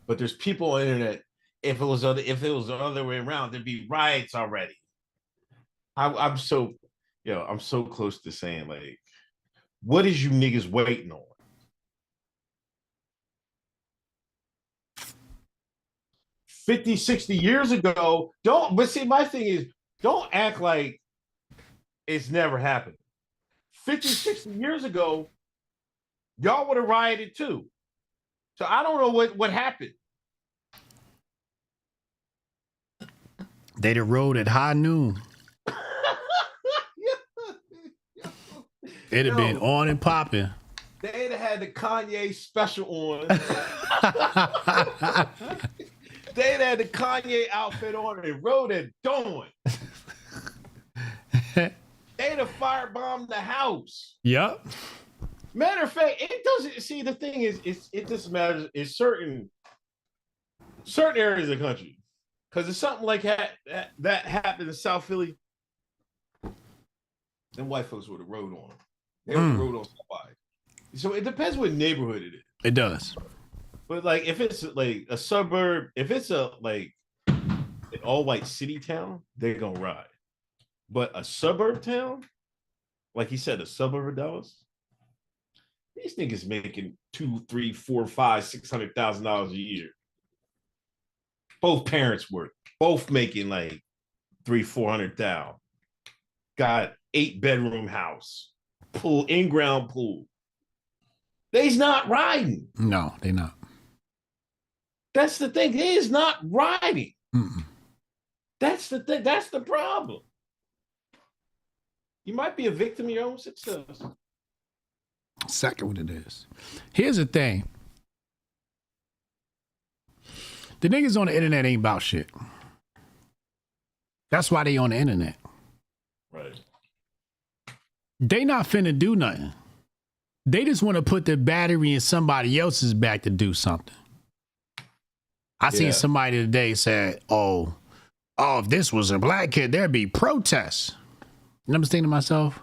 D: But there's people on the internet. If it was the other way around, there'd be riots already. I'm so close to saying, like, what is you niggas waiting on? $50, $60 years ago, but see, my thing is, don't act like it's never happened. 50, 60 years ago, y'all would have rioted too. So I don't know what happened.
C: They'd have rode at high noon. It'd have been on and popping.
D: They'd have had the Kanye special on. They'd had the Kanye outfit on and rode at dawn. They'd have firebombed the house.
C: Yep.
D: Matter of fact, it doesn't. See, the thing is, it just matters. It's certain areas of the country, because it's something like that happened in South Philly. Then white folks would have rode on. They would have rode on somebody. So it depends what neighborhood it is.
C: It does.
D: But like, if it's like a suburb, if it's like an all-white city town, they're gonna ride. But a suburb town, like he said, a suburb of Dallas, these niggas making $200,000, $300,000, $400,000, $500,000, $600,000 a year. Both parents work, both making like $300,000, $400,000. Got 8-bedroom house, pool, in-ground pool. They's not riding.
C: No, they not.
D: That's the thing. They is not riding.
C: Mm-mm.
D: That's the thing. That's the problem. You might be a victim of your own success.
C: Exactly what it is. Here's the thing. The niggas on the internet ain't about shit. That's why they on the internet.
D: Right.
C: They not finna do nothing. They just want to put the battery in somebody else's back to do something. I seen somebody today said, oh, if this was a black kid, there'd be protests. And I'm just thinking to myself,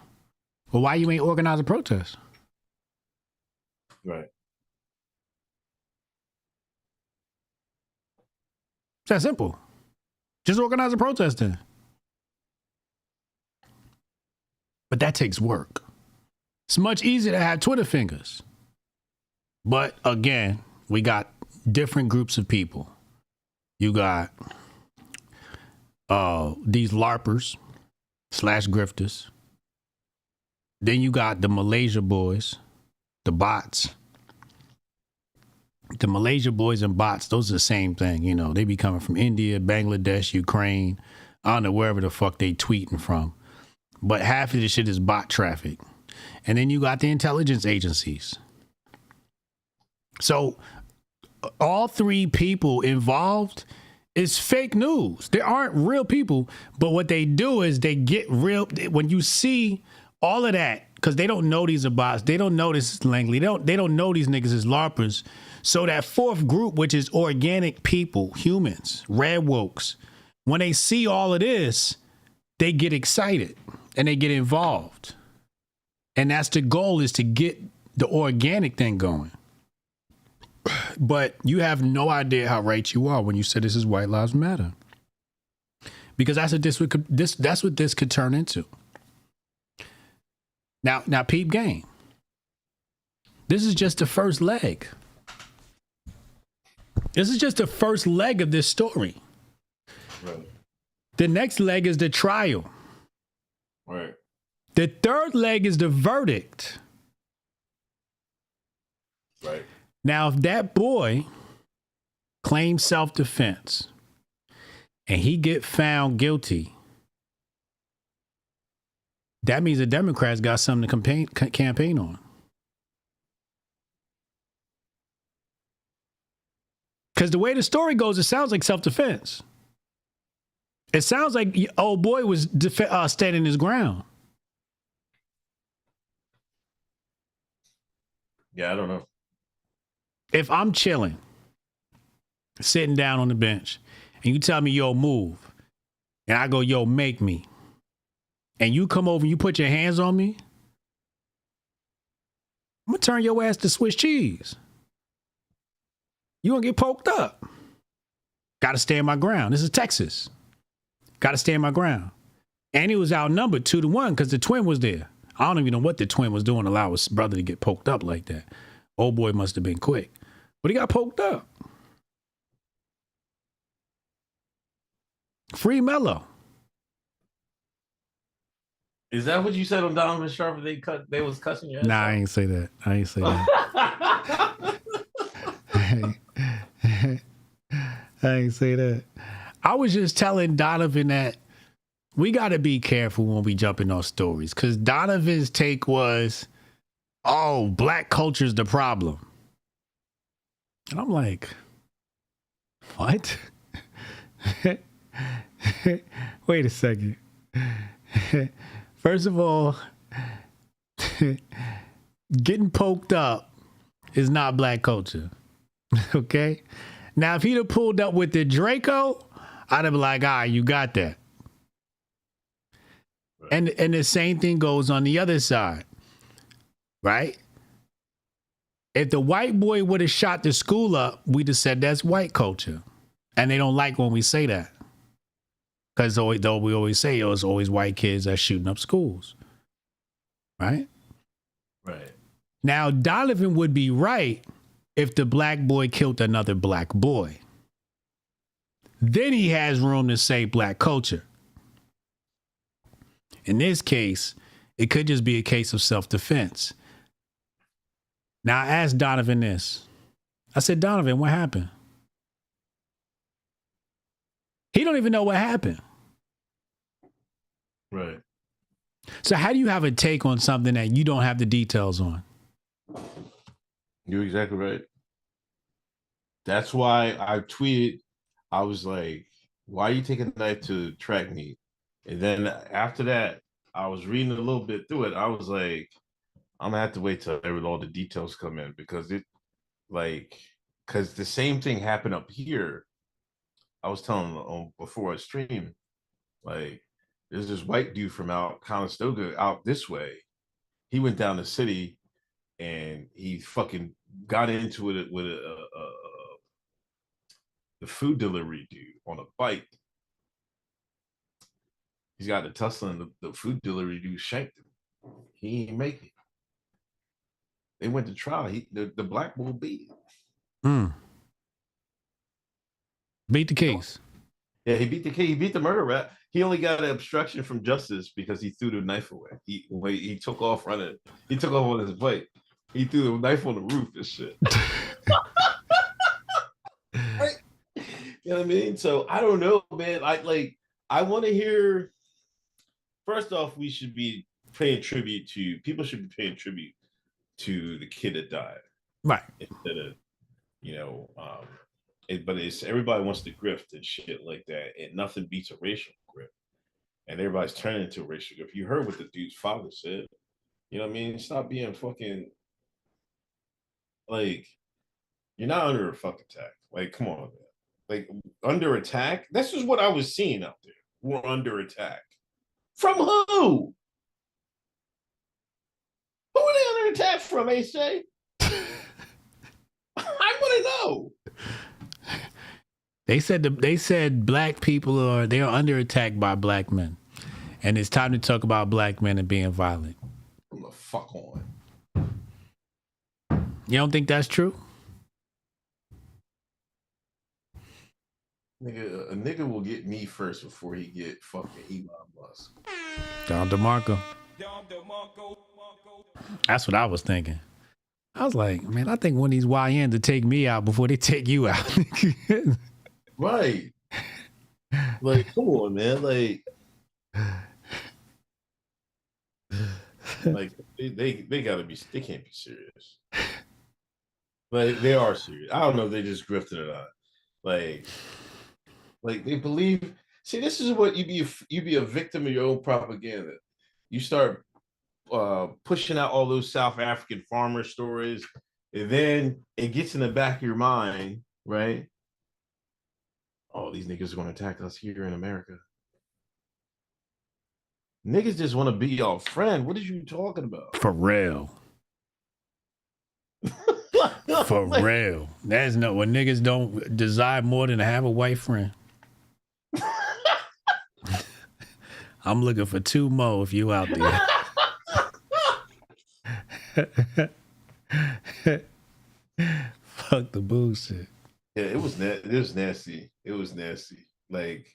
C: well, why you ain't organize a protest?
D: Right.
C: It's that simple. Just organize a protest then. But that takes work. It's much easier to have Twitter fingers. But again, we got different groups of people. You got these LARPers / grifters. Then you got the Malaysia boys, the bots. The Malaysia boys and bots, those are the same thing. You know, they be coming from India, Bangladesh, Ukraine. I don't know wherever the fuck they tweeting from. But half of this shit is bot traffic. And then you got the intelligence agencies. So all three people involved is fake news. There aren't real people. But what they do is they get real. When you see all of that, because they don't know these are bots. They don't know this is Langley. They don't know these niggas is LARPers. So that fourth group, which is organic people, humans, red wokes, when they see all of this, they get excited and they get involved. And that's the goal, is to get the organic thing going. But you have no idea how right you are when you say this is White Lives Matter. Because that's what this could turn into. Now peep game. This is just the first leg. This is just the first leg of this story.
D: Right.
C: The next leg is the trial.
D: Right.
C: The third leg is the verdict.
D: Right.
C: Now, if that boy claims self-defense and he get found guilty, that means the Democrats got something to campaign on. Because the way the story goes, it sounds like self-defense. It sounds like old boy was standing his ground.
D: Yeah, I don't know.
C: If I'm chilling, sitting down on the bench, and you tell me, yo, move, and I go, yo, make me, and you come over and you put your hands on me, I'm gonna turn your ass to Swiss cheese. You gonna get poked up. Gotta stand my ground. This is Texas. Gotta stand my ground. And he was outnumbered 2-1 because the twin was there. I don't even know what the twin was doing to allow his brother to get poked up like that. Old boy must have been quick. But he got poked up. Free Mello.
D: Is that what you said on Donovan Sharp? They was cussing you?
C: Nah, I ain't say that. I ain't say that. I ain't say that. I was just telling Donovan that we got to be careful when we jump in those stories, because Donovan's take was, oh, black culture's the problem. And I'm like, what? Wait a second. First of all, getting poked up is not black culture. Okay? Now, if he'd have pulled up with the Draco, I'd have been like, all right, you got that. Right. And the same thing goes on the other side, right? If the white boy would have shot the school up, we'd have said that's white culture. And they don't like when we say that. Because though we always say, it's always white kids that's shooting up schools. Right?
D: Right.
C: Now, Donovan would be right if the black boy killed another black boy. Then he has room to say black culture. In this case, it could just be a case of self-defense. Now, I asked Donovan this. I said, Donovan, what happened? He don't even know what happened.
D: Right.
C: So how do you have a take on something that you don't have the details on?
D: You're exactly right. That's why I tweeted, I was like, why are you taking a knife to track me? And then after that, I was reading a little bit through it. I was like, I'm gonna have to wait till all the details come in, because because the same thing happened up here. I was telling before I streamed, like, there's this white dude from out Conestoga out this way. He went down the city and he fucking got into it with the food delivery dude on a bike. He's got the tussle, and the food delivery dude shanked him. He ain't make it. They went to trial. The black bull beat him.
C: Beat the case.
D: Yeah, he beat the case. He beat the murder rap. He only got an obstruction from justice because he threw the knife away. He took off running. He took off on his bike. He threw the knife on the roof and shit. Right? You know what I mean? So I don't know, man. I want to hear. First off, we should be paying tribute to people. Should be paying tribute to the kid that died,
C: right?
D: Instead of, but it's everybody wants to grift and shit like that, and nothing beats a racial grift, and everybody's turning into a racial grift. You heard what the dude's father said. You know what I mean? Stop being fucking like, you're not under a fuck attack. Like, come on, man. Like, under attack? This is what I was seeing out there. We're under attack. From who? Who are they under attack from, AJ? I want to know.
C: They said black people they are under attack by black men, and it's time to talk about black men and being violent.
D: Come the fuck on.
C: You don't think that's true?
D: Nigga, a nigga will get me first before he get fucking Elon Musk.
C: Don DeMarco. That's what I was thinking. I was like, man, I think one of these YNs to take me out before they take you out.
D: Right. Like, come on, man. Like they gotta be, they can't be serious. But they are serious. I don't know if they just grifted or not. Like they believe. See, this is what you be a victim of your own propaganda. You start pushing out all those South African farmer stories, and then it gets in the back of your mind, right? Oh, these niggas are going to attack us here in America. Niggas just want to be your friend. What are you talking about?
C: For real. For real. That's not what niggas don't desire more than to have a white friend. I'm looking for 2 more if you out there. Fuck the bullshit.
D: Yeah, it was nasty. It was nasty. Like,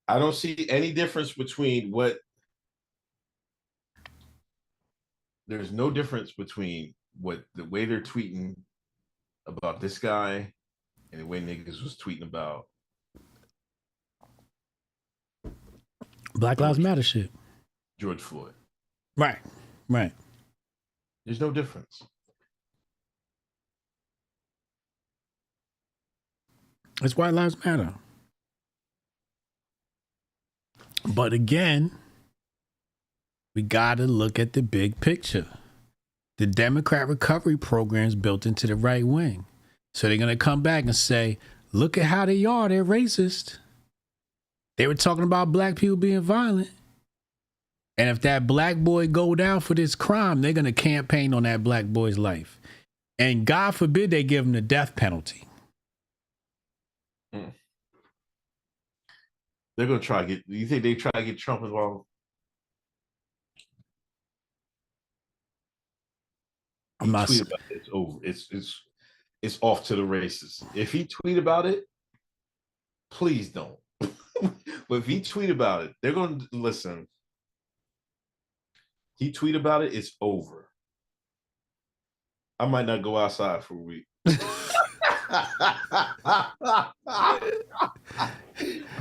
D: I don't see any difference between what. There's no difference between what the way they're tweeting about this guy and the way niggas was tweeting about
C: Black Lives Matter shit.
D: George Floyd.
C: Right.
D: There's no difference.
C: It's White Lives Matter. But again, we got to look at the big picture. The Democrat recovery program is built into the right wing. So they're going to come back and say, look at how they are. They're racist. They were talking about black people being violent. And if that black boy go down for this crime, they're going to campaign on that black boy's life. And God forbid they give him the death penalty.
D: They're going to try to get, you think they try to get Trump involved? Tweet about it, it's over. It's off to the races. If he tweet about it, please don't. But if he tweet about it, they're going to listen. He tweet about it, it's over. I might not go outside for a week.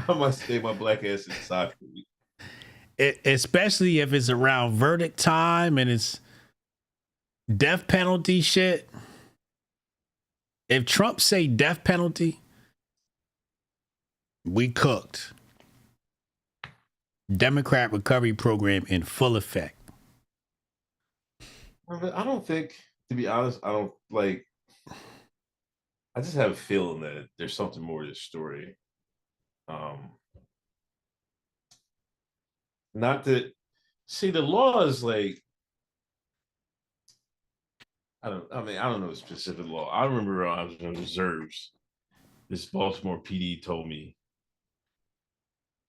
D: I must stay my black ass inside for a week.
C: Especially if it's around verdict time and it's death penalty shit. If Trump say death penalty, we cooked. Democrat recovery program in full effect.
D: I don't think, to be honest, I don't like. I just have a feeling that there's something more to this story. Not that. See, the law is like. I don't know the specific law. I remember I was in reserves. This Baltimore PD told me,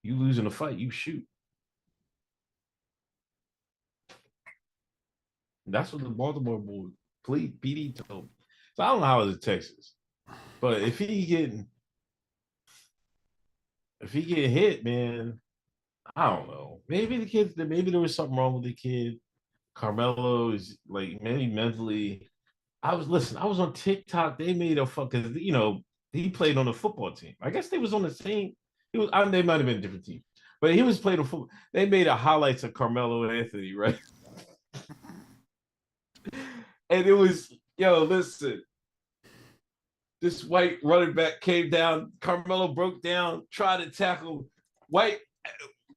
D: "You lose in a fight, you shoot." That's what the Baltimore PD told me. So I don't know how it is in Texas, but if he getting hit, man, I don't know. Maybe maybe there was something wrong with the kid. Carmelo is like maybe mentally. I was on TikTok. They made a fucking, he played on a football team. I guess they was on the same. They might have been different teams, but he was playing on football. They made a highlights of Carmelo Anthony, right? And it was, listen. This white running back came down. Carmelo broke down, tried to tackle. White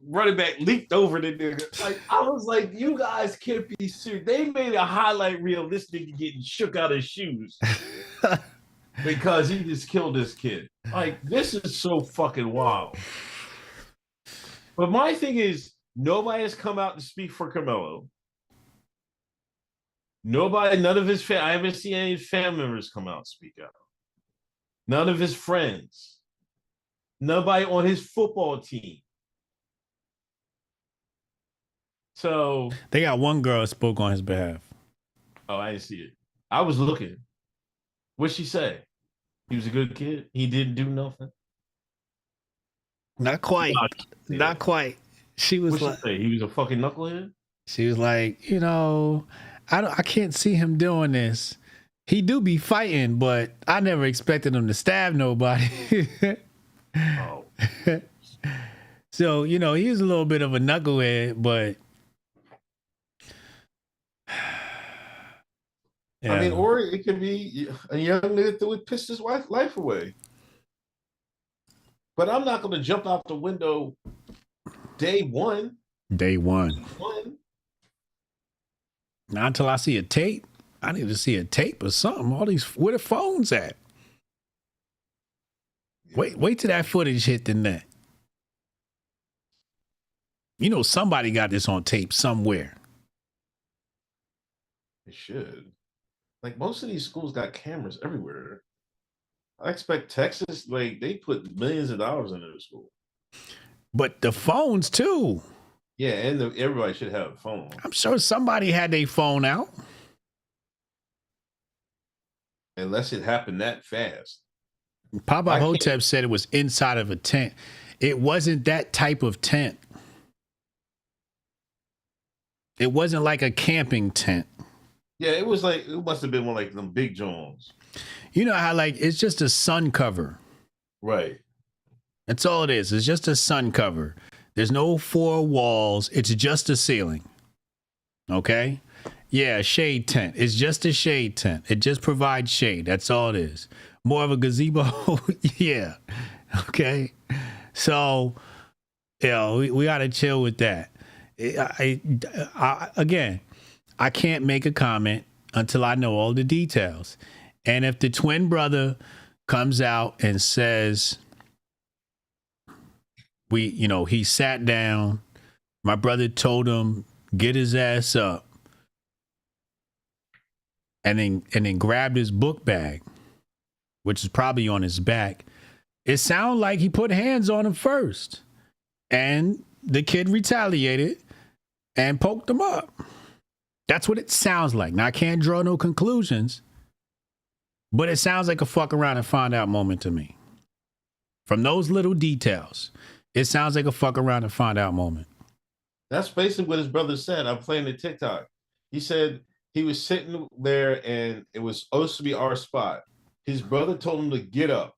D: running back leaped over the nigga. Like, I was like, you guys can't be serious. They made a highlight reel of this nigga getting shook out his shoes because he just killed this kid. Like, this is so fucking wild. But my thing is, nobody has come out to speak for Carmelo. None of his I haven't seen any family members come out and speak out. None of his friends. Nobody on his football team. So
C: they got one girl that spoke on his behalf.
D: Oh, I didn't see it. I was looking. What'd she say? He was a good kid. He didn't do nothing.
C: Not quite. Not quite. She was
D: What'd she say? He was a fucking knucklehead.
C: She was like, I can't see him doing this. He do be fighting, but I never expected him to stab nobody.
D: Oh.
C: So, he's a little bit of a knucklehead, but
D: yeah. I mean, or it could be a young nigga that would piss his life away. But I'm not going to jump out the window day one.
C: Not until I see a tape. I need to see a tape or something. All these, where the phones at? Wait till that footage hit the net. You know, somebody got this on tape somewhere.
D: It should. Like most of these schools got cameras everywhere. I expect Texas, like they put millions of dollars into the school.
C: But the phones too.
D: Yeah, and everybody should have a phone.
C: I'm sure somebody had their phone out.
D: Unless it happened that fast.
C: Papa Hotep said it was inside of a tent. It wasn't that type of tent. It wasn't like a camping tent.
D: Yeah, it was like, it must have been one like them big Jones.
C: You know how like it's just a sun cover.
D: Right.
C: That's all it is. It's just a sun cover. There's no four walls. It's just a ceiling. Okay? Yeah, a shade tent. It's just a shade tent. It just provides shade. That's all it is. More of a gazebo. Yeah. Okay. So, you know, we got to chill with that. Again, I can't make a comment until I know all the details. And if the twin brother comes out and says, he sat down, my brother told him, get his ass up, and then grabbed his book bag, which is probably on his back. It sounded like he put hands on him first, and the kid retaliated and poked him up. That's what it sounds like. Now, I can't draw no conclusions, but it sounds like a fuck around and find out moment to me. From those little details, it sounds like a fuck around and find out moment.
D: That's basically what his brother said. I'm playing the TikTok. He said he was sitting there and it was supposed to be our spot. His brother told him to get up.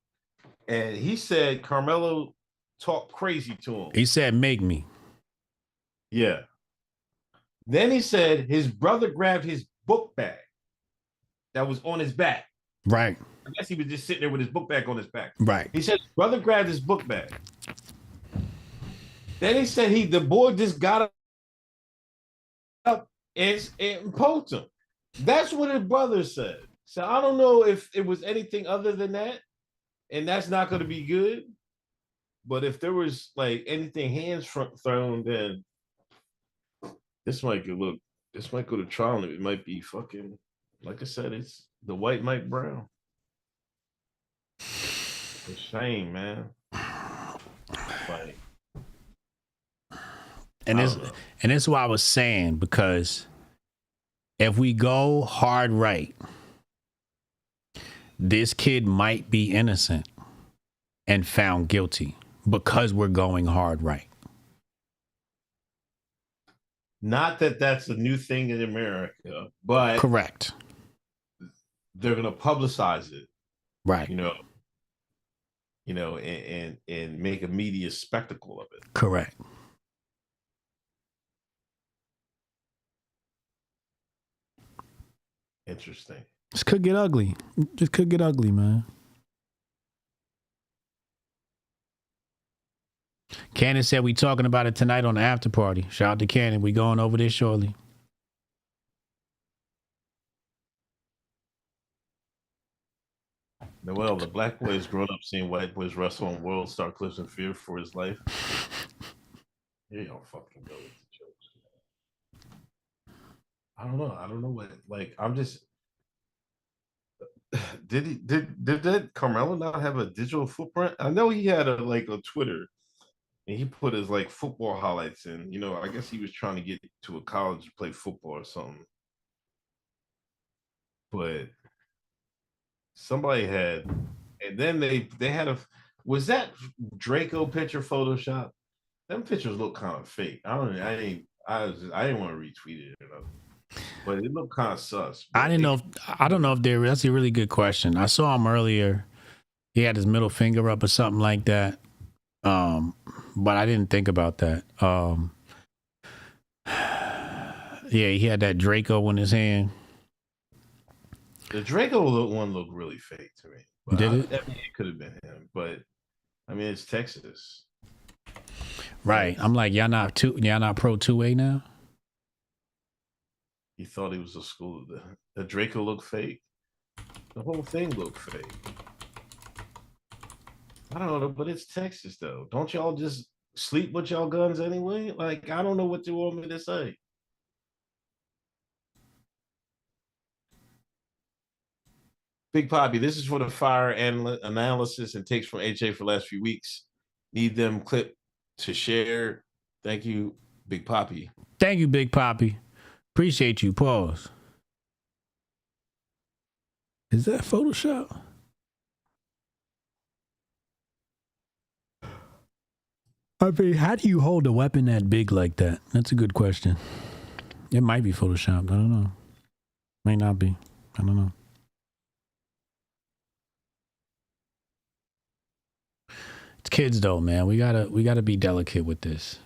D: And he said Carmelo talked crazy to him.
C: He said, make me.
D: Yeah. Then he said his brother grabbed his book bag that was on his back.
C: Right.
D: I guess he was just sitting there with his book bag on his back.
C: Right.
D: He said his brother grabbed his book bag. Then he said the boy just got up and poked him. That's what his brother said. So I don't know if it was anything other than that, and that's not going to be good. But if there was like anything hands thrown, then this might go to trial, and it might be fucking, like I said, it's the white Mike Brown. It's a shame, man. Like,
C: and this is what I was saying, because if we go hard right, this kid might be innocent and found guilty because we're going hard right.
D: Not that that's a new thing in America, but
C: correct.
D: They're going to publicize it,
C: right?
D: And make a media spectacle of it.
C: Correct.
D: Interesting.
C: This could get ugly. This could get ugly, man. Cannon said we talking about it tonight on the after party. Shout out to Cannon. We going over this shortly.
D: Noel, the black boy has grown up seeing white boys wrestle on World Star Clips in fear for his life. Here y'all fucking go with the jokes. I don't know what, like, I'm just. Did that Carmelo not have a digital footprint? I know he had a Twitter, and he put his like football highlights in. I guess he was trying to get to a college to play football or something. But somebody had, and then they had was that Draco picture Photoshop? Them pictures look kind of fake. I didn't want to retweet it or nothing. But it looked kind of sus.
C: I don't know if that's a really good question. I saw him earlier. He had his middle finger up or something like that. But I didn't think about that. Yeah, he had that Draco in his hand.
D: The Draco one looked really fake to me. But
C: Did it?
D: I mean, it could have been him, but I mean, it's Texas.
C: Right. I'm like, y'all not pro 2A now?
D: He thought he was a school. The Draco looked fake. The whole thing looked fake. I don't know, but it's Texas though. Don't y'all just sleep with y'all guns anyway? Like, I don't know what you want me to say. Big Poppy, this is for the fire analysis and takes from HA for the last few weeks. Need them clip to share. Thank you, Big Poppy.
C: Thank you, Big Poppy. Appreciate you. Pause. Is that Photoshop? I mean, how do you hold a weapon that big like that? That's a good question. It might be Photoshopped. I don't know. Might not be. I don't know. It's kids though, man. We gotta be delicate with this.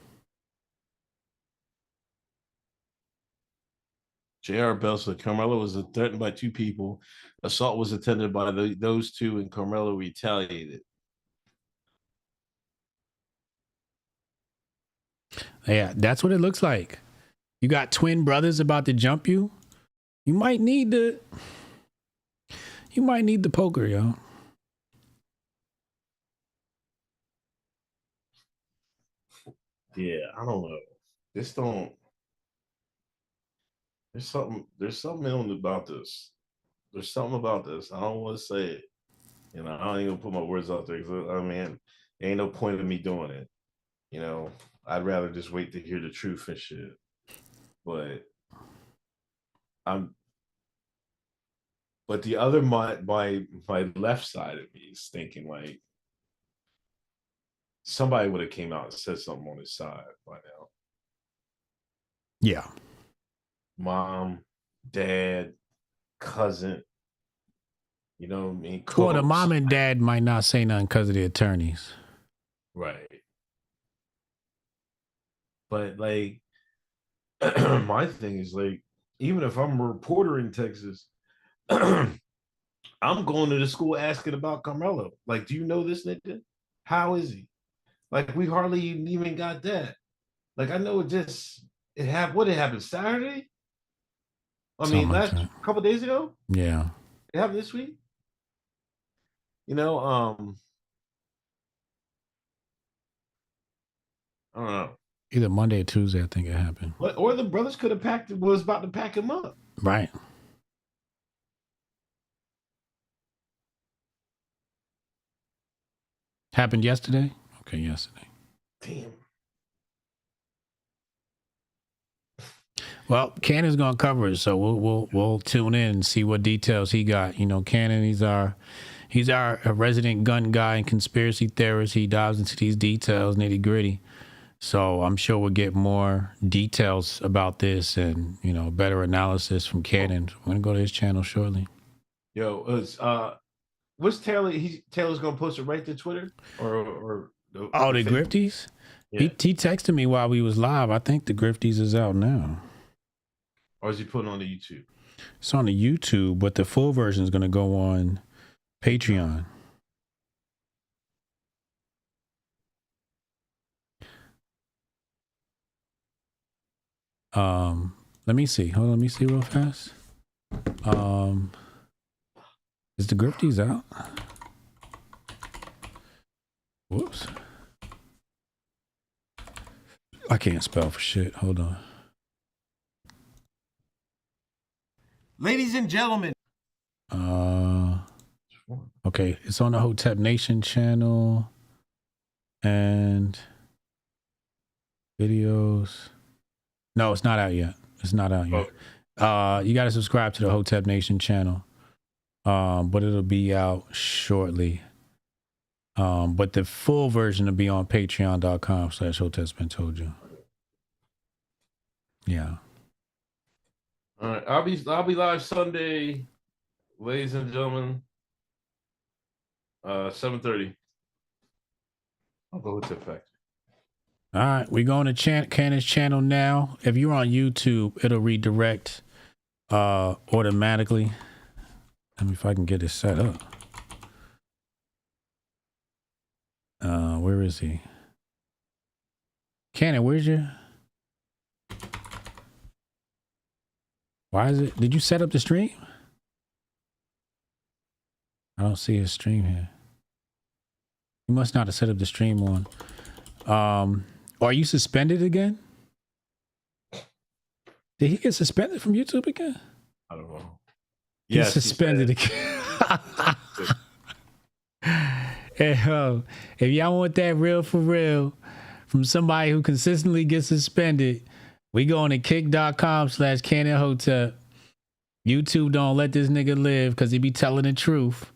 D: J.R. Bell said Carmelo was threatened by two people. Assault was attended by those two, and Carmelo retaliated.
C: Yeah, that's what it looks like. You got twin brothers about to jump you. You might need the poker, yo.
D: Yeah, I don't know. There's something about this. There's something about this. I don't want to say it. You know, I don't even put my words out there. I mean, ain't no point in me doing it. You know, I'd rather just wait to hear the truth and shit. But the other my left side of me is thinking like somebody would have came out and said something on his side by now.
C: Yeah.
D: Mom, dad, cousin. You know what I mean?
C: Well, the mom and dad might not say nothing because of the attorneys.
D: Right. But like my thing is like, even if I'm a reporter in Texas, I'm going to the school asking about Carmelo. Like, do you know this nigga? How is he? Like, we hardly even got that. Like, I know what it happened Saturday? I mean, last couple days ago?
C: Yeah.
D: It happened this week? You know, I don't know.
C: Either Monday or Tuesday, I think it happened.
D: Or the brothers could have was about to pack him up.
C: Right. Happened yesterday? Okay, yesterday.
D: Damn.
C: Well, Cannon's gonna cover it, so we'll tune in and see what details he got. You know, Cannon, he's our resident gun guy and conspiracy theorist. He dives into these details, nitty gritty. So I'm sure we'll get more details about this and, you know, better analysis from Cannon. We're gonna go to his channel shortly.
D: Yo, what's Taylor? Taylor's gonna post it right to Twitter or
C: the Grifties?
D: Yeah.
C: He texted me while we was live. I think the Grifties is out now.
D: Or is he putting on the YouTube?
C: It's on the YouTube, but the full version is gonna go on Patreon. Let me see. Hold on, let me see real fast. Is the Grifties out? Whoops. I can't spell for shit. Hold on.
M: Ladies and gentlemen.
C: Okay, it's on the Hotep Nation channel and videos. No, it's not out yet. It's not out yet. You got to subscribe to the Hotep Nation channel. But it'll be out shortly. But the full version will be on patreon.com/Hotep's been told you. Yeah.
D: All right. I'll be live Sunday, ladies and gentlemen. 7:30. I'll go with the fact.
C: All right, we're going to Cannon's channel now. If you're on YouTube, it'll redirect automatically. Let me if I can get it set up. Where is he? Cannon, where's your... Why is it... Did you set up the stream? I don't see his stream here. You must not have set up the stream on Are you suspended again? Did he get suspended from YouTube again?
D: I don't know.
C: He's suspended again. Hey, if y'all want that real for real from somebody who consistently gets suspended, we going to kick.com/CanonHotep. YouTube don't let this nigga live because he be telling the truth.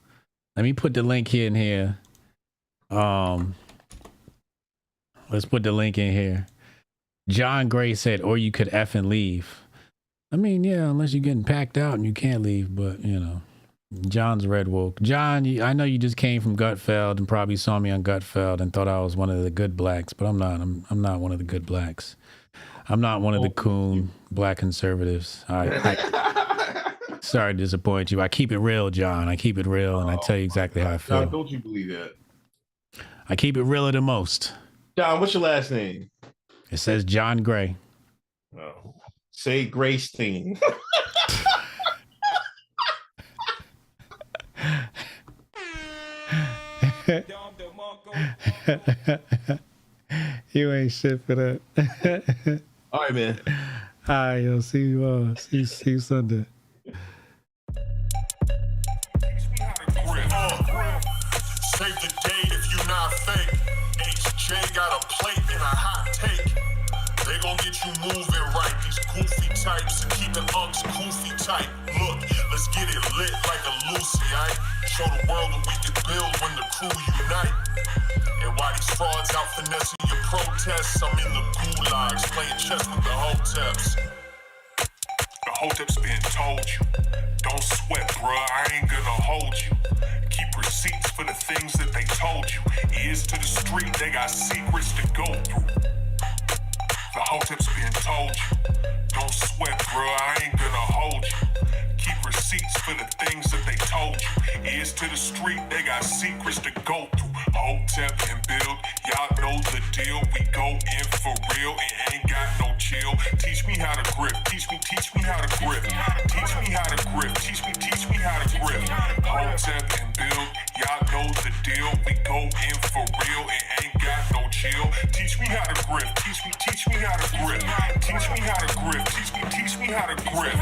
C: Let me put the link here in here. Let's put the link in here. John Gray said, or you could effing leave. I mean, yeah, unless you're getting packed out and you can't leave, but you know. John's red woke. John, I know you just came from Gutfeld and probably saw me on Gutfeld and thought I was one of the good blacks, but I'm not. I'm not one of the good blacks. I'm not one of the coon black conservatives. Sorry to disappoint you. I keep it real, John. I keep it real, and I tell you exactly how I feel.
D: John, don't you believe that?
C: I keep it realer than most.
D: John, what's your last name?
C: It says John Gray.
D: Oh. Say Graystein.
C: You ain't shit for that.
D: All right, man.
C: All right, yo. See you Sunday.
B: Save the date if you not fake. HJ got a plate and a hot take. They gon' get you moving right. These goofy types and keeping unks goofy tight. Look, let's get it lit like a Lucy, aight? Show the world what we can build when the crew unite. And while these frauds out finessing your protests, I'm in the gulags playing chess with the Hoteps. The Hoteps been told you. Don't sweat, bruh, I ain't gonna hold you. Keep receipts for the things that they told you. Ears to the street, they got secrets to go through. The Hoteps been told you. Don't sweat, bruh, I ain't gonna hold you. Keep receipts for the things that they told you. Ears to the street, they got secrets to go through. Hotep and build, y'all know the deal. We go in for real and ain't got no chill. Teach me how to grip, teach me how to grip. Teach me how to grip, teach me how to grip. Hotep and build, y'all know the deal. We go in for real and ain't got no chill. Teach me how to grip, teach me how to grip. Teach me how to grip, teach me how to grip.